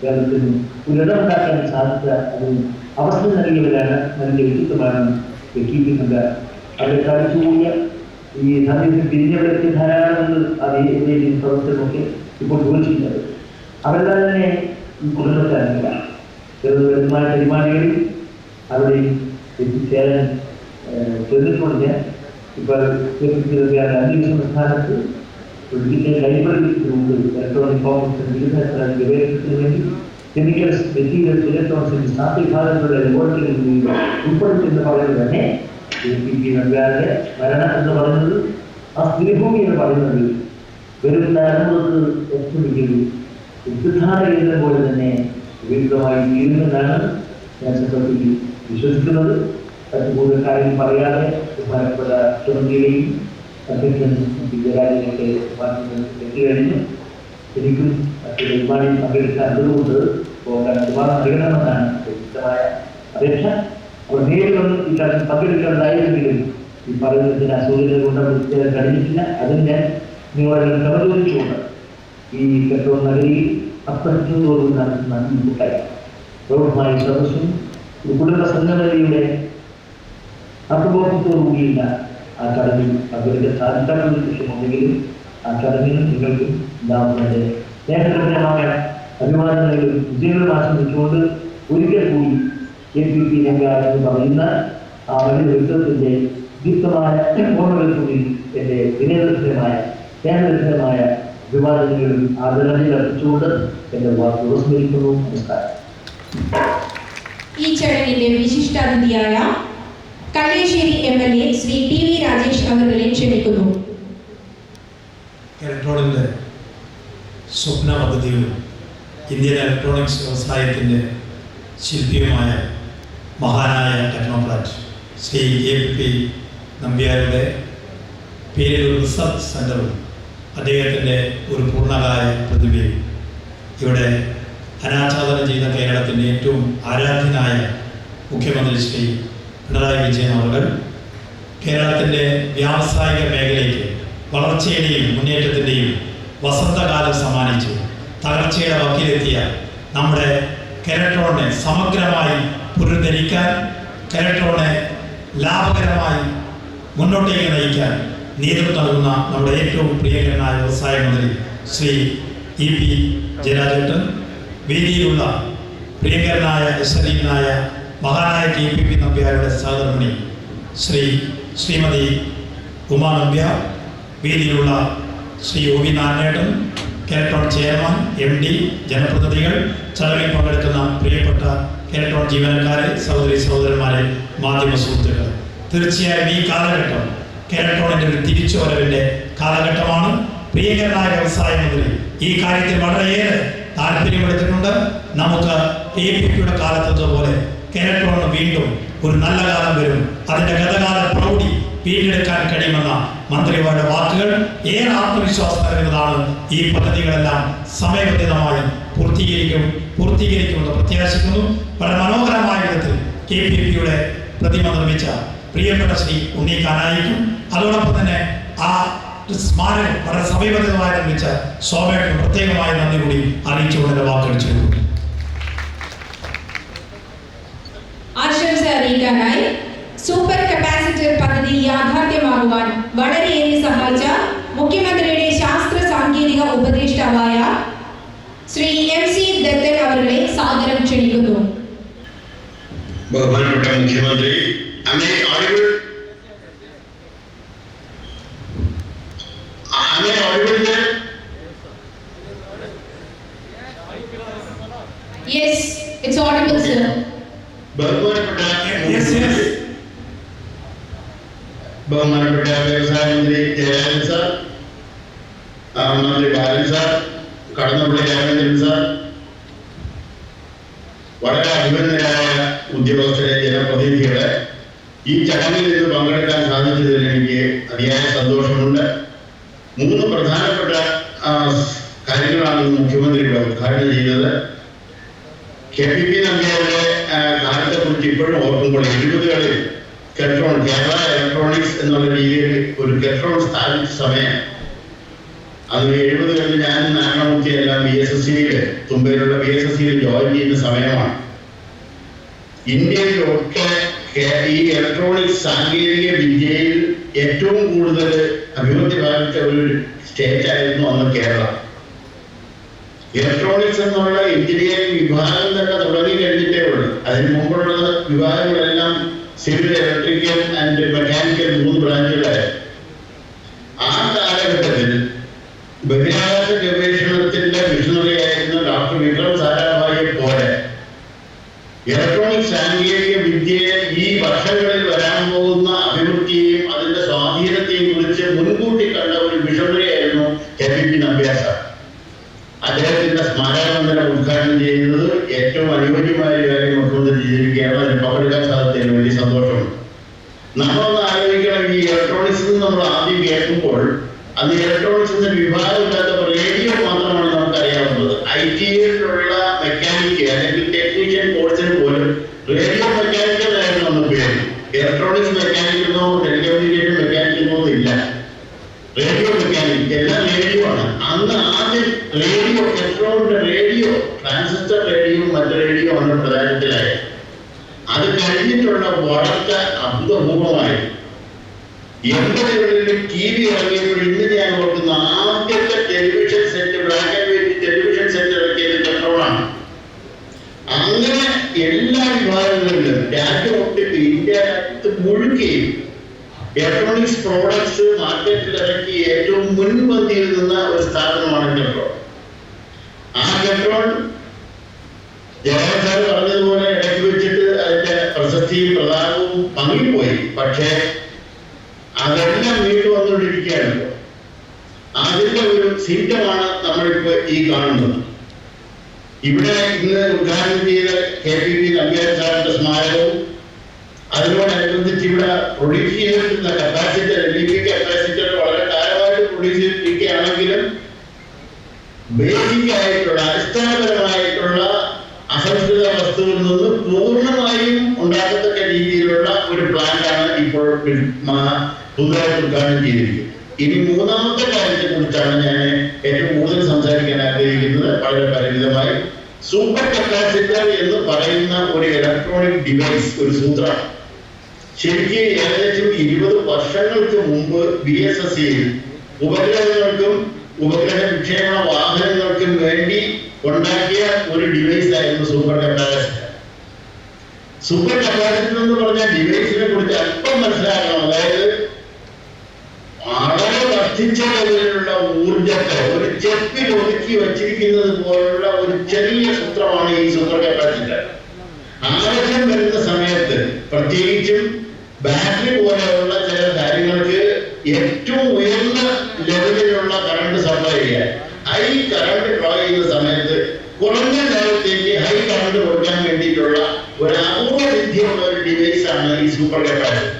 കേരളത്തിന് പുനരുണ്ടാക്കാൻ സാധിച്ച അതിന് അവസരം നൽകിയവരാണ്, നല്ല വ്യക്തിത്വമാണ് KPP നമ്പ്യാർ. അവരെ കാണിച്ചുകൂടിയ ഈ സാങ്കേതിക തിരിഞ്ഞവരൊക്കെ ധാരാളമുണ്ട്. അത് ഏതെങ്കിലും പ്രവർത്തനമൊക്കെ ഇപ്പോൾ ചോദിച്ചിട്ടുള്ളത് അവരെല്ലാം തന്നെ ഈ കുടുംബക്കാരല്ല. ചെറുതുമായ പരിപാടികളിൽ അവിടെ എത്തിച്ചേരാൻ ചെന്നിട്ടുണ്ട്. ഇപ്പോൾ 5 സംസ്ഥാനത്ത് ഡിജിറ്റൽ ലൈബ്രറി ഇലക്ട്രോണിക് കോമേഴ്സ് വിവിധ ഗവേഷണത്തിന് വേണ്ടി കെമിക്കൽസ്, മെറ്റീരിയൽസ്, ഇലക്ട്രോണിക്സ്, സാമ്പി ഭാഗത്തുള്ള ലബോറട്ടറികളിൽ ഉൾപ്പെടുത്തി എന്ന് പറയുന്നത് തന്നെ KPP നമ്പ്യാരുടെ മരണം എന്ന് പറയുന്നത്, ആ സ്ഥിരഭൂമി എന്ന് പറയുന്നത് വെറും തലമുറക്ക് ഒത്തുപിടിക്കൽ ഉദ്ധാന കേന്ദ്രം പോലെ തന്നെ വിപരീതമായി തീരുമെന്നാണ് ഞാൻ സത്യത്തിൽ വിശ്വസിക്കുന്നത്. മറ്റു കൂടുതൽ കാര്യം പറയാതെ ബഹുമാനപ്പെട്ട മുഖ്യമന്ത്രിയെയും അധ്യക്ഷൻ ജയരാജനെയൊക്കെ എത്തിക്കഴിഞ്ഞു. എനിക്കും മറ്റു പരിപാടിയിൽ പങ്കെടുക്കാൻ അതുകൊണ്ട് പോകാൻ ഒരുപാട് നൽകണമെന്നാണ് വ്യക്തമായ അപേക്ഷ. അവർ നേരിൽ വന്ന് ഇക്കാര്യം പങ്കെടുക്കേണ്ടതായിരുന്നെങ്കിലും ഈ പറയുന്നതിന് അസൗകര്യം കൊണ്ട് അവർ കഴിഞ്ഞിട്ടില്ല. അതിന് ഞാൻ നിങ്ങളെല്ലാം സമചോദിച്ചുകൊണ്ട് ഈ പെട്രോൾ നഗരിയിൽ അപ്പത്തോടും നടത്തുന്ന ഈ കൂട്ടായ്മ പ്രൗഢമായ സദസ്സും ഒരു കുടുംബ സംഘടനയുടെ അപ്രബോധത്തോടുകൂടിയില്ല ആ ചടങ്ങിൽ അവരുടെ സാധിക്കാനുള്ള വിഷയമുണ്ടെങ്കിലും ആ ചടങ്ങിൽ നിങ്ങൾക്കും ഉണ്ടാവുന്നതിന്റെ സ്നേഹകരമായ അഭിമാനങ്ങളും വിജയങ്ങളും ആശംസിച്ചുകൊണ്ട് ഒരിക്കൽ കൂടി KPP നമ്പ്യാർ എന്ന് പറയുന്ന ആ വലിയ വ്യക്തിത്വത്തിന്റെ ദീപ്തമായ ഓർമ്മകൾ കൂടി എന്റെ വിനയദർശനമായ സ്നേഹദർശനമായ അഭിവാദനങ്ങളും ആദരണീയ അർപ്പിച്ചുകൊണ്ട് എന്റെ വാക്ക് ഉപസ്മരിക്കുന്നു. നമസ്കാരം. ഈ ചടങ്ങിന്റെ വിശിഷ്ടാതിഥിയായ കല്ലേശ്ശേരി MLA ശ്രീ TV രാജേഷ് അവരെ ക്ഷണിക്കുന്നു. ഇലക്ട്രോണിൻ്റെ സ്വപ്ന പദ്ധതിയും ഇന്ത്യൻ ഇലക്ട്രോണിക്സ് വ്യവസായത്തിൻ്റെ ശില്പിയുമായ മഹാനായ ടെക്നോക്രാറ്റ് ശ്രീ KPP നമ്പ്യാരുടെ പേരിൽ ഒരു റിസർച്ച് സെൻ്ററും അദ്ദേഹത്തിൻ്റെ ഒരു പൂർണ്ണകായ പ്രതിഭയും ഇവിടെ അനാച്ഛാദനം ചെയ്ത കേരളത്തിൻ്റെ ഏറ്റവും ആരാധ്യനായ മുഖ്യമന്ത്രി ശ്രീ പിണറായി വിജയൻ അവർ കേരളത്തിൻ്റെ വ്യാവസായിക മേഖലയ്ക്ക് വളർച്ചയുടെയും മുന്നേറ്റത്തിൻ്റെയും വസന്തകാലം സമ്മാനിച്ചു തകർച്ചയുടെ വക്കിലെത്തിയ നമ്മുടെ കെലട്രോണിനെ സമഗ്രമായി പുനരുദ്ധരിക്കാൻ, കെലട്രോണിനെ ലാഭകരമായി മുന്നോട്ടേക്ക് നയിക്കാൻ നേതൃത്വം നൽകുന്ന നമ്മുടെ ഏറ്റവും പ്രിയങ്കരനായ വ്യവസായ മന്ത്രി ശ്രീ EP ജയരാജേട്ടൻ, വേദിയിലുള്ള പ്രിയങ്കരനായ യശരീനായ മഹാനായ KPP നമ്പ്യാരുടെ സഹധർമ്മിണി ശ്രീമതി ഉമാ നമ്പ്യാർ, വേദിയിലുള്ള Shri OV Narayanan, Keltron chairman, MD, ജനപ്രതിനിധികൾ, ചടങ്ങിൽ പങ്കെടുക്കുന്ന പ്രിയപ്പെട്ട കെലട്രോൺ ജീവനക്കാരെ, സഹോദരി സഹോദരന്മാരെ, മാധ്യമ സുഹൃത്തുക്കൾ, തീർച്ചയായും ഈ കാലഘട്ടം കെലട്രോണിൻ്റെ ഒരു തിരിച്ചുവരവിൻ്റെ കാലഘട്ടമാണ്. പ്രിയങ്കരനായ വ്യവസായ മന്ത്രി ഈ കാര്യത്തിൽ വളരെയേറെ താല്പര്യമെടുത്തിട്ടുണ്ട്. നമുക്ക് KPPയുടെ കാലത്തതുപോലെ കെലട്രോണിന് വീണ്ടും ഒരു നല്ല കാലം വരും, അതിൻ്റെ ഗതകാല പ്രൗഢി വീണ്ടെടുക്കാൻ കഴിയുമെന്ന മന്ത്രിമാരുടെ വാക്കുകൾ ഏറെ ആത്മവിശ്വാസം നൽകുന്നതാണ്. ഈ പദ്ധതികളെല്ലാം സമയബന്ധിതമായി പൂർത്തീകരിക്കുമെന്ന് പ്രത്യാശിക്കുന്നു. വളരെ മനോഹരമായ വിധത്തിൽ KPPയുടെ പ്രതിമ നിർമ്മിച്ച പ്രിയപ്പെട്ട ശ്രീ ഉണ്ണി കാനായിക്കും അതോടൊപ്പം തന്നെ ആ സ്മാരകം വളരെ സമയബന്ധിതമായി നിർമ്മിച്ച ശോഭയ്ക്കും പ്രത്യേകമായ നന്ദി കൂടി അറിയിച്ചുകൊണ്ട് വാക്കടിച്ചു. ആശംസ അറിയിക്കാനായി സൂപ്പർ കപ്പാസിറ്റർ പദ്ധതി യാഥാർത്ഥ്യമാകുവാൻ വളരെയേറെ സഹായിച്ച മുഖ്യമന്ത്രിയുടെ ശാസ്ത്ര സാങ്കേതിക ഉപദേഷ്ടാവായ ശ്രീ MC ദത്തൻ അവരെ സാദരം ക്ഷണിക്കുന്നു. ബഹുമാനപ്പെട്ട മുഖ്യമന്ത്രി, Yes, it's audible, sir. ബഹുമാനപ്പെട്ട വ്യവസായ മന്ത്രി ജയരാജൻ സാർ, മന്ത്രി ബാലൻ സാർ, കടന്നപ്പള്ളി രാമചന്ദ്രൻ സാർ, വളരെ അഭിനന്ദനായ ഉദ്യോഗസ്ഥരെ, ജനപ്രതിനിധികളെ, ഈ ചടങ്ങിൽ നിന്ന് പങ്കെടുക്കാൻ സാധിച്ചതിൽ എനിക്ക് അതിയായ സന്തോഷമുണ്ട്. 3 പ്രധാനപ്പെട്ട കാര്യങ്ങളാണ് മുഖ്യമന്ത്രി ഇവിടെ ഉദ്ഘാടനം ചെയ്തത്. KPP നമ്പ്യാരുടെ കാലത്തെ കുറിച്ച് ഇപ്പോഴും ഓർക്കുമ്പോൾ 70കളിൽ കെലട്രോൺ, കേരള ഇലക്ട്രോണിക്സ് എന്നുള്ള രീതിയിൽ ഒരു കെലട്രോൺ സ്ഥാപിച്ച സമയം, അത് 70കളിൽ ഞാൻ നാരായണമൂർത്തി എല്ലാം BSSCയിൽ തുമ്പയിലുള്ള BSSCയിൽ ജോയിൻ ചെയ്യുന്ന സമയമാണ്. ഇന്ത്യയിലൊക്കെ ഈ ഇലക്ട്രോണിക്സ് സാങ്കേതിക വിദ്യയിൽ ഏറ്റവും കൂടുതൽ അഭിവൃദ്ധി പ്രാപിച്ച ഒരു സ്റ്റേറ്റ് ആയിരുന്നു അന്ന് കേരളം. ഇലക്ട്രോണിക്സ് എന്നുള്ള എഞ്ചിനീയറിംഗ് വിഭാഗം തന്നെ തുടങ്ങി കഴിഞ്ഞിട്ടേ ഉള്ളൂ. അതിന് മുമ്പുള്ള വിഭാഗങ്ങളെല്ലാം സിവിൽ, ഇലക്ട്രിക്കൽ ആൻഡ് മെക്കാനിക്കൽ 3 ബ്രാഞ്ചുകളായിരുന്നു. ആ കാലഘട്ടത്തിൽ ബഹിരാകാശ ഗവേഷണത്തിന്റെ മിഷണറി ആയിരുന്ന ഡോക്ടർ വിക്രം സാരാഭായിയെ പോലെ പോകുന്ന അഭിവൃദ്ധിയെയും അതിന്റെ സ്വാധീനത്തെയും കുറിച്ച് മുൻകൂട്ടി കണ്ട ഒരു വിഷണറി ആയിരുന്നു KPP നമ്പ്യാർ സാർ. അദ്ദേഹത്തിന്റെ സ്മാരക മന്ദിരം ഉദ്ഘാടനം ചെയ്യുന്നത് ഏറ്റവും അനുയോജ്യമായ ഒരു കാര്യം മുഖ്യമന്ത്രി ചെയ്തിരിക്കുകയാണ്. അതിന് പങ്കെടുക്കാൻ സാധിച്ചതിന് വലിയ സന്തോഷമുണ്ട്. നമ്മളൊന്ന് ആലോചിക്കണം, ഈ ഇലക്ട്രോണിക്സ് നമ്മൾ ആദ്യം കേൾക്കുമ്പോൾ അത് ഇലക്ട്രോണിക്സിന്റെ വിഭാഗമില്ലാത്ത റേഡിയോ മാത്രമാണ് നമുക്കറിയാവുന്നത്. IT-യിലുള്ള മെക്കാനിക്ക് അല്ലെങ്കിൽ ടെക്നീഷ്യൻ കോഴ്സിന് പോലും റേഡിയോ മെക്കാനിക്കൽ ആയിരുന്നു നമ്മൾ പേര്. ഇലക്ട്രോണിക്സ് മെക്കാനിക്കുന്നോ ടെലികമ്മ്യൂണിക്കേഷൻ മെക്കാനിക്കുന്നോ ഇല്ല. റേഡിയോ മെക്കാനിക് എല്ലാം റേഡിയോ ആണ്. അന്ന് ആദ്യം റേഡിയോ, ടെലിഫോണിന്റെ റേഡിയോ, ട്രാൻസിസ്റ്റർ റേഡിയോ, മറ്റു റേഡിയോ ആണ് പ്രധാനത്തിലായത്. അത് കഴിഞ്ഞിട്ടുള്ള വളർച്ച അഭൂതപൂർവമായി. 80-കളിൽ TV ഇറങ്ങിയപ്പോൾ ഇന്ന് ഞാൻ ഓർക്കുന്ന ആദ്യത്തെ television set, black and white television set ഇറക്കിയത് ടെലിഫോണാണ്. അങ്ങനെ എല്ലാ വിഭാഗങ്ങളിലും രാജ്യമൊട്ടിട്ട് ഇന്ത്യ മുഴുകയും ഇലക്ട്രോണിക്സ് പ്രോഡക്ട്സ് മാർക്കറ്റിൽ ഇറക്കി ഏറ്റവും മുൻപന്തിയിൽ നിന്ന ഒരു സ്ഥാപനമാണ് ടെലിഫോൺ. ആ ടെലിഫോൺ ജയരാജ് സാർ പറഞ്ഞതുപോലെ ഇടയ്ക്ക് വെച്ചിട്ട് അതിന്റെ പ്രശസ്തിയും പ്രതാപവും മങ്ങിപ്പോയി. പക്ഷേ അതെല്ലാം വീണ്ടും വന്നുകൊണ്ടിരിക്കുകയാണ്. അതിന്റെ ഒരു സിംറ്റമാണ് നമ്മളിപ്പോ ഈ കാണുന്നത്. ഇവിടെ ഇന്ന് ഉദ്ഘാടനം ചെയ്ത KPP നമ്പ്യാർ സാറിന്റെ സ്മാരകവും അതിനോടനുബന്ധിച്ച് ഇവിടെ പ്രൊഡ്യൂസ് ചെയ്തിട്ടുള്ള കപ്പാസിറ്റർ, LEP കപ്പാസിറ്റർ വളരെ കാലമായിട്ട് പ്രൊഡ്യൂസ് ചെയ്തിരിക്കുകയാണെങ്കിലും ബേസിക് ആയിട്ടുള്ള അടിസ്ഥാനപരമായിട്ടുള്ള അസംസ്കൃത വസ്തുവിൽ നിന്ന് പൂർണ്ണമായും ഉണ്ടാക്കത്തക്ക രീതിയിലുള്ള ഒരു പ്ലാന്റാണ് ഇപ്പോൾ പുതുതായിട്ട് ഉദ്ഘാടനം ചെയ്തിരിക്കുന്നത്. ഇനി മൂന്നാമത്തെ കാര്യത്തെ കുറിച്ചാണ് ഞാൻ ഏറ്റവും കൂടുതൽ സംസാരിക്കാൻ ആഗ്രഹിക്കുന്നത്. വളരെ പരിമിതമായി, സൂപ്പർ കപ്പാസിറ്റർ എന്ന് പറയുന്ന ഒരു ഇലക്ട്രോണിക് ഡിവൈസ്, ഒരു സൂത്രം ശരിക്കും ഏകദേശം 20 വർഷങ്ങൾക്ക് മുമ്പ് BSSCയിൽ ഉപഗ്രഹങ്ങൾക്കും ഉപഗ്രഹ വിക്ഷേപണ വാഹനങ്ങൾക്കും വേണ്ടി ഉണ്ടാക്കിയ ഒരു ഡിവൈസ് ആയിരുന്നു സൂപ്പർ കപ്പാസിറ്റർ. സൂപ്പർ കപ്പാസിറ്റർ എന്ന് പറഞ്ഞ ഡിവൈസിനെ കുറിച്ച് അല്പം മനസ്സിലാക്കണം. അതായത് വളരെ വർദ്ധിച്ച ലെവലിലുള്ള ഊർജത്തെ ഒരു ചെപ്പിൽ ഒതുക്കി വച്ചിരിക്കുന്നത് പോലുള്ള ഒരു ചെറിയ സൂത്രമാണ് ഈ സൂപ്പർ കപ്പാസിറ്റർ. ആവശ്യം വരുന്ന സമയത്ത് പ്രത്യേകിച്ചും ബാറ്ററി പോലെയുള്ള ചില കാര്യങ്ങൾക്ക് ഏറ്റവും ഉയർന്ന ലെവലിലുള്ള കറണ്ട് സപ്ലൈ ചെയ്യാൻ, ഹൈ കറണ്ട് ഡ്രോ ചെയ്യുന്ന സമയത്ത് കുറഞ്ഞ നേരത്തേക്ക് ഹൈ കറണ്ട് കൊടുക്കാൻ വേണ്ടിയിട്ടുള്ള ഒരു അപൂർവ വിദ്യയുള്ള ഒരു ഡിവൈസ് ആണ് ഈ സൂപ്പർ കപ്പാസിറ്റർ.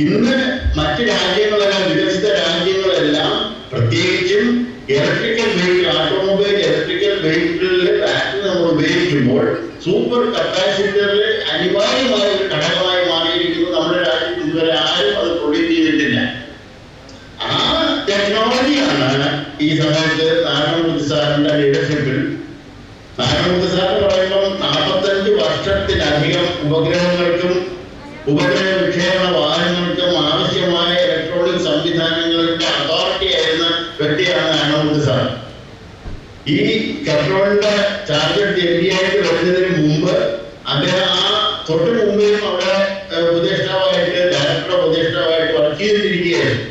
ഇന്ന് മറ്റ് രാജ്യങ്ങളെല്ലാം, വികസിത രാജ്യങ്ങളെല്ലാം പ്രത്യേകിച്ചും ഇലക്ട്രിക്കൽ വെഹിക്കിൾ, ഓട്ടോമൊബൈൽ ഇലക്ട്രിക്കൽ വെഹിക്കിളിലെ ബാറ്ററി നമ്മൾ ഉപയോഗിക്കുമ്പോൾ സൂപ്പർ കപ്പാസിറ്ററിൽ അനിവാര്യമായ ഒരു ഘടകമായി മാറിയിരിക്കുന്നത് നമ്മുടെ രാജ്യത്ത് ഇതുവരെ ആരും അത് പ്രൊഡ്യൂസ് ചെയ്തിട്ടില്ല. ആ ടെക്നോളജിയാണ് ഈ സമയത്ത് നാരായണമൂർത്തി സാറിന്റെ ലീഡർഷിപ്പിൽ, നാരായണമൂർത്തി സാർ പറയുമ്പോൾ 45 വർഷത്തിലധികം ഉപഗ്രഹങ്ങൾക്കും ഉപഗ്രഹ വിക്ഷേപണ വാഹനങ്ങൾക്കും ആവശ്യമായ ഇലക്ട്രോണിക് സംവിധാനങ്ങളുടെ അതോറിറ്റി ആയിരുന്ന വ്യക്തിയാണ് നാരായണമൂർത്തി സാർ. ഈ കെട്രോണിന്റെ ചാർജർ MD-ആയിട്ട് വരുന്നതിന് മുമ്പ് അദ്ദേഹം ആ തൊട്ട് മുമ്പേയും അവിടെ ഉപദേഷ്ടാവായിട്ട്, ഡയറക്ടർ ഉപദേഷ്ടാവായിട്ട് വർക്ക് ചെയ്തിരിക്കുകയായിരുന്നു.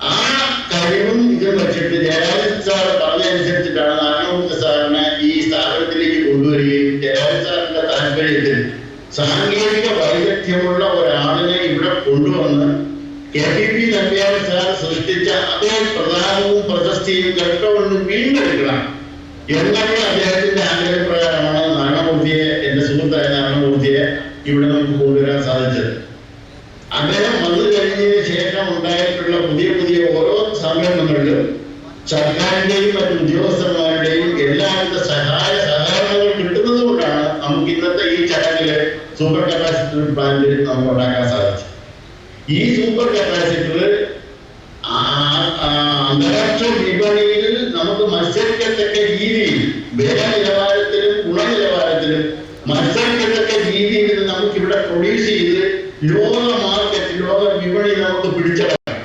ആ കഴിവും ഇതും വെച്ചിട്ട് ജയരാജൻ സാർ പറഞ്ഞനുസരിച്ചിട്ടാണ് നാരായണമൂർത്തി സാറിനെ ഈ സ്ഥാപനത്തിലേക്ക് കൊണ്ടുവരികയും ജയരാജൻ സാറിന്റെ താല്പര്യത്തിൽ സാങ്കേതിക വൈദഗ്ധ്യമുള്ള ഒരാളിനെ ഇവിടെ കൊണ്ടുവന്ന് KPP നമ്പ്യാർ സാർ സൃഷ്ടിച്ച അതേ പ്രധാനവും പ്രശസ്തിയും ഘട്ടവും വീണ്ടെടുക്കണം എന്നുള്ള അദ്ദേഹത്തിന്റെ ആഗ്രഹപ്രകാരമാണ് നാരായണമൂർത്തിയെ, എന്റെ സുഹൃത്തായ നാരായണമൂർത്തിയെ ഇവിടെ നമുക്ക് കൊണ്ടുവരാൻ സാധിച്ചത്. അദ്ദേഹം വന്നു കഴിഞ്ഞതിന് ശേഷം ഉണ്ടായിട്ടുള്ള പുതിയ പുതിയ ഓരോ സംരംഭങ്ങളിലും സർക്കാരിന്റെയും മറ്റു ഉദ്യോഗസ്ഥന്മാരുടെയും എല്ലാവിധ സഹായ സഹകരണങ്ങൾ കിട്ടുന്നത് കൊണ്ടാണ് നമുക്ക് ഇന്നത്തെ ഈ ചടങ്ങില് സൂപ്പർ കപ്പാസിറ്റർ പ്ലാന്റ് നമുക്ക് ഉണ്ടാക്കാൻ സാധിച്ചത്. ഈ സൂപ്പർ കപ്പാസിറ്റർ അന്താരാഷ്ട്ര വിപണിയിൽ നമുക്ക് മത്സരിക്കത്തക്ക രീതിയിൽ, വില നിലവാരത്തിലും ഗുണനിലവാരത്തിലും മത്സരിക്കത്തക്ക രീതിയിൽ നമുക്ക് ഇവിടെ പ്രൊഡ്യൂസ് ചെയ്ത് ലോക മാർക്കറ്റ്, ലോക വിപണി നമുക്ക് പിടിച്ചെടുക്കാം.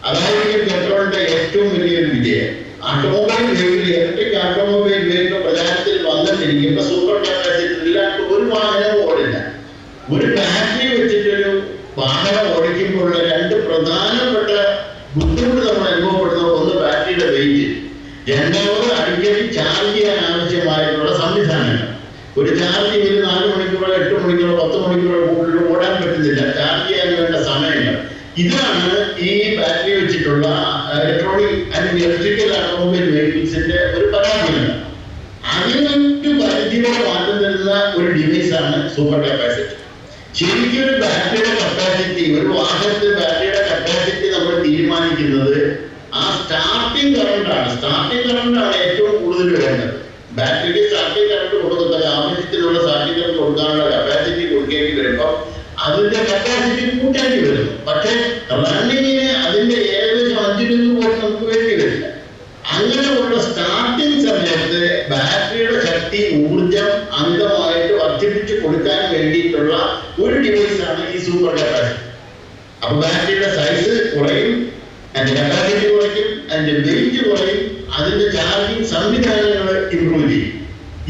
അതായിരിക്കും പെട്രോളിന്റെ ഏറ്റവും വലിയൊരു വിജയം. Automobile vehicle, electric automobile vehicle പ്രചാരത്തിൽ വന്നിട്ടിരിക്കുമ്പോൾ സൂപ്പർ കപ്പാസിറ്റർ ഇല്ലാണ്ട് ഒരു വാഹനവും ഓടില്ല. ഒരു ബാറ്ററി വെച്ചിട്ടൊരു വാഹനം ഓടിക്കുമ്പോഴുള്ള രണ്ട് പ്രധാനപ്പെട്ട ബുദ്ധിമുട്ട് നമ്മൾ അനുഭവപ്പെടുന്നത്, ഒന്ന് ബാറ്ററിയുടെ വെയിറ്റ്, രണ്ടാമത് അടിക്കടി ചാർജ് ചെയ്യാൻ ആവശ്യമായിട്ടുള്ള സംവിധാനങ്ങൾ. ഒരു ചാർജ് ചെയ്ത് 4 മണിക്കൂറോ 8 മണിക്കൂറോ 10 മണിക്കൂറോ കൂടുതൽ ഓടാൻ പറ്റുന്നില്ല. ചാർജ് ചെയ്യാൻ വേണ്ട സമയങ്ങൾ. ഇതാണ് ഈ ബാറ്ററി വെച്ചിട്ടുള്ള ഇലക്ട്രോണിക് അല്ലെങ്കിൽ ഇലക്ട്രിക്കൽ ഓട്ടോമൊബൈൽ വെഹിക്കിൾസിന്റെ ഒരു പരാജയം. അതിനൊരു പരിധിവരെ മാറ്റം തരുന്ന ഒരു ഡിവൈസാണ് സൂപ്പർ കപ്പാസിറ്റി. ശരിക്കും ഒരു ബാറ്ററിയുടെ കപ്പാസിറ്റി, ഒരു വാഹനത്തിന്റെ ബാറ്ററിയുടെ കപ്പാസിറ്റി നമ്മൾ തീരുമാനിക്കുന്നത് ആ സ്റ്റാർട്ടിംഗ് കറണ്ടാണ് ഏറ്റവും കൂടുതൽ വേണ്ടത്. ബാറ്ററിക്ക് സ്റ്റാർട്ടിംഗ് കറണ്ട് കൊടുക്കുന്നത് ആവശ്യത്തിനുള്ള സ്റ്റാർട്ടിംഗ് കറണ്ട് കൊടുക്കാനുള്ള കപ്പാസിറ്റി കൊടുക്കേണ്ടി വരുമ്പോൾ അതിന്റെ കപ്പാസിറ്റി കൂട്ടേണ്ടി വരുന്നു. പക്ഷെ റണ്ണിങ്ങിന് അതിന്റെ ഏകദേശം 5 പോലും നമുക്ക് വേണ്ടി വരില്ല. അങ്ങനെയുള്ള സ്റ്റാർട്ടിംഗ് സമയത്ത് ബാറ്ററിയുടെ ശക്തി, ഊർജം അമിതമായിട്ട് വർദ്ധിപ്പിച്ചു കൊടുക്കാൻ വേണ്ടിയിട്ടുള്ള ഒരു ഡിവൈസാണ് ഈ സൂപ്പർ കപ്പാസിറ്റി. അപ്പൊ ബാറ്ററിയുടെ സൈസ് കുറയും, അതിന്റെ കപ്പാസിറ്റി കുറയ്ക്കും, അതിന്റെ വെയിറ്റ് കുറയും, അതിന്റെ ചാർജിങ് സംവിധാനങ്ങൾ ഇംപ്രൂവ് ചെയ്യും.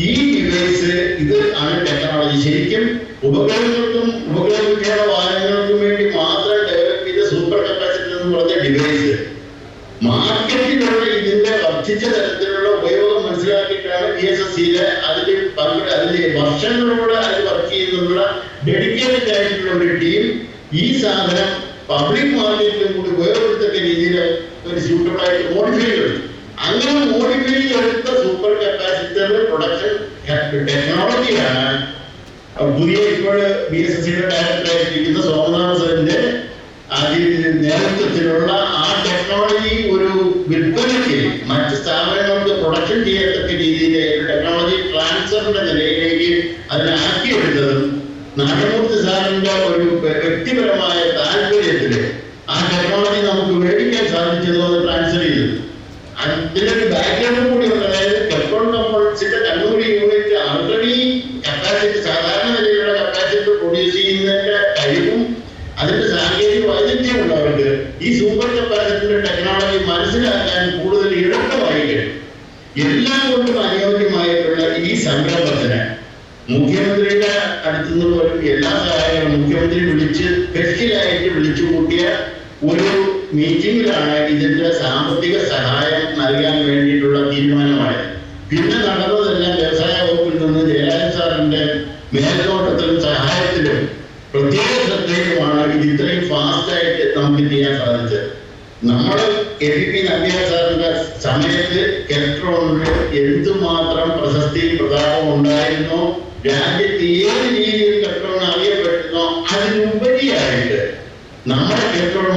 ഈ ഡിവൈസ്, ഇത് ആണ് ടെക്നോളജി. ശരിക്കും ഉപകരണങ്ങൾക്കും ഉപകരണ വാഹനങ്ങൾക്കും വേണ്ടി മാത്രം ഡെവലപ്പ് ചെയ്ത സൂപ്പർ കപ്പാസിറ്റി എന്ന് പറഞ്ഞ ഡിവൈസ് മാർക്കറ്റിലുള്ള ഇതിന്റെ വർദ്ധിച്ച തരത്തിലുള്ള ഉപയോഗം മനസ്സിലാക്കിയിട്ടാണ് PSSCയിലെ അതിന്റെ വർഷങ്ങളോടെ അത് വർക്ക് ചെയ്യുന്നുള്ള ഡെഡിക്കേറ്റഡ് ആയിട്ടുള്ള ഒരു ടീം ഈ സാധനം പബ്ലിക് മാർക്കറ്റിലും കൂടി ഉപയോഗപ്പെടുത്തക്ക രീതിയിൽ ഒരു സ്യൂട്ടബിൾ ആയിട്ട് മോഡിഫൈ ചെയ്തു. അങ്ങനെ മോഡിഫൈ ചെയ്തെടുത്ത സൂപ്പർ കപ്പാസിറ്റർ പ്രൊഡക്ഷൻ ടെക്നോളജിയാണ് പുതിയ ഇപ്പോൾ PSSCയുടെ ഡയറക്ടറായിട്ടിരിക്കുന്ന സോമനാഥ് സാറിന്റെ നേതൃത്വത്തിലുള്ള ആ ടെക്നോളജി ഒരു വിൽപ്പനയ്ക്ക് മറ്റ് സ്ഥാപനങ്ങൾക്ക് പ്രൊഡക്ഷൻ ചെയ്യത്തക്ക രീതിയിൽ ടെക്നോളജി ട്രാൻസ്ഫറിന്റെ നിലയിലേക്ക് അതിനെ ആക്കിയെടുത്തതും നാരായണമൂർത്തി സാറിന്റെ ഒരു വ്യക്തിപരമായ താല്പര്യത്തില് ആ ടെക്നോളജി നമുക്ക് മേടിക്കാൻ സാധിച്ചതും അത് ട്രാൻസ്ഫർ ചെയ്തത്. അതിലൊരു ബാക്ക്ഗ്രൗണ്ട് കൂടി ഉണ്ട്. അതായത് പെട്രോൾ കമ്പോണൻസിന്റെ കണ്ണൂരി യൂണിറ്റ് ആൾറെഡി കപ്പാസിറ്റി, സാധാരണ നിലയിലുള്ള കപ്പാസിറ്റി പ്രൊഡ്യൂസ് ചെയ്യുന്നതിന്റെ കഴിവും അതിന്റെ സാങ്കേതിക വൈദഗ്ധ്യമുള്ളവർക്ക് ഈ സൂപ്പർ കപ്പാസിറ്ററിന്റെ ടെക്നോളജി മനസ്സിലാക്കാൻ കൂടുതൽ എളുപ്പമായി കഴിയും. എല്ലാം കൊണ്ടും അനുയോജ്യമായിട്ടുള്ള ഈ സംരംഭത്തിന് മുഖ്യമന്ത്രിയുടെ അടുത്തുനിന്ന് പോലും എല്ലാ സഹായങ്ങളും മുഖ്യമന്ത്രി സ്പെഷ്യലായിട്ട് വിളിച്ചു കൂട്ടിയ ഒരു മീറ്റിംഗിലാണ് ഇതിന്റെ സാമ്പത്തിക സഹായം നൽകാൻ വേണ്ടിയിട്ടുള്ള തീരുമാനമായത്. പിന്നെ നടന്നതെല്ലാം വ്യവസായ വകുപ്പിൽ നിന്ന് ജയരാജൻ സാറിന്റെ മേൽനോട്ടത്തിലും സഹായത്തിലും പ്രത്യേക ശ്രദ്ധയിലുമാണ് ഇത് ഇത്രയും ഫാസ്റ്റായിട്ട് നമുക്ക് ചെയ്യാൻ സാധിച്ചത്. നമ്മൾ KPP നമ്പ്യാർ സാറിന്റെ സമയത്ത് കെൽട്രോണിന് എന്തുമാത്രം പ്രശസ്തിയും പ്രതാപവും ഉണ്ടായിരുന്നോ, രാജ്യത്ത് ഏത് രീതിയിൽ കെൽട്രോൺ അറിയപ്പെട്ടിരുന്നോ, അതിനുപരിയായിട്ട് നമ്മുടെ കെൽട്രോൺ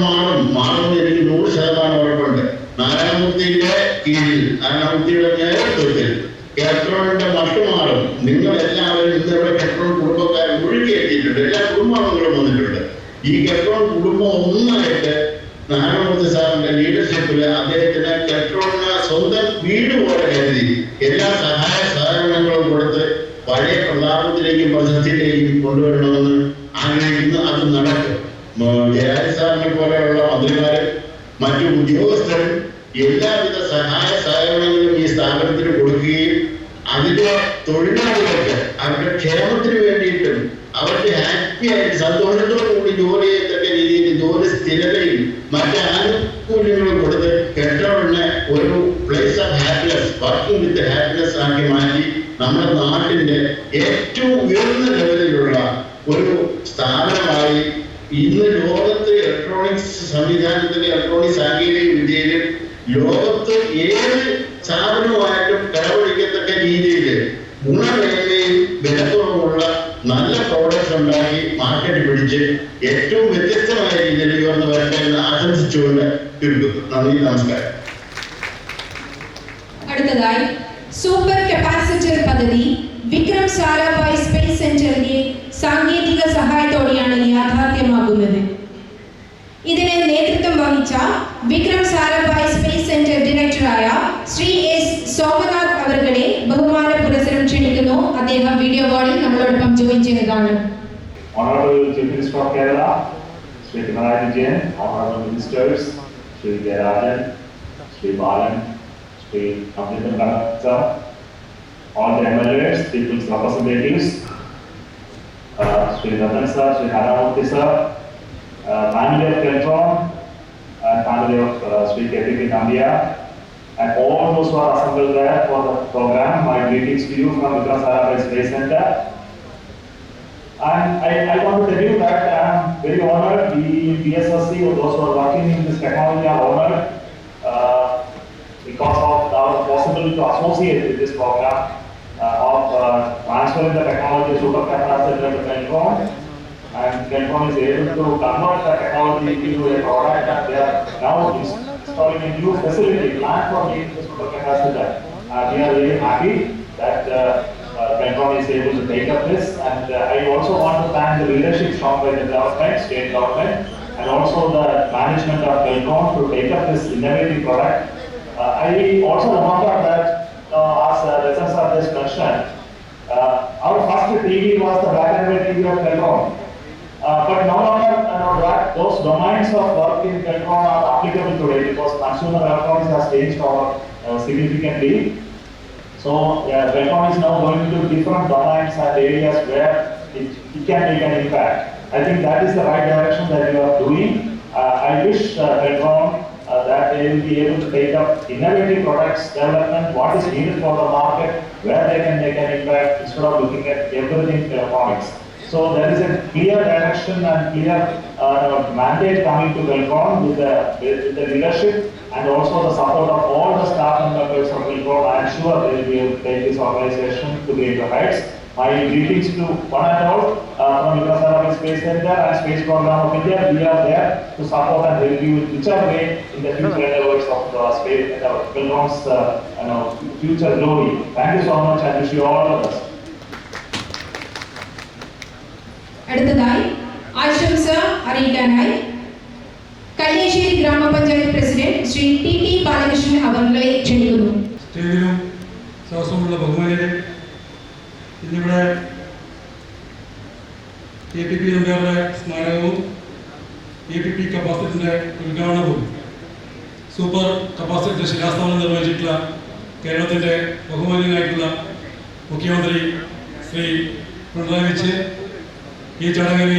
മാറുമെന്ന് എനിക്ക് 100% ഉറപ്പുണ്ട്. നാരായണമൂർത്തിയുടെ കീഴിൽ, നാരായണമൂർത്തിയുടെ നേതൃത്വത്തിൽ കെൽട്രോണിന്റെ മട്ട് മാറും. നിങ്ങൾ എല്ലാവരും ഇന്നിവിടെ കെൽട്രോൺ കുടുംബക്കാർ ഒഴുകിയെത്തിയിട്ടുണ്ട്. എല്ലാ കുടുംബാംഗങ്ങളും വന്നിട്ടുണ്ട്. ഈ കെൽട്രോൺ കുടുംബം ഒന്നായിട്ട് നാരായണമൂർത്തി സാറിന്റെ ലീഡർഷിപ്പില് അദ്ദേഹത്തിന് കെൽട്രോണിന് സ്വന്തം വീട് പോലെ കരുതി എല്ലാ സഹായ സഹകരണങ്ങളും കൊടുത്ത് പഴയ പ്രതാപത്തിലേക്കും പ്രശസ്തിയിലേക്കും കൊണ്ടുവരണമെന്ന് ആഗ്രഹിക്കുന്നു. അത് നടക്കും. ജയരാജ് സാറിനെ പോലെയുള്ള മന്ത്രിമാരും മറ്റു ഉദ്യോഗസ്ഥരും എല്ലാവിധ സഹായ സഹകരണങ്ങളും ഈ സ്ഥാപനത്തിന് കൊടുക്കുകയും അതിന്റെ തൊഴിലാളികൾക്ക് അവരുടെ ക്ഷേമത്തിന് വേണ്ടിയിട്ടും അവർക്ക് ഹാപ്പിയായിട്ട് സന്തോഷത്തോടു കൂടി ജോലി ചെയ്യത്തക്ക രീതിയിൽ ജോലി സ്ഥിരതയും മറ്റ് ആനുകൂല്യങ്ങളും കൊടുത്ത് കെൽട്രോണിനെ ഒരു place of happiness, working with happiness ആക്കി മാറ്റി നമ്മുടെ നാട്ടിന്റെ ഏറ്റവും ഉയർന്ന ലെവലിലുള്ള ഒരു സ്ഥാപനമായി ഇന്ന് ലോകത്ത് ഇലക്ട്രോണിക്സ് സംവിധാനത്തിലെ ഇലക്ട്രോണിക് സാങ്കേതിക വിദ്യയിലും ലോകത്ത് ഏത് സ്ഥാപനവുമായിട്ടും കടപിടിക്കത്തക്ക രീതിയിൽ ഗുണമേന്മയും വിലക്കുറവുള്ള നല്ല പ്രോഡക്ട്സ് ഉണ്ടാക്കി മാർക്കറ്റ് പിടിച്ച് ഏറ്റവും വ്യത്യസ്തമായ രീതിയിൽ ഉയർന്നു വരട്ടെ എന്ന് ആശംസിച്ചുകൊണ്ട് തീർക്കുന്നു. നന്ദി, നമസ്കാരം. അടുത്തതായി സൂപ്പർ കപ്പാസിറ്റർ പദ്ധതി വിക്രം സാരാഭായ് സ്പേസ് സെന്ററിന്റെ സാങ്കേതിക സഹായത്തോടെയാണ് യാഥാർത്ഥ്യമാകുന്നത്. ഇതിന് നേതൃത്വം വഹിച്ച വിക്രം സാരാഭായ് സ്പേസ് സെന്റർ ഡയറക്ടറായ ശ്രീ S. സോമനാഥ് അവരുടെ ബഹുമാന പുരസ്സരം ക്ഷണിക്കുന്നു. അദ്ദേഹം വീഡിയോ കോളിൽ നമ്മളോടൊപ്പം ജോയിൻ ചെയ്യുന്നതാണ്. Honorable Chief Minister of Kerala, Shri Pinarayi Vijayan, Honorable Ministers, Shri Jayarajan, Shri Balan, Shri Abdul Kalam, all the MLAs, people's representatives, Shri Ratan sir, Shri Naramurthy sir, family of Keltron, and family of Shri KPP Nambiar, and all those who are assembled there for the program. My greetings to you from Vikram Sarabhai Space Center. And I want to tell you that I am very honored. We in PSSC, or those who are working in this technology, are honored because of our possibility to associate with this program of transferring the technology supercapacitor to Keltron. And Keltron is able to convert the technology into a product, and they are now installing a new facility planned for making the supercapacitor. We are very happy that Keltron is able to take up this, and I also want to thank the leadership shown by the government, state government, and also the management of Keltron to take up this innovative product. I also remember that as Reza sir just mentioned, our first TV was the black and white TV of Keltron. But no longer that those domains of work in Keltron are applicable today because consumer electronics has changed significantly. So Keltron is now going to different domains and areas where it can make an impact. I think that is the right direction that you are doing. I wish Keltron that they will be able to take up innovative products development, what is needed for the market, where they can make an impact instead of looking at everything electronics. So there is a clear direction and clear mandate coming to Keltron with the leadership and also the support of all the staff and members of Keltron. I am sure they will be able to take this organization to greater heights. My greetings to one and all from Vikram Space Center and Space Program of India. We are there to support and help you in whichever way in the future endeavors of space and Keltron's future glory. Thank you so much and wish you all the best. അടുത്തതായി ആശംസ അറിയിക്കാനായി കല്യാശ്ശേരി ഗ്രാമപഞ്ചായത്ത് പ്രസിഡന്റ് ശ്രീ ടി ബാലകൃഷ്ണൻ അവരെ ക്ഷണിക്കുന്നു. സ്റ്റേജിലും സഹസ്രമുള്ള ബഹുമാനിയെ ഇന്നിവിടെ KPP നമ്പ്യാരുടെ സ്മാരകവും KPP കപ്പാസിറ്ററിന്റെ ഉദ്ഘാടനവും സൂപ്പർ കപ്പാസിറ്റർ ശിലാസ്ഥാപനം നിർവഹിച്ചിട്ടുള്ള കേരളത്തിന്റെ ബഹുമാന്യനായിട്ടുള്ള മുഖ്യമന്ത്രി ശ്രീ പിണറായി വിജയൻ, ഈ ചടങ്ങിൽ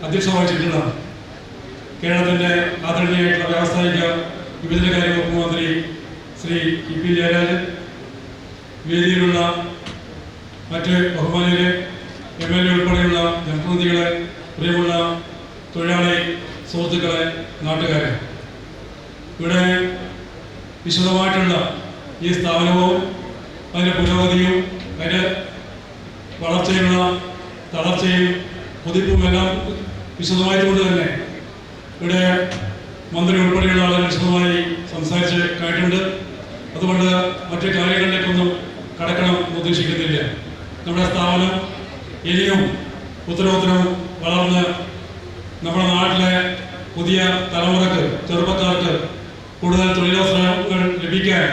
അധ്യക്ഷത വഹിച്ചിട്ടുള്ള കേരളത്തിന്റെ ആദരണീയമായിട്ടുള്ള വ്യാവസായിക വിഭജനകാര്യ വകുപ്പ് മന്ത്രി ശ്രീ EP ജയരാജൻ, വേദിയിലുള്ള മറ്റ് ബഹുമാനികളെ, MLA ഉൾപ്പെടെയുള്ള ജനപ്രതിനിധികളെ, പ്രിയമുള്ള തൊഴിലാളി സുഹൃത്തുക്കളെ, നാട്ടുകാരെ, ഇവിടെ വിശദമായിട്ടുള്ള ഈ സ്ഥാപനവും അതിൻ്റെ പുരോഗതിയും അതിൻ്റെ വളർച്ചയുള്ള തളർച്ചയും കുതിപ്പുമെല്ലാം വിശദമായതുകൊണ്ട് തന്നെ ഇവിടെ മന്ത്രി ഉൾപ്പെടെയുള്ള ആളുകൾ വിശദമായി സംസാരിച്ച് കഴിഞ്ഞിട്ടുണ്ട്. അതുകൊണ്ട് മറ്റു കാര്യങ്ങളിലേക്കൊന്നും കടക്കണം എന്ന് ഉദ്ദേശിക്കുന്നില്ല. നമ്മുടെ സ്ഥാപനം ഇനിയും ഉത്തരോത്തരം വളർന്ന് നമ്മുടെ നാട്ടിലെ പുതിയ തലമുറക്ക്, ചെറുപ്പക്കാർക്ക് കൂടുതൽ തൊഴിലവസരങ്ങൾ ലഭിക്കാൻ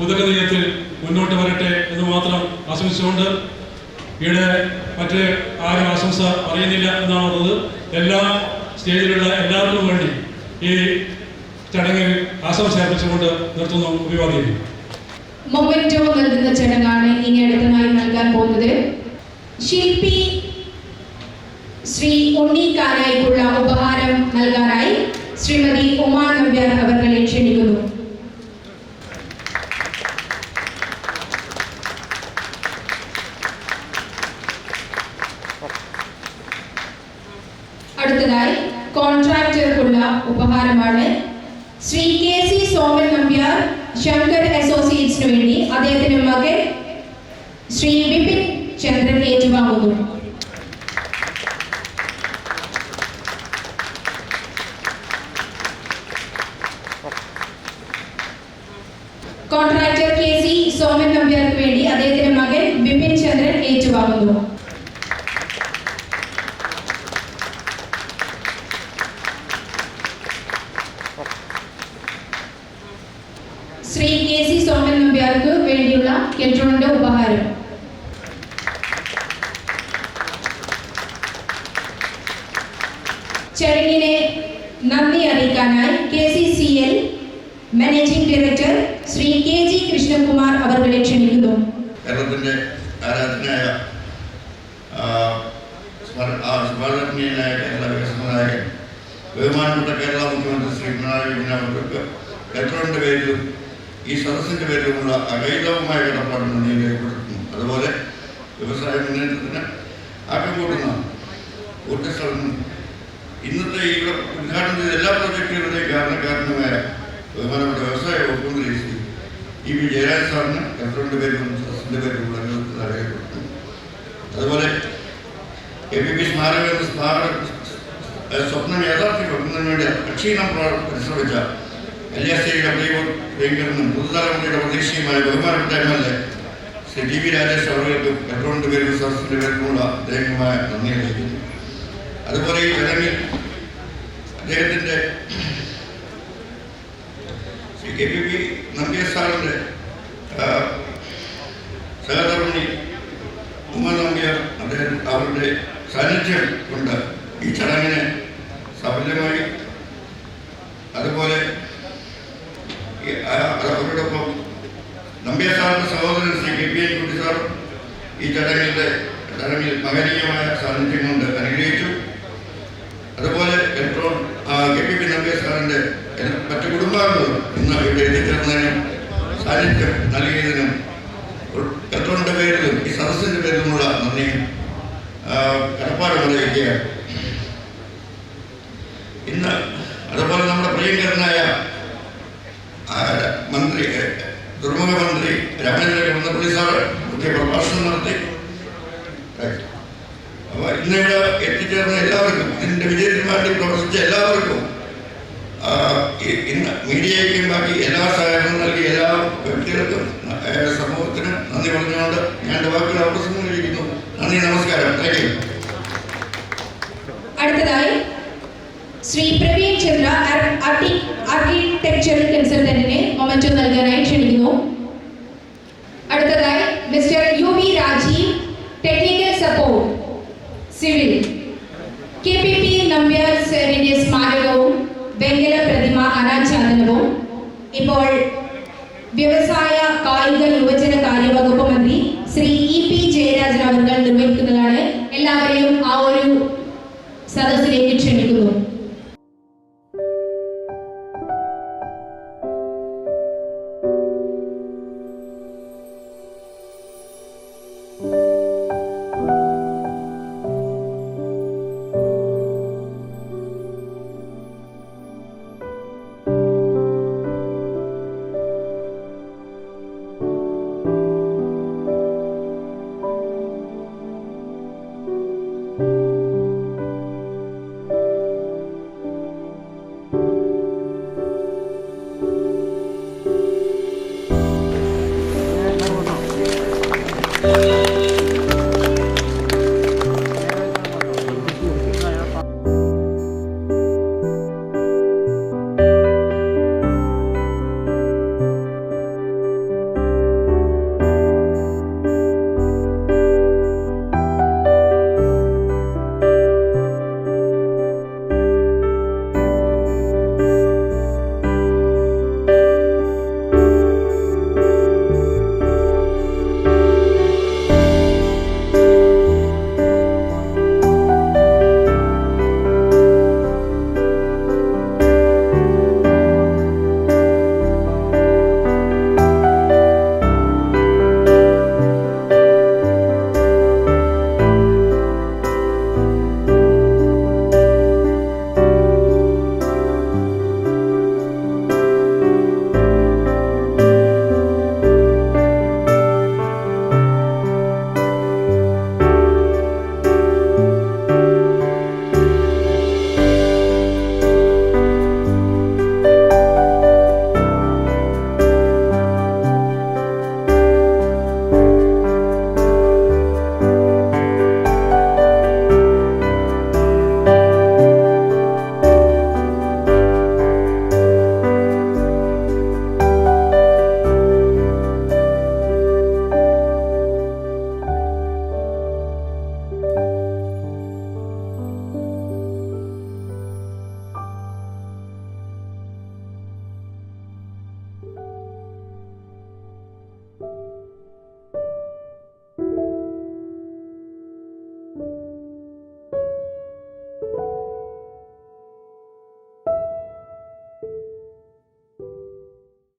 ഉദകനീയത്തിൽ മുന്നോട്ട് വരട്ടെ എന്ന് മാത്രം ആശംസിച്ചുകൊണ്ട് ഇവിടെ മറ്റ് ആരും ആശംസ അറിയുന്നില്ല എന്നാണ് പറഞ്ഞത്. എല്ലാ സ്റ്റേജിലുള്ള എല്ലാവർക്കും വേണ്ടി ഈ ചടങ്ങിൽ ആശംസ അർപ്പിച്ചുകൊണ്ട് നിർത്തുന്നു. അഭിവാദ്യം. മൊമെന്റോ നൽകുന്ന ചടങ്ങാണ് ഇനി അടുത്തതായി നൽകാൻ പോകുന്നത്. ശില്പി ശ്രീ ഉണ്ണി കാനായിക്കുള്ള ഉപഹാരം നൽകാനായി ശ്രീമതി ഉമാ നമ്പ്യാർ അവരെ ക്ഷണിക്കുന്നു. അടുത്തതായി കോൺട്രാക്ടർക്കുള്ള ഉപഹാരമാണ്. ശ്രീ KC സോമൻ നമ്പ്യാർ ശങ്കർ അസോസിയേറ്റ്സിന് വേണ്ടി അദ്ദേഹത്തിന്റെ മകൻ ശ്രീ വിപിൻ ചന്ദ്രൻ ഏറ്റുവാങ്ങുന്നു. കോൺട്രാക്ടർ KC സോമൻ നമ്പ്യാർക്ക് വേണ്ടി അദ്ദേഹത്തിന്റെ മകൻ വിപിൻ ചന്ദ്രൻ ഏറ്റുവാങ്ങുന്നു. ശ്രീ KC സോമൻ നമ്പ്യാർക്ക് വേണ്ടിയുള്ള കെൽട്രോണിന്റെ ഉപഹാരം. ചടങ്ങിനെ നന്ദി അറിയിക്കാനായി KCCL managing director Shri KG Krishnakumar അവരെ ക്ഷണിക്കുന്നു. കേരളത്തിന്റെ ആരാധനായ സ്മരണീയനായ കേരള വികസന നായകൻ ബഹുമാനപ്പെട്ട കേരള മുഖ്യമന്ത്രി ശ്രീ പിണറായി വിജയൻ അവർക്ക് കെൽട്രോണിന്റെ പേരിലും ഈ സദസ്സിന്റെ പേരിലുമുള്ള അകൈതവമായ കടപ്പാട് നന്ദി രേഖപ്പെടുത്തുന്നു. അതുപോലെ വ്യവസായ മുന്നേറ്റത്തിന് ആക്കം കൂട്ടുന്ന ഊർജ്ജസ്വലനും ഇന്നത്തെ ഇവിടെ ഉദ്ഘാടനം ചെയ്ത എല്ലാ പ്രൊജക്ടുകളുടെയും കാരണക്കാരനുമായ ബഹുമാനപ്പെട്ട വ്യവസായ വകുപ്പ് മന്ത്രി ശ്രീ ഇ പി ജയരാജ് സാറിന് കലക്ടറുടെ പേരിലും ട്രസ്റ്റിൻ്റെ പേരിലും അറിയപ്പെടുന്നു. അതുപോലെ KPP സ്മാരക സ്വപ്നം യാഥാർത്ഥ്യമാക്കുന്നതിന് വേണ്ടി അക്ഷീണം പരിശ്രമിച്ച കല്യാശ്ശേരിയുടെ പ്രിയങ്കരനും പുതുതലമുറയുടെ പ്രതീക്ഷയുമായ ബഹുമാനപ്പെട്ട MLA Shri T V Rajesh അവർക്കും കലക്ടറുടെ പേരിലും ട്രസ്റ്റിൻ്റെ പേരിലുമുള്ള ദൈവമായ നന്ദി അറിയിക്കുന്നു. അതുപോലെ ഈ ചടങ്ങിൽ അദ്ദേഹത്തിൻ്റെ ശ്രീ KPP നമ്പ്യാർ സാറിൻ്റെ സഹധർമ്മിണി ഉമ്മ നമ്പ്യാർ അവരുടെ സാന്നിധ്യം കൊണ്ട് ഈ ചടങ്ങിന് സഫലമായി. അതുപോലെ അവരോടൊപ്പം നമ്പ്യാർ സാറിൻ്റെ സഹോദരൻ ശ്രീ KP കുട്ടി സാർ ഈ ചടങ്ങിൽ മഹനീയമായ സാന്നിധ്യം കൊണ്ട് അനുഗ്രഹിച്ചു. അതുപോലെ KPP നമ്പ്യാർ സാറിൻ്റെ മറ്റു കുടുംബാംഗങ്ങളും ഇന്ന് ഇവിടെ എത്തിച്ചേർന്നതിനും സാന്നിധ്യം നൽകിയതിനും കലക്ടറിൻ്റെ പേരിലും ഈ സദസ്സിൻ്റെ പേരിലുമുള്ള നന്ദിയും കടപ്പാട് അറിയിക്കുകയാണ്. ഇന്ന് അതുപോലെ നമ്മുടെ പ്രിയങ്കരനായ മന്ത്രി തുറമുഖ മന്ത്രി രാമചന്ദ്ര കടന്നപ്പള്ളി സാറ് മുഖ്യ പ്രഭാഷണം നടത്തി. അപ്പോൾ ഇന്നിവിടെ എത്തിച്ചേർന്ന എല്ലാവർക്കും, ഇതിൻ്റെ വിജയത്തിന് വേണ്ടി പ്രവർത്തിച്ച എല്ലാവർക്കും, ഇന്ന് മീഡിയയ്ക്കും ബാക്കി എല്ലാ സഹായങ്ങളും നൽകിയ എല്ലാ വ്യക്തികൾക്കും സമൂഹത്തിനും നന്ദി പറഞ്ഞുകൊണ്ട് ഞാൻ എൻ്റെ വാക്കുകൾ അവസാനിപ്പിക്കുന്നു. നന്ദി, നമസ്കാരം. Thank you. അടുത്തതായി ശ്രീ പ്രവീൺ ചന്ദ്ര ആർക്കിടെക്ചറൽ കൺസൾട്ടന്റിനെ മൊമെന്റോ നൽകാനായി ക്ഷണിക്കുന്നു. അടുത്തതായി mister UV Rajeev, technical support civil. KPP Nambiar സാറിന്റെ സ്മാരകവും വെങ്കല പ്രതിമ അനാച്ഛാദനവും ഇപ്പോൾ വ്യവസായ കായിക യുവജന കാര്യ വകുപ്പ് മന്ത്രി ശ്രീ EP ജയരാജൻ അവർ നിർവഹിക്കുന്നതാണ്. എല്ലാവരെയും ആ ഒരു സദസ്സിലേക്ക് ക്ഷണിക്കുന്നു.